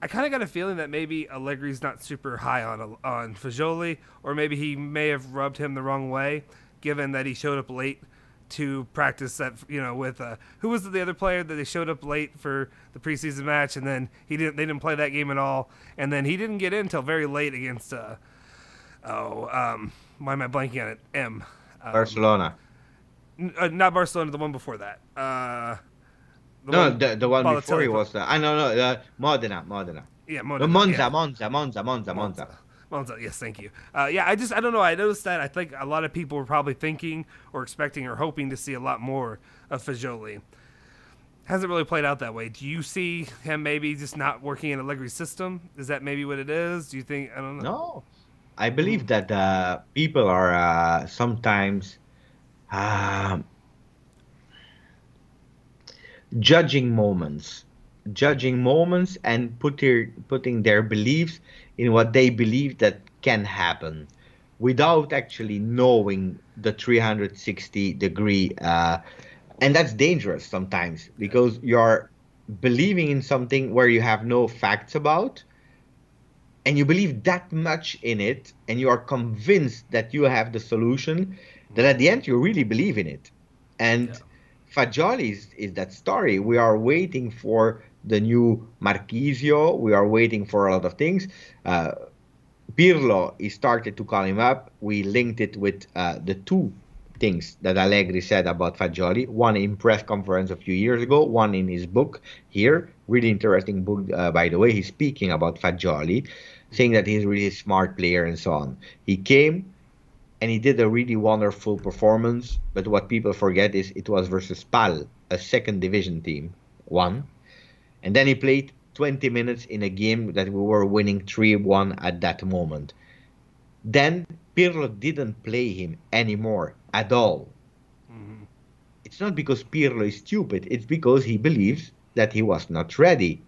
I kind of got a feeling that maybe Allegri's not super high on Fagioli, or maybe he may have rubbed him the wrong way, given that he showed up late to practice that, with who was the other player that they showed up late for the preseason match, and then they didn't play that game at all, and then he didn't get in until very late against why am I blanking on it? Barcelona. Not Barcelona, the one before that. The one before he was Modena. Yeah, Modena. Monza. Monza, yes, thank you. I don't know. I noticed that. I think a lot of people were probably thinking or expecting or hoping to see a lot more of Fagioli. Hasn't really played out that way. Do you see him maybe just not working in Allegri's system? Is that maybe what it is? Do you think? I don't know. No, I believe that people are sometimes judging moments and putting their beliefs in what they believe that can happen without actually knowing the 360 degree and that's dangerous sometimes because you're believing in something where you have no facts about, and you believe that much in it, and you are convinced that you have the solution, that at the end you really believe in it. And Fagioli is that story. We are waiting for the new Marchisio. We are waiting for a lot of things. Pirlo, he started to call him up. We linked it with the two things that Allegri said about Fagioli. One in press conference a few years ago, one in his book here. Really interesting book, by the way. He's speaking about Fagioli, saying that he's a really smart player and so on. He came and he did a really wonderful performance. But what people forget is it was versus Spal, a second division team, won. And then he played 20 minutes in a game that we were winning 3-1 at that moment. Then Pirlo didn't play him anymore at all. Mm-hmm. It's not because Pirlo is stupid. It's because he believes that he was not ready.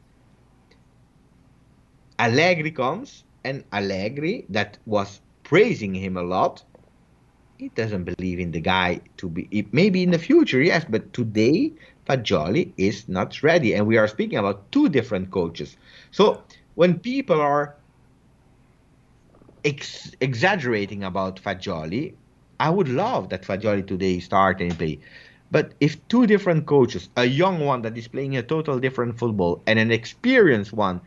Allegri comes, and Allegri, that was praising him a lot, he doesn't believe in the guy to be... Maybe in the future, yes, but today, Fagioli is not ready. And we are speaking about two different coaches. So when people are exaggerating about Fagioli, I would love that Fagioli today start and play. But if two different coaches, a young one that is playing a total different football and an experienced one,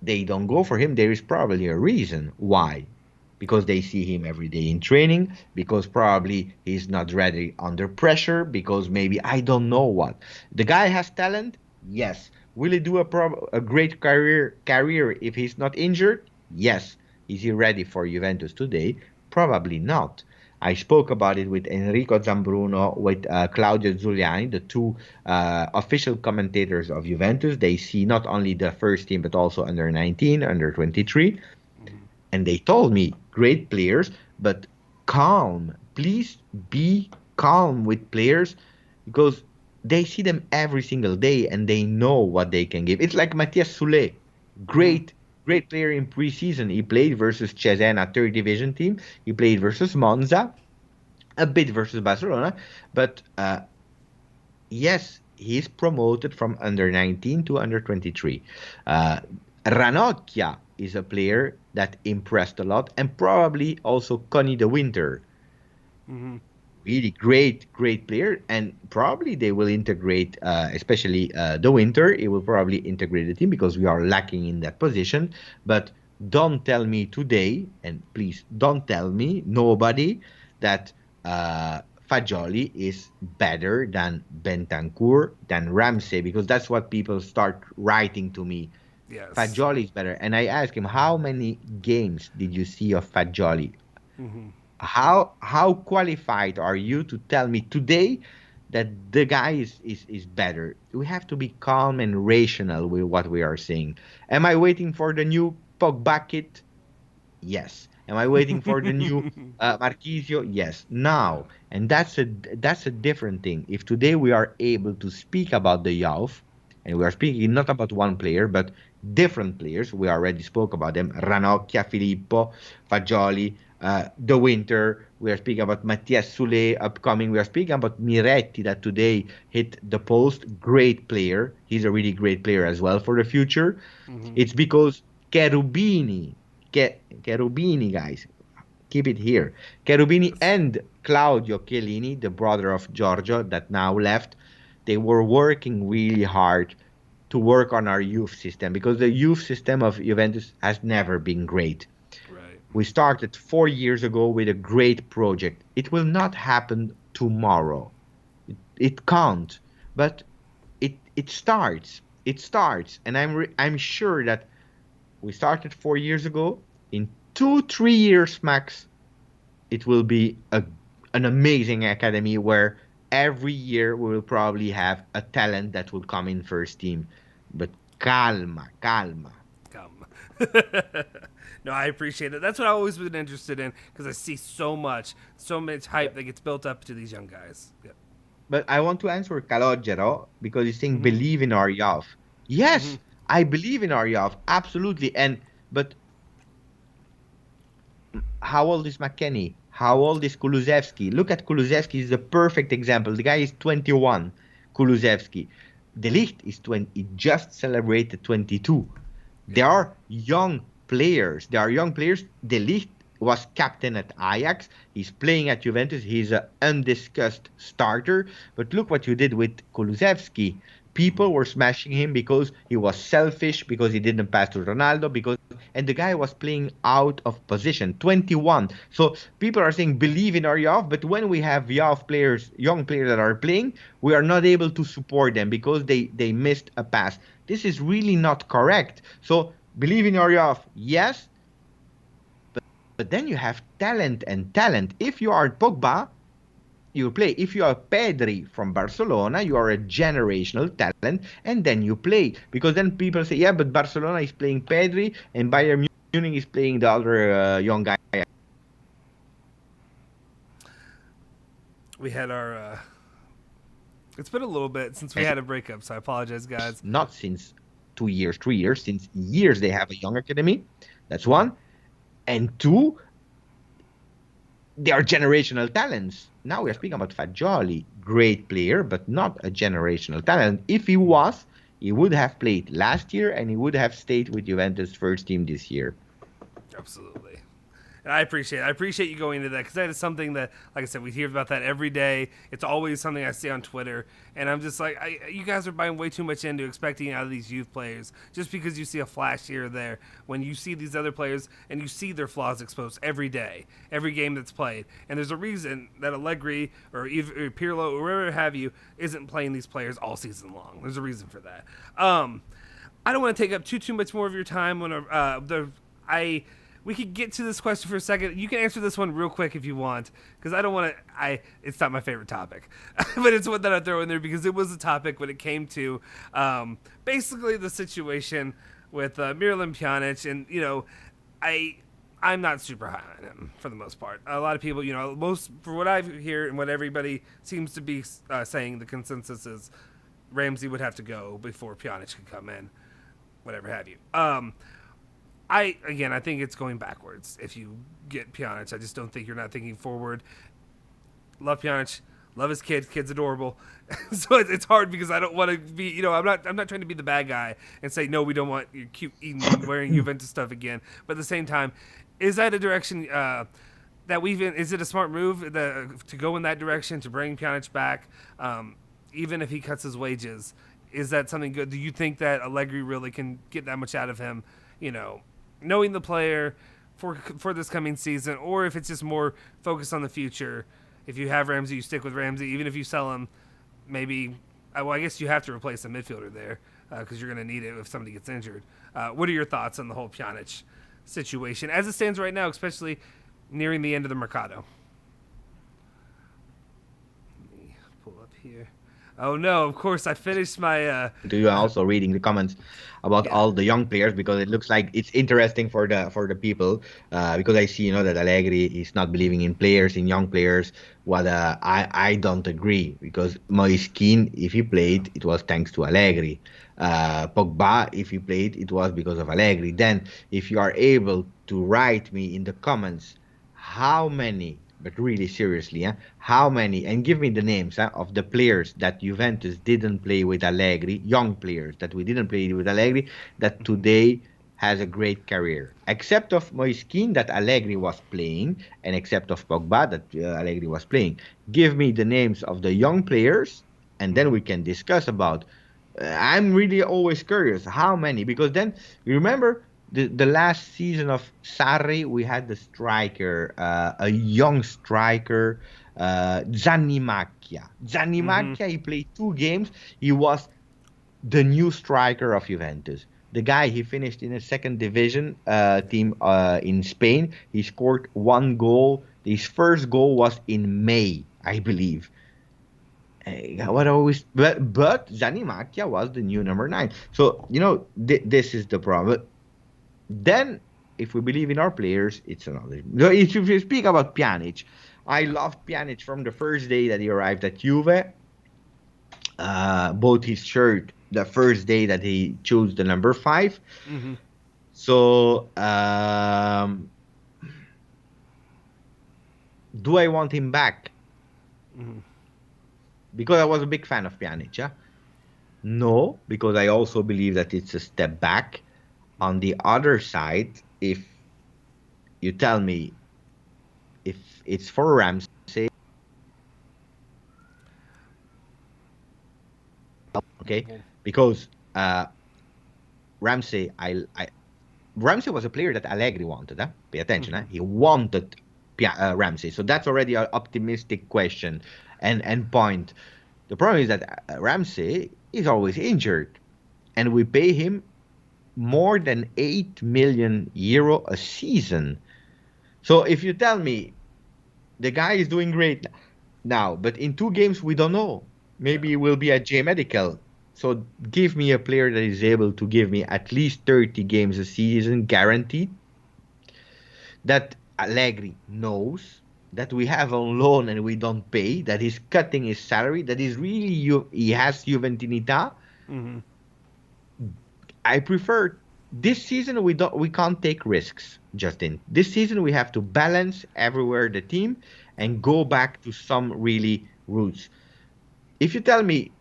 they don't go for him, there is probably a reason why. Because they see him every day in training, because probably he's not ready under pressure, because maybe I don't know what. The guy has talent, yes. Will he do a great career if he's not injured? Yes. Is he ready for Juventus today? Probably not. I spoke about it with Enrico Zambruno, with Claudio Zuliani, the two official commentators of Juventus. They see not only the first team, but also under 19, under 23. And they told me, great players, but calm. Please be calm with players because they see them every single day and they know what they can give. It's like Matthias Soulé, great player in preseason. He played versus Cesena, third division team. He played versus Monza, a bit versus Barcelona. But yes, he's promoted from under 19 to under 23. Ranocchia is a player that impressed a lot, and probably also Connie de Winter. Really great player, and probably they will integrate, especially the Winter. It will probably integrate the team because we are lacking in that position. But don't tell me today, and please don't tell me, nobody, that Fagioli is better than Bentancur, than Ramsey, because that's what people start writing to me. Yes. Fagioli is better. And I asked him, how many games did you see of Fagioli? How qualified are you to tell me today that the guy is better? We have to be calm and rational with what we are saying. Am I waiting for the new Pogba kit? Yes. Am I waiting for the new Marquisio? Yes. Now. And that's a different thing. If today we are able to speak about the Youth, and we are speaking not about one player, but different players. We already spoke about them. Ranocchia, Filippo, Fagioli, De Winter. We are speaking about Matthias Soulé upcoming. We are speaking about Miretti that today hit the post. Great player. He's a really great player as well for the future. It's because Cherubini, guys, keep it here. Cherubini and Claudio Chiellini, the brother of Giorgio that now left, they were working really hard to work on our youth system because the youth system of Juventus has never been great. Right. We started 4 years ago with a great project. It will not happen tomorrow. It can't, but it starts. It starts, and I'm sure that we started 4 years ago. In 2-3 years max, it will be an amazing academy where every year we will probably have a talent that will come in first team. But calma. No, I appreciate it. That's what I've always been interested in because I see so much hype that gets built up to these young guys. Yep. But I want to answer Calogero because he's saying believe in our youth. Yes, I believe in our youth, absolutely. But how old is McKennie? How old is Kulusevski? Look at Kulusevski. He's a perfect example. The guy is 21, Kulusevski. De Ligt is 20. He just celebrated 22. There are young players. De Ligt was captain at Ajax. He's playing at Juventus. He's an undiscussed starter. But look what you did with Kulusevski. People were smashing him because he was selfish, because he didn't pass to Ronaldo, and the guy was playing out of position, 21. So people are saying believe in our youth, but when we have young players that are playing, we are not able to support them because they missed a pass. This is really not correct. So believe in our youth, yes, but then you have talent and talent. If you are Pogba, you play. If you are Pedri from Barcelona, you are a generational talent, and then you play. Because then people say, yeah, but Barcelona is playing Pedri, and Bayern Munich is playing the other young guy. We had our... It's been a little bit since we had a breakup, so I apologize, guys. Not since 2 years, 3 years. Since years they have a young academy. That's one. And two, they are generational talents. Now we are speaking about Fagioli, great player, but not a generational talent. If he was, he would have played last year and he would have stayed with Juventus first team this year. Absolutely. And I appreciate you going into that, because that is something that, like I said, we hear about that every day. It's always something I see on Twitter, and I'm just like, you guys are buying way too much into expecting out of these youth players just because you see a flash here or there. When you see these other players and you see their flaws exposed every day, every game that's played, and there's a reason that Allegri or Pirlo or whoever have you isn't playing these players all season long. There's a reason for that. I don't want to take up too much more of your time. We could get to this question for a second. You can answer this one real quick if you want, because I don't want to. It's not my favorite topic, but it's one that I throw in there because it was a topic when it came to basically the situation with Miralem Pjanic, and I'm not super high on him for the most part. A lot of people, for what I hear and what everybody seems to be saying, the consensus is Ramsey would have to go before Pjanic could come in, whatever have you. I think it's going backwards if you get Pjanic. I just don't think you're not thinking forward. Love Pjanic, love his kid. Kid's adorable. So it's hard because I don't want to be, I'm not trying to be the bad guy and say no, we don't want you cute eating wearing Juventus stuff again. But at the same time, is that a direction is it a smart move to go in that direction, to bring Pjanic back, even if he cuts his wages? Is that something good? Do you think that Allegri really can get that much out of him? Knowing the player for this coming season, or if it's just more focused on the future. If you have Ramsey, you stick with Ramsey. Even if you sell him, maybe. I guess you have to replace a midfielder there because you're going to need it if somebody gets injured. What are your thoughts on the whole Pjanic situation as it stands right now, especially nearing the end of the Mercado? Let me pull up here. Oh no! Of course, I finished my. Do you also reading the comments about all the young players, because it looks like it's interesting for the people, because I see that Allegri is not believing in young players. What I don't agree, because Moise Kean, if he played, it was thanks to Allegri. Pogba, if he played, it was because of Allegri. Then, if you are able to write me in the comments how many. But really seriously, how many, and give me the names of the players that Juventus didn't play with Allegri, young players that we didn't play with Allegri, that today has a great career. Except of Moise Kean that Allegri was playing, and except of Pogba that Allegri was playing. Give me the names of the young players, and then we can discuss about. I'm really always curious how many, because then, you remember, the last season of Sarri, we had the striker, a young striker, Gianni Macchia. Gianni Macchia, he played 2 games. He was the new striker of Juventus. The guy, he finished in a second division team in Spain. He scored 1 goal. His first goal was in May, I believe. But Gianni Macchia was the new number 9. So, this is the problem. Then, if we believe in our players, it's another. If you speak about Pjanic, I loved Pjanic from the first day that he arrived at Juve. Bought his shirt the first day that he chose the number 5. Mm-hmm. So, do I want him back? Mm-hmm. Because I was a big fan of Pjanic. Yeah? No, because I also believe that it's a step back. On the other side, if you tell me if it's for Ramsey, okay, because Ramsey, Ramsey was a player that Allegri wanted. Pay attention, he wanted Ramsey, so that's already an optimistic question and point. The problem is that Ramsey is always injured, and we pay him more than 8 million euro a season. So if you tell me the guy is doing great now, but in 2 games we don't know. Maybe he will be at J Medical. So give me a player that is able to give me at least 30 games a season guaranteed. That Allegri knows, that we have on loan and we don't pay, that he's cutting his salary, that is really he has Juventinità. Mm-hmm. I prefer this season we can't take risks, Justin. This season we have to balance everywhere the team and go back to some really roots. If you tell me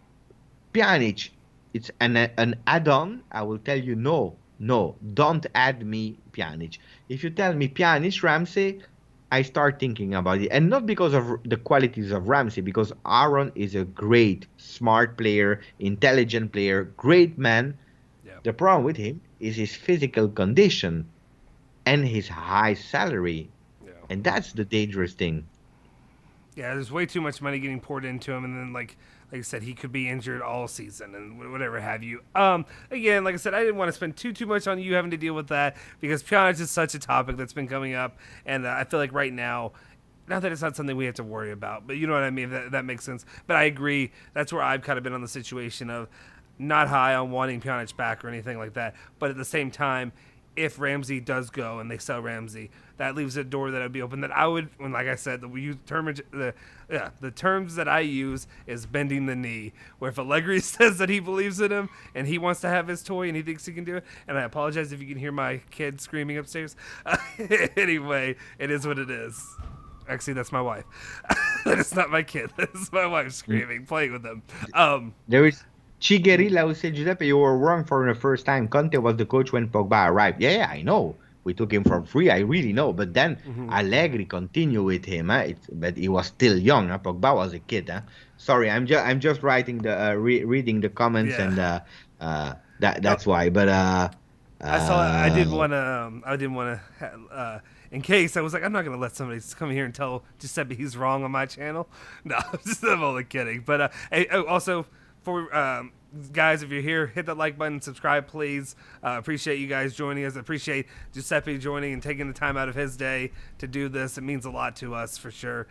Pjanic it's an add-on, I will tell you no. No, don't add me Pjanic. If you tell me Pjanic, Ramsey, I start thinking about it. And not because of the qualities of Ramsey, because Aaron is a great, smart player, intelligent player, great man. Yeah. The problem with him is his physical condition and his high salary. Yeah. And that's the dangerous thing. Yeah, there's way too much money getting poured into him, and then like I said, he could be injured all season and whatever have you. Again, like I said, I didn't want to spend too much on you having to deal with that because Pjanic is such a topic that's been coming up, and I feel like right now, not that it's not something we have to worry about, but you know what I mean. That makes sense. But I agree. That's where I've kind of been on the situation of not high on wanting Pjanic back or anything like that, but at the same time, if Ramsey does go and they sell Ramsey, that leaves a door that would be open that I would, when like I said, the terms that I use is bending the knee. Where if Allegri says that he believes in him and he wants to have his toy and he thinks he can do it, and I apologize if you can hear my kid screaming upstairs. Anyway, it is what it is. Actually, that's my wife. That is not my kid. That is my wife screaming, playing with them. There is Chiguerilla who said, Giuseppe, you were wrong for the first time. Conte was the coach when Pogba arrived. Yeah, I know. We took him for free. I really know. But then Allegri continued with him. But he was still young. Pogba was a kid. Sorry, I'm just writing the reading the comments and that's why. But I saw. I didn't want to. In case I was like, I'm not gonna let somebody come here and tell Giuseppe he's wrong on my channel. No, I'm only kidding. But also for guys, if you're here, hit that like button, subscribe, please. Appreciate you guys joining us. Appreciate Giuseppe joining and taking the time out of his day to do this. It means a lot to us for sure.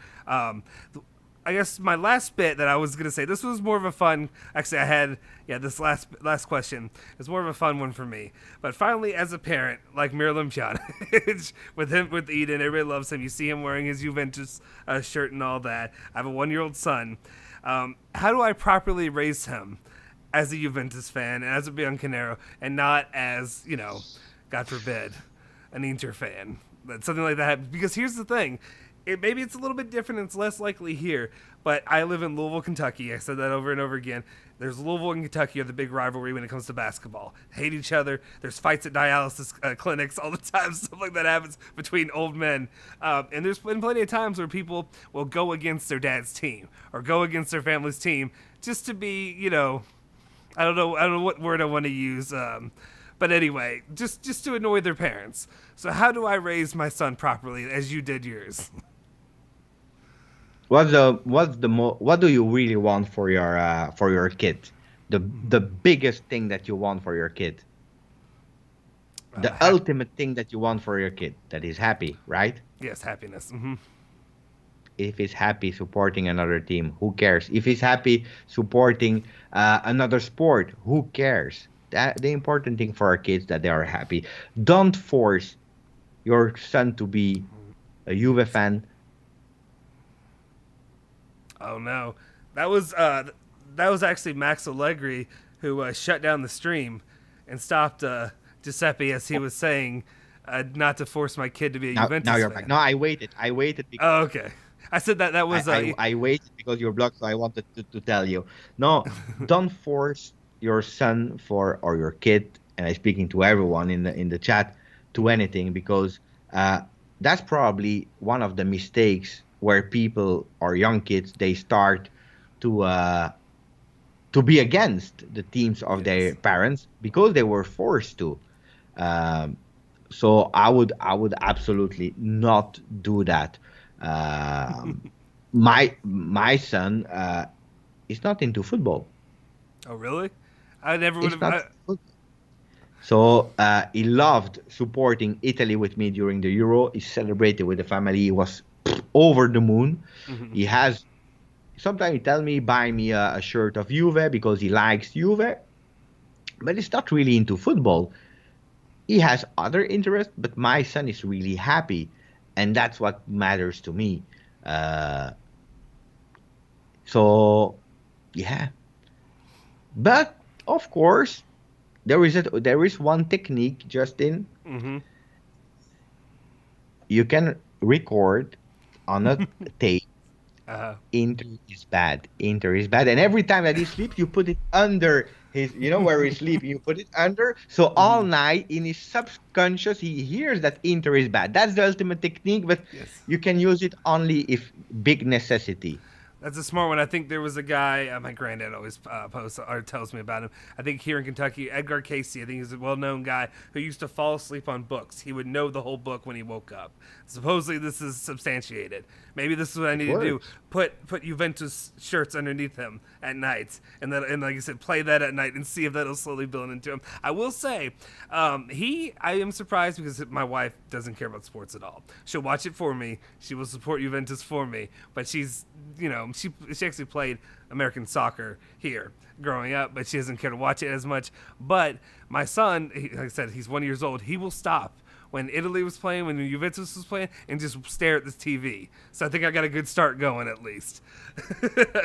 I guess my last bit that I was gonna say, this was more of a fun. Actually, I had this last question is more of a fun one for me. But finally, as a parent, like Miralem Pjanic, with Eden, everybody loves him. You see him wearing his Juventus shirt and all that. I have a 1-year-old son. How do I properly raise him as a Juventus fan and as a Bianconero, and not as, God forbid, an Inter fan? Something like that. Because here's the thing. Maybe it's a little bit different and it's less likely here, but I live in Louisville, Kentucky. I said that over and over again. There's Louisville and Kentucky are the big rivalry when it comes to basketball. Hate each other. There's fights at dialysis clinics all the time. Stuff like that happens between old men. And there's been plenty of times where people will go against their dad's team or go against their family's team just to be, I don't know what word I want to use. But anyway, just to annoy their parents. So how do I raise my son properly as you did yours? What do you really want for your kid? The biggest thing that you want for your kid. The ultimate thing that you want for your kid, that he's happy, right? Yes, happiness. Mm-hmm. If he's happy supporting another team, who cares? If he's happy supporting another sport, who cares? The important thing for our kids is that they are happy. Don't force your son to be a Juve fan. Oh no, that was actually Max Allegri who shut down the stream and stopped Giuseppe as he was saying not to force my kid to be a Juventus now you're fan. back. No, I waited. Because oh, okay. I said that was. I waited because you're blocked, so I wanted to tell you. No, don't force your son or your kid, and I'm speaking to everyone in the chat, to anything, because that's probably one of the mistakes where people or young kids, they start to be against the teams of their parents because they were forced to. So I would absolutely not do that. My son is not into football. Oh really? I never would have. So he loved supporting Italy with me during the Euro. He celebrated with the family. He was over the moon. Mm-hmm. He has. Sometimes he tell me, buy me a shirt of Juve because he likes Juve, but he's not really into football. He has other interests, but my son is really happy, and that's what matters to me. So, yeah. But of course, there is one technique, Justin. Mm-hmm. You can record on a tape. Inter is bad. And every time that he sleeps, you put it under where he's sleeping, you put it under. So all night in his subconscious, he hears that Inter is bad. That's the ultimate technique, but Yes. you can use it only if big necessity. That's a smart one. I think there was a guy, my granddad always posts or tells me about him. I think here in Kentucky, Edgar Casey, I think he's a well known guy who used to fall asleep on books. He would know the whole book when he woke up. Supposedly, this is substantiated. Maybe this is what I need to do. Put Juventus shirts underneath him at night, and like I said, play that at night and see if that'll slowly build into him. I will say, I am surprised because my wife doesn't care about sports at all. She'll watch it for me. She will support Juventus for me, but she's she actually played American soccer here growing up, but she doesn't care to watch it as much. But my son, like I said, he's 1 year old. He will stop when Italy was playing, when Juventus was playing, and just stare at this TV. So I think I got a good start going at least.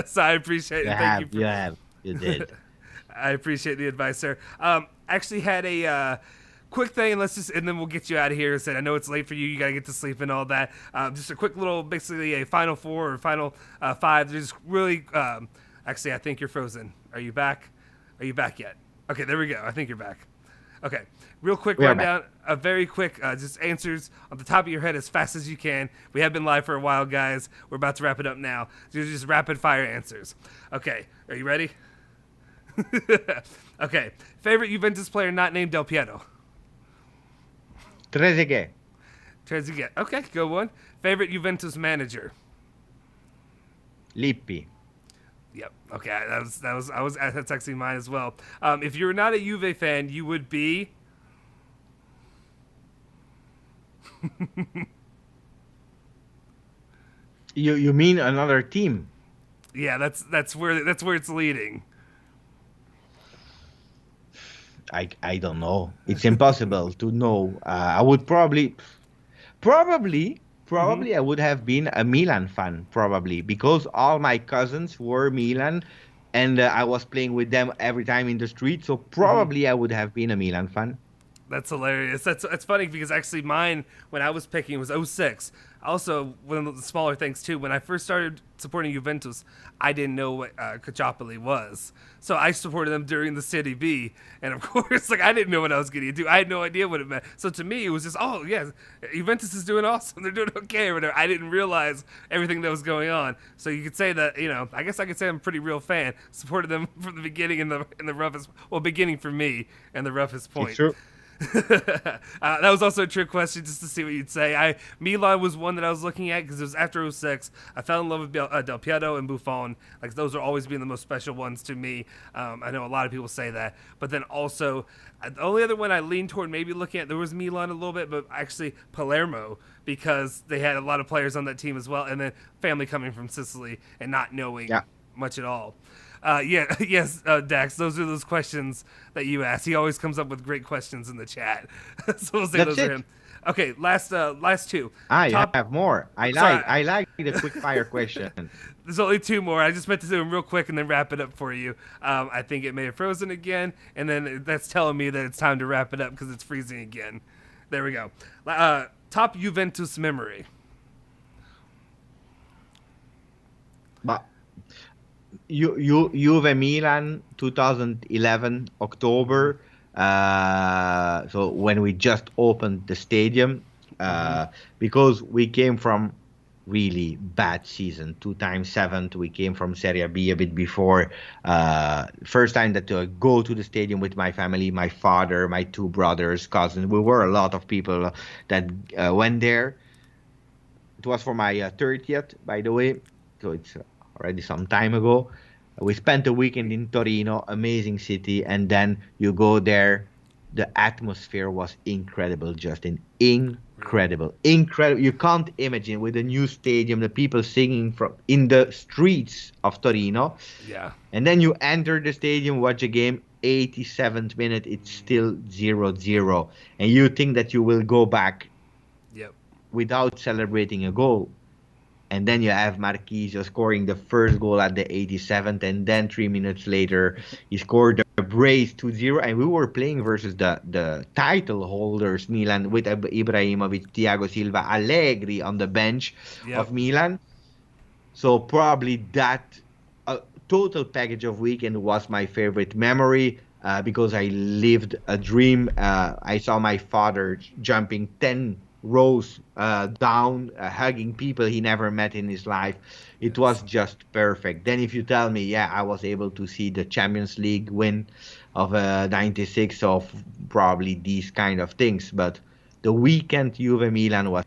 So I appreciate it. You did. I appreciate the advice, sir. Actually had a quick thing, and then we'll get you out of here. Said I know it's late for you. You gotta get to sleep and all that. Just a quick little, basically a final four or final five. There's really, actually, I think you're frozen. Are you back? Are you back yet? Okay, there we go. I think you're back. Okay, real quick rundown. A very quick, just answers on the top of your head as fast as you can. We have been live for a while, guys. We're about to wrap it up now. Just rapid fire answers. Okay, are you ready? Okay, favorite Juventus player not named Del Piero. Trezeguet. Okay, good one. Favorite Juventus manager. Lippi. Yep. Okay, that's actually mine as well. If you're not a Juve fan, you would be. You mean another team? Yeah, that's where it's leading. I don't know. It's impossible to know. I would probably I would have been a Milan fan, probably, because all my cousins were Milan, and I was playing with them every time in the street. So probably I would have been a Milan fan. That's hilarious. That's funny because actually mine, when I was picking, was 06. Also, one of the smaller things too, when I first started supporting Juventus, I didn't know what Calciopoli was. So I supported them during the Serie B. And of course, I didn't know what I was getting into. I had no idea what it meant. So to me, it was just, oh, yeah, Juventus is doing awesome. They're doing okay or whatever. I didn't realize everything that was going on. So you could say that, I guess I could say I'm a pretty real fan. Supported them from the beginning in the roughest, beginning for me and the roughest point. It's true. That was also a trick question just to see what you'd say. Milan was one that I was looking at because it was after 06. I fell in love with Del Piero and Buffon. Those are always being the most special ones to me. I know a lot of people say that. But then also, the only other one I leaned toward maybe looking at, there was Milan a little bit, but actually Palermo, because they had a lot of players on that team as well. And then family coming from Sicily and not knowing much at all. Yes, Dax, those are those questions that you ask. He always comes up with great questions in the chat. So we'll say That's those are it. him. Okay, last two. I have more. I like the quick fire question. There's only two more. I just meant to do them real quick and then wrap it up for you. I think it may have frozen again, and then that's telling me that it's time to wrap it up because it's freezing again. There we go. Top Juventus memory. But Juve Milan 2011 October. So when we just opened the stadium, because we came from really bad season, 2 times seventh. We came from Serie B a bit before. First time that I go to the stadium with my family, my father, my 2 brothers, cousins. We were a lot of people that went there. It was for my 30th, by the way. So it's already some time ago. We spent a weekend in Torino, amazing city, and then you go there. The atmosphere was incredible, Justin. Incredible. You can't imagine with the new stadium, the people singing from in the streets of Torino. Yeah. And then you enter the stadium, watch a game, 87th minute, it's still 0-0. And you think that you will go back without celebrating a goal. And then you have Marquisio scoring the first goal at the 87th, and then 3 minutes later, he scored the brace 2-0, and we were playing versus the title holders, Milan, with Ibrahimovic, Thiago Silva, Allegri on the bench of Milan. So probably that total package of weekend was my favorite memory because I lived a dream. I saw my father jumping 10 rows down, hugging people he never met in his life. It was just perfect. Then if you tell me, yeah, I was able to see the Champions League win of 96 of probably these kind of things. But the weekend Juve Milan was.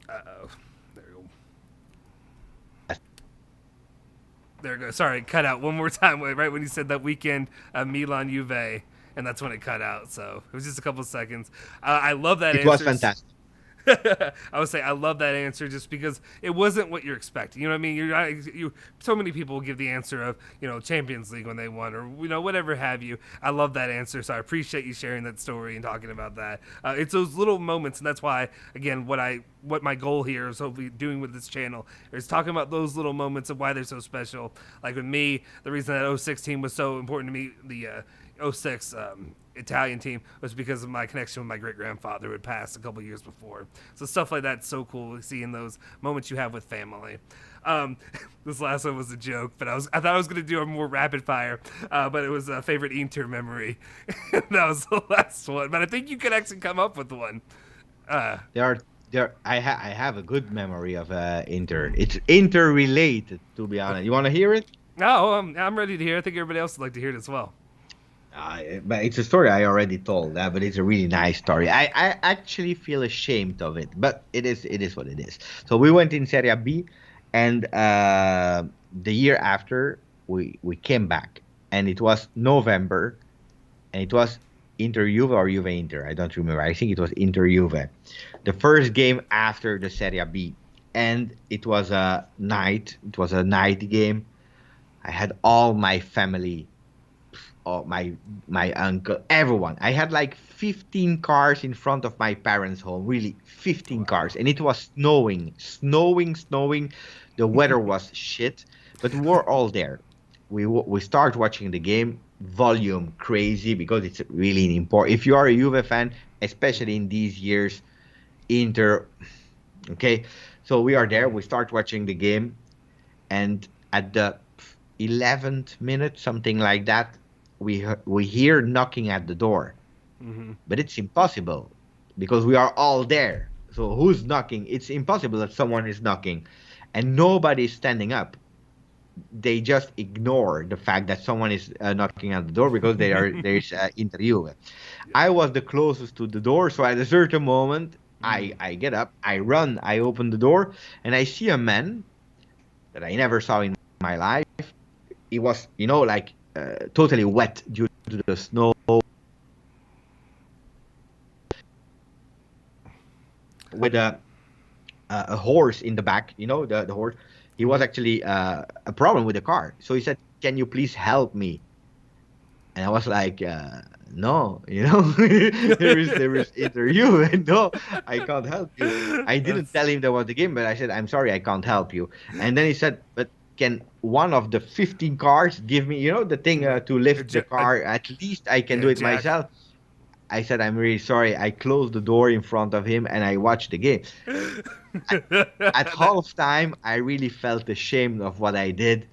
Uh-oh. There you go. There it goes. Sorry, cut out one more time. Right when you said that weekend, Milan Juve, and that's when it cut out. So it was just a couple of seconds. I love that It answer. was fantastic. I would say I love that answer just because it wasn't what you're expecting. You know what I mean? You so many people give the answer of, Champions League when they won, or whatever have you. I love that answer, so I appreciate you sharing that story and talking about that. It's those little moments, and that's why, again, what my goal here is hopefully doing with this channel is talking about those little moments of why they're so special. Like with me, the reason that 06 team was so important to me, the 06 Italian team, was because of my connection with my great-grandfather who had passed a couple years before. So stuff like that's so cool, seeing those moments you have with family. This last one was a joke, but I thought I was going to do a more rapid fire, but it was a favorite Inter memory. That was the last one, but I think you could actually come up with one. I have a good memory of Inter. It's Inter-related, to be honest. You want to hear it? No, I'm ready to hear. I think everybody else would like to hear it as well. But it's a story I already told, but it's a really nice story. I actually feel ashamed of it, but it is what it is. So we went in Serie B, and the year after we came back, and it was November, and it was Inter Juve or Juve Inter. I don't remember. I think it was Inter Juve. The first game after the Serie B, and it was a night. It was a night game. I had all my family. Oh, my uncle, everyone. I had like 15 cars in front of my parents' home, really 15 cars. And it was snowing. The weather was shit, but we were all there. We start watching the game, volume crazy, because it's really important. If you are a Juve fan, especially in these years, Inter, okay? So we are there, we start watching the game, and at the 11th minute, something like that, we hear knocking at the door. Mm-hmm. But it's impossible because we are all there. So who's knocking? It's impossible that someone is knocking and nobody is standing up. They just ignore the fact that someone is knocking at the door because there's Inter Juve. I was the closest to the door, so at a certain moment I get up, I run, I open the door, and I see a man that I never saw in my life. He was, totally wet due to the snow. With a horse in the back, the horse. He was actually a problem with the car. So he said, "Can you please help me?" And I was like, "No, there is interview, and no, I can't help you." I didn't tell him that was the game, but I said, "I'm sorry, I can't help you." And then he said, "But can one of the 15 cars give me, the thing to lift the car? At least I can do it myself." I said, "I'm really sorry." I closed the door in front of him and I watched the game. At halftime, I really felt ashamed of what I did.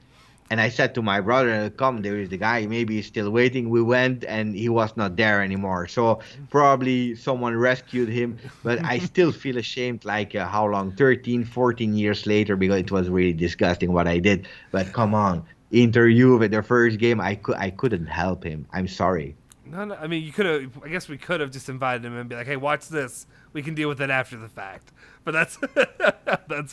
And I said to my brother, "Come, there is the guy. Maybe he's still waiting." We went and he was not there anymore. So probably someone rescued him. But I still feel ashamed, like how long? 13, 14 years later, because it was really disgusting what I did. But come on, Inter Juve, the first game, I couldn't help him. I'm sorry. No, I mean, I guess we could have just invited him and be like, "Hey, watch this. We can deal with it after the fact." But that's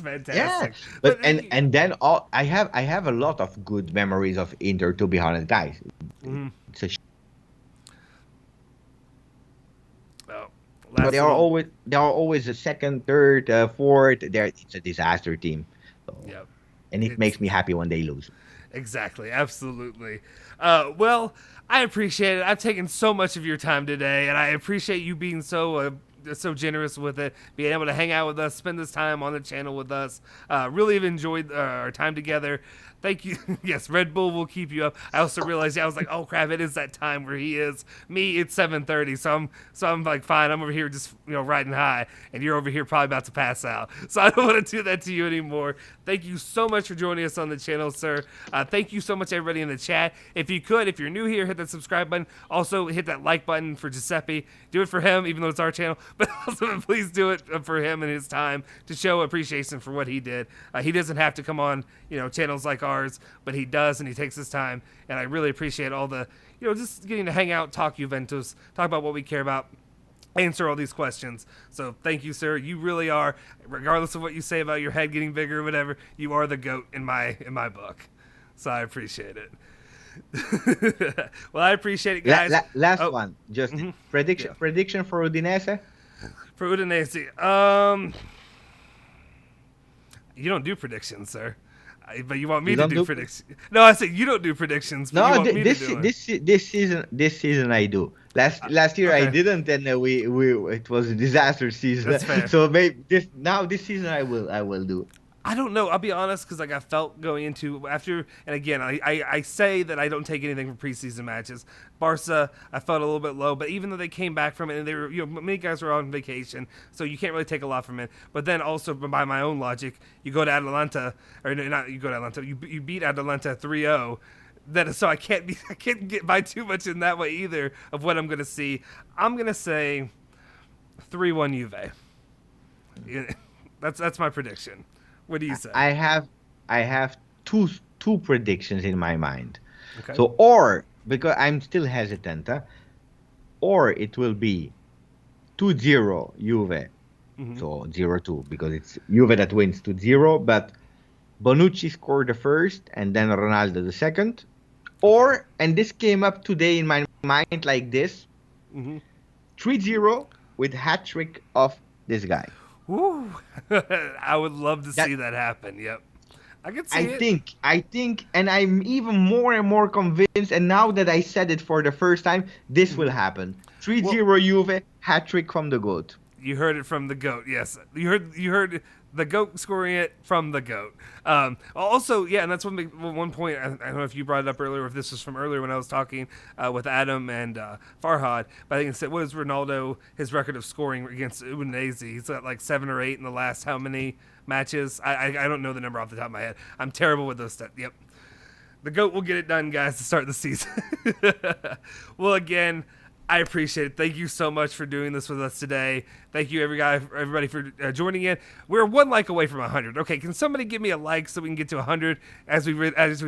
fantastic. Yeah, but and then I have a lot of good memories of Inter, to be honest, guys. Mm-hmm. But they are always a second, third, fourth. It's a disaster team. So, yep. And it makes me happy when they lose. Exactly, absolutely. Well, I appreciate it. I've taken so much of your time today, and I appreciate you being so generous with it, being able to hang out with us, spend this time on the channel with us. Really have enjoyed our time together. Thank you. Yes, Red Bull will keep you up. I also realized, I was like, oh crap, it is that time where he is. Me, it's 7:30, so I'm like, fine. I'm over here just riding high, and you're over here probably about to pass out. So I don't want to do that to you anymore. Thank you so much for joining us on the channel, sir. Thank you so much, everybody in the chat. If you're new here, hit that subscribe button. Also, hit that like button for Giuseppe. Do it for him, even though it's our channel. But also, please do it for him and his time to show appreciation for what he did. He doesn't have to come on, channels like ours, but he does, and he takes his time. And I really appreciate all the, just getting to hang out, talk Juventus, talk about what we care about, answer all these questions. So thank you, sir. You really are, regardless of what you say about your head getting bigger or whatever, you are the GOAT in my book. So I appreciate it. Well, I appreciate it, guys. Last one, just prediction for Udinese. For Udinese, you don't do predictions, sir. But you want me to do predictions? No, I said you don't do predictions. But No, this season I do. Last year I didn't, and it was a disaster season. That's fair. So maybe this season I will do. I don't know. I'll be honest, because I felt going into after, and again, I say that I don't take anything from preseason matches. Barca, I felt a little bit low, but even though they came back from it, and they were, many guys were on vacation, so you can't really take a lot from it. But then also, by my own logic, you go to Atalanta, or not you go to Atalanta, you beat Atalanta 3-0. So I can't get by too much in that way either of what I'm going to see. I'm going to say 3-1 Juve. Yeah, that's my prediction. What do you say? I have two predictions in my mind. Okay. So, or because I'm still hesitant, or it will be 2-0 Juve. So 0-2 because it's Juve that wins 2-0, but Bonucci scored the first and then Ronaldo the second. Or, and this came up today in my mind like this, 3-0 with hat-trick of this guy. Ooh, I would love to see that happen. Yep, I could see it. I think, and I'm even more and more convinced. And now that I said it for the first time, this will happen. 3-0 Juve, hat-trick from the GOAT. You heard it from the GOAT. Yes, you heard the GOAT scoring it from the GOAT. Also, yeah, and that's one point. I don't know if you brought it up earlier, or if this was from earlier when I was talking with Adam and Farhad. But I think it said, what is Ronaldo, his record of scoring against Udinese? He's got like 7 or 8 in the last how many matches? I don't know the number off the top of my head. I'm terrible with those stats. Yep. The GOAT will get it done, guys, to start the season. Well, again, I appreciate it. Thank you so much for doing this with us today. Thank you, everybody, for joining in. We're 1 like away from 100. Okay, can somebody give me a like so we can get to 100 as we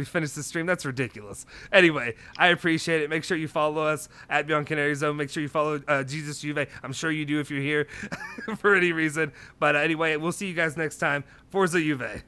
finish the stream? That's ridiculous. Anyway, I appreciate it. Make sure you follow us at Bianconeri Zone. Make sure you follow GJustjuve. I'm sure you do if you're here for any reason. But anyway, we'll see you guys next time. Forza Juve.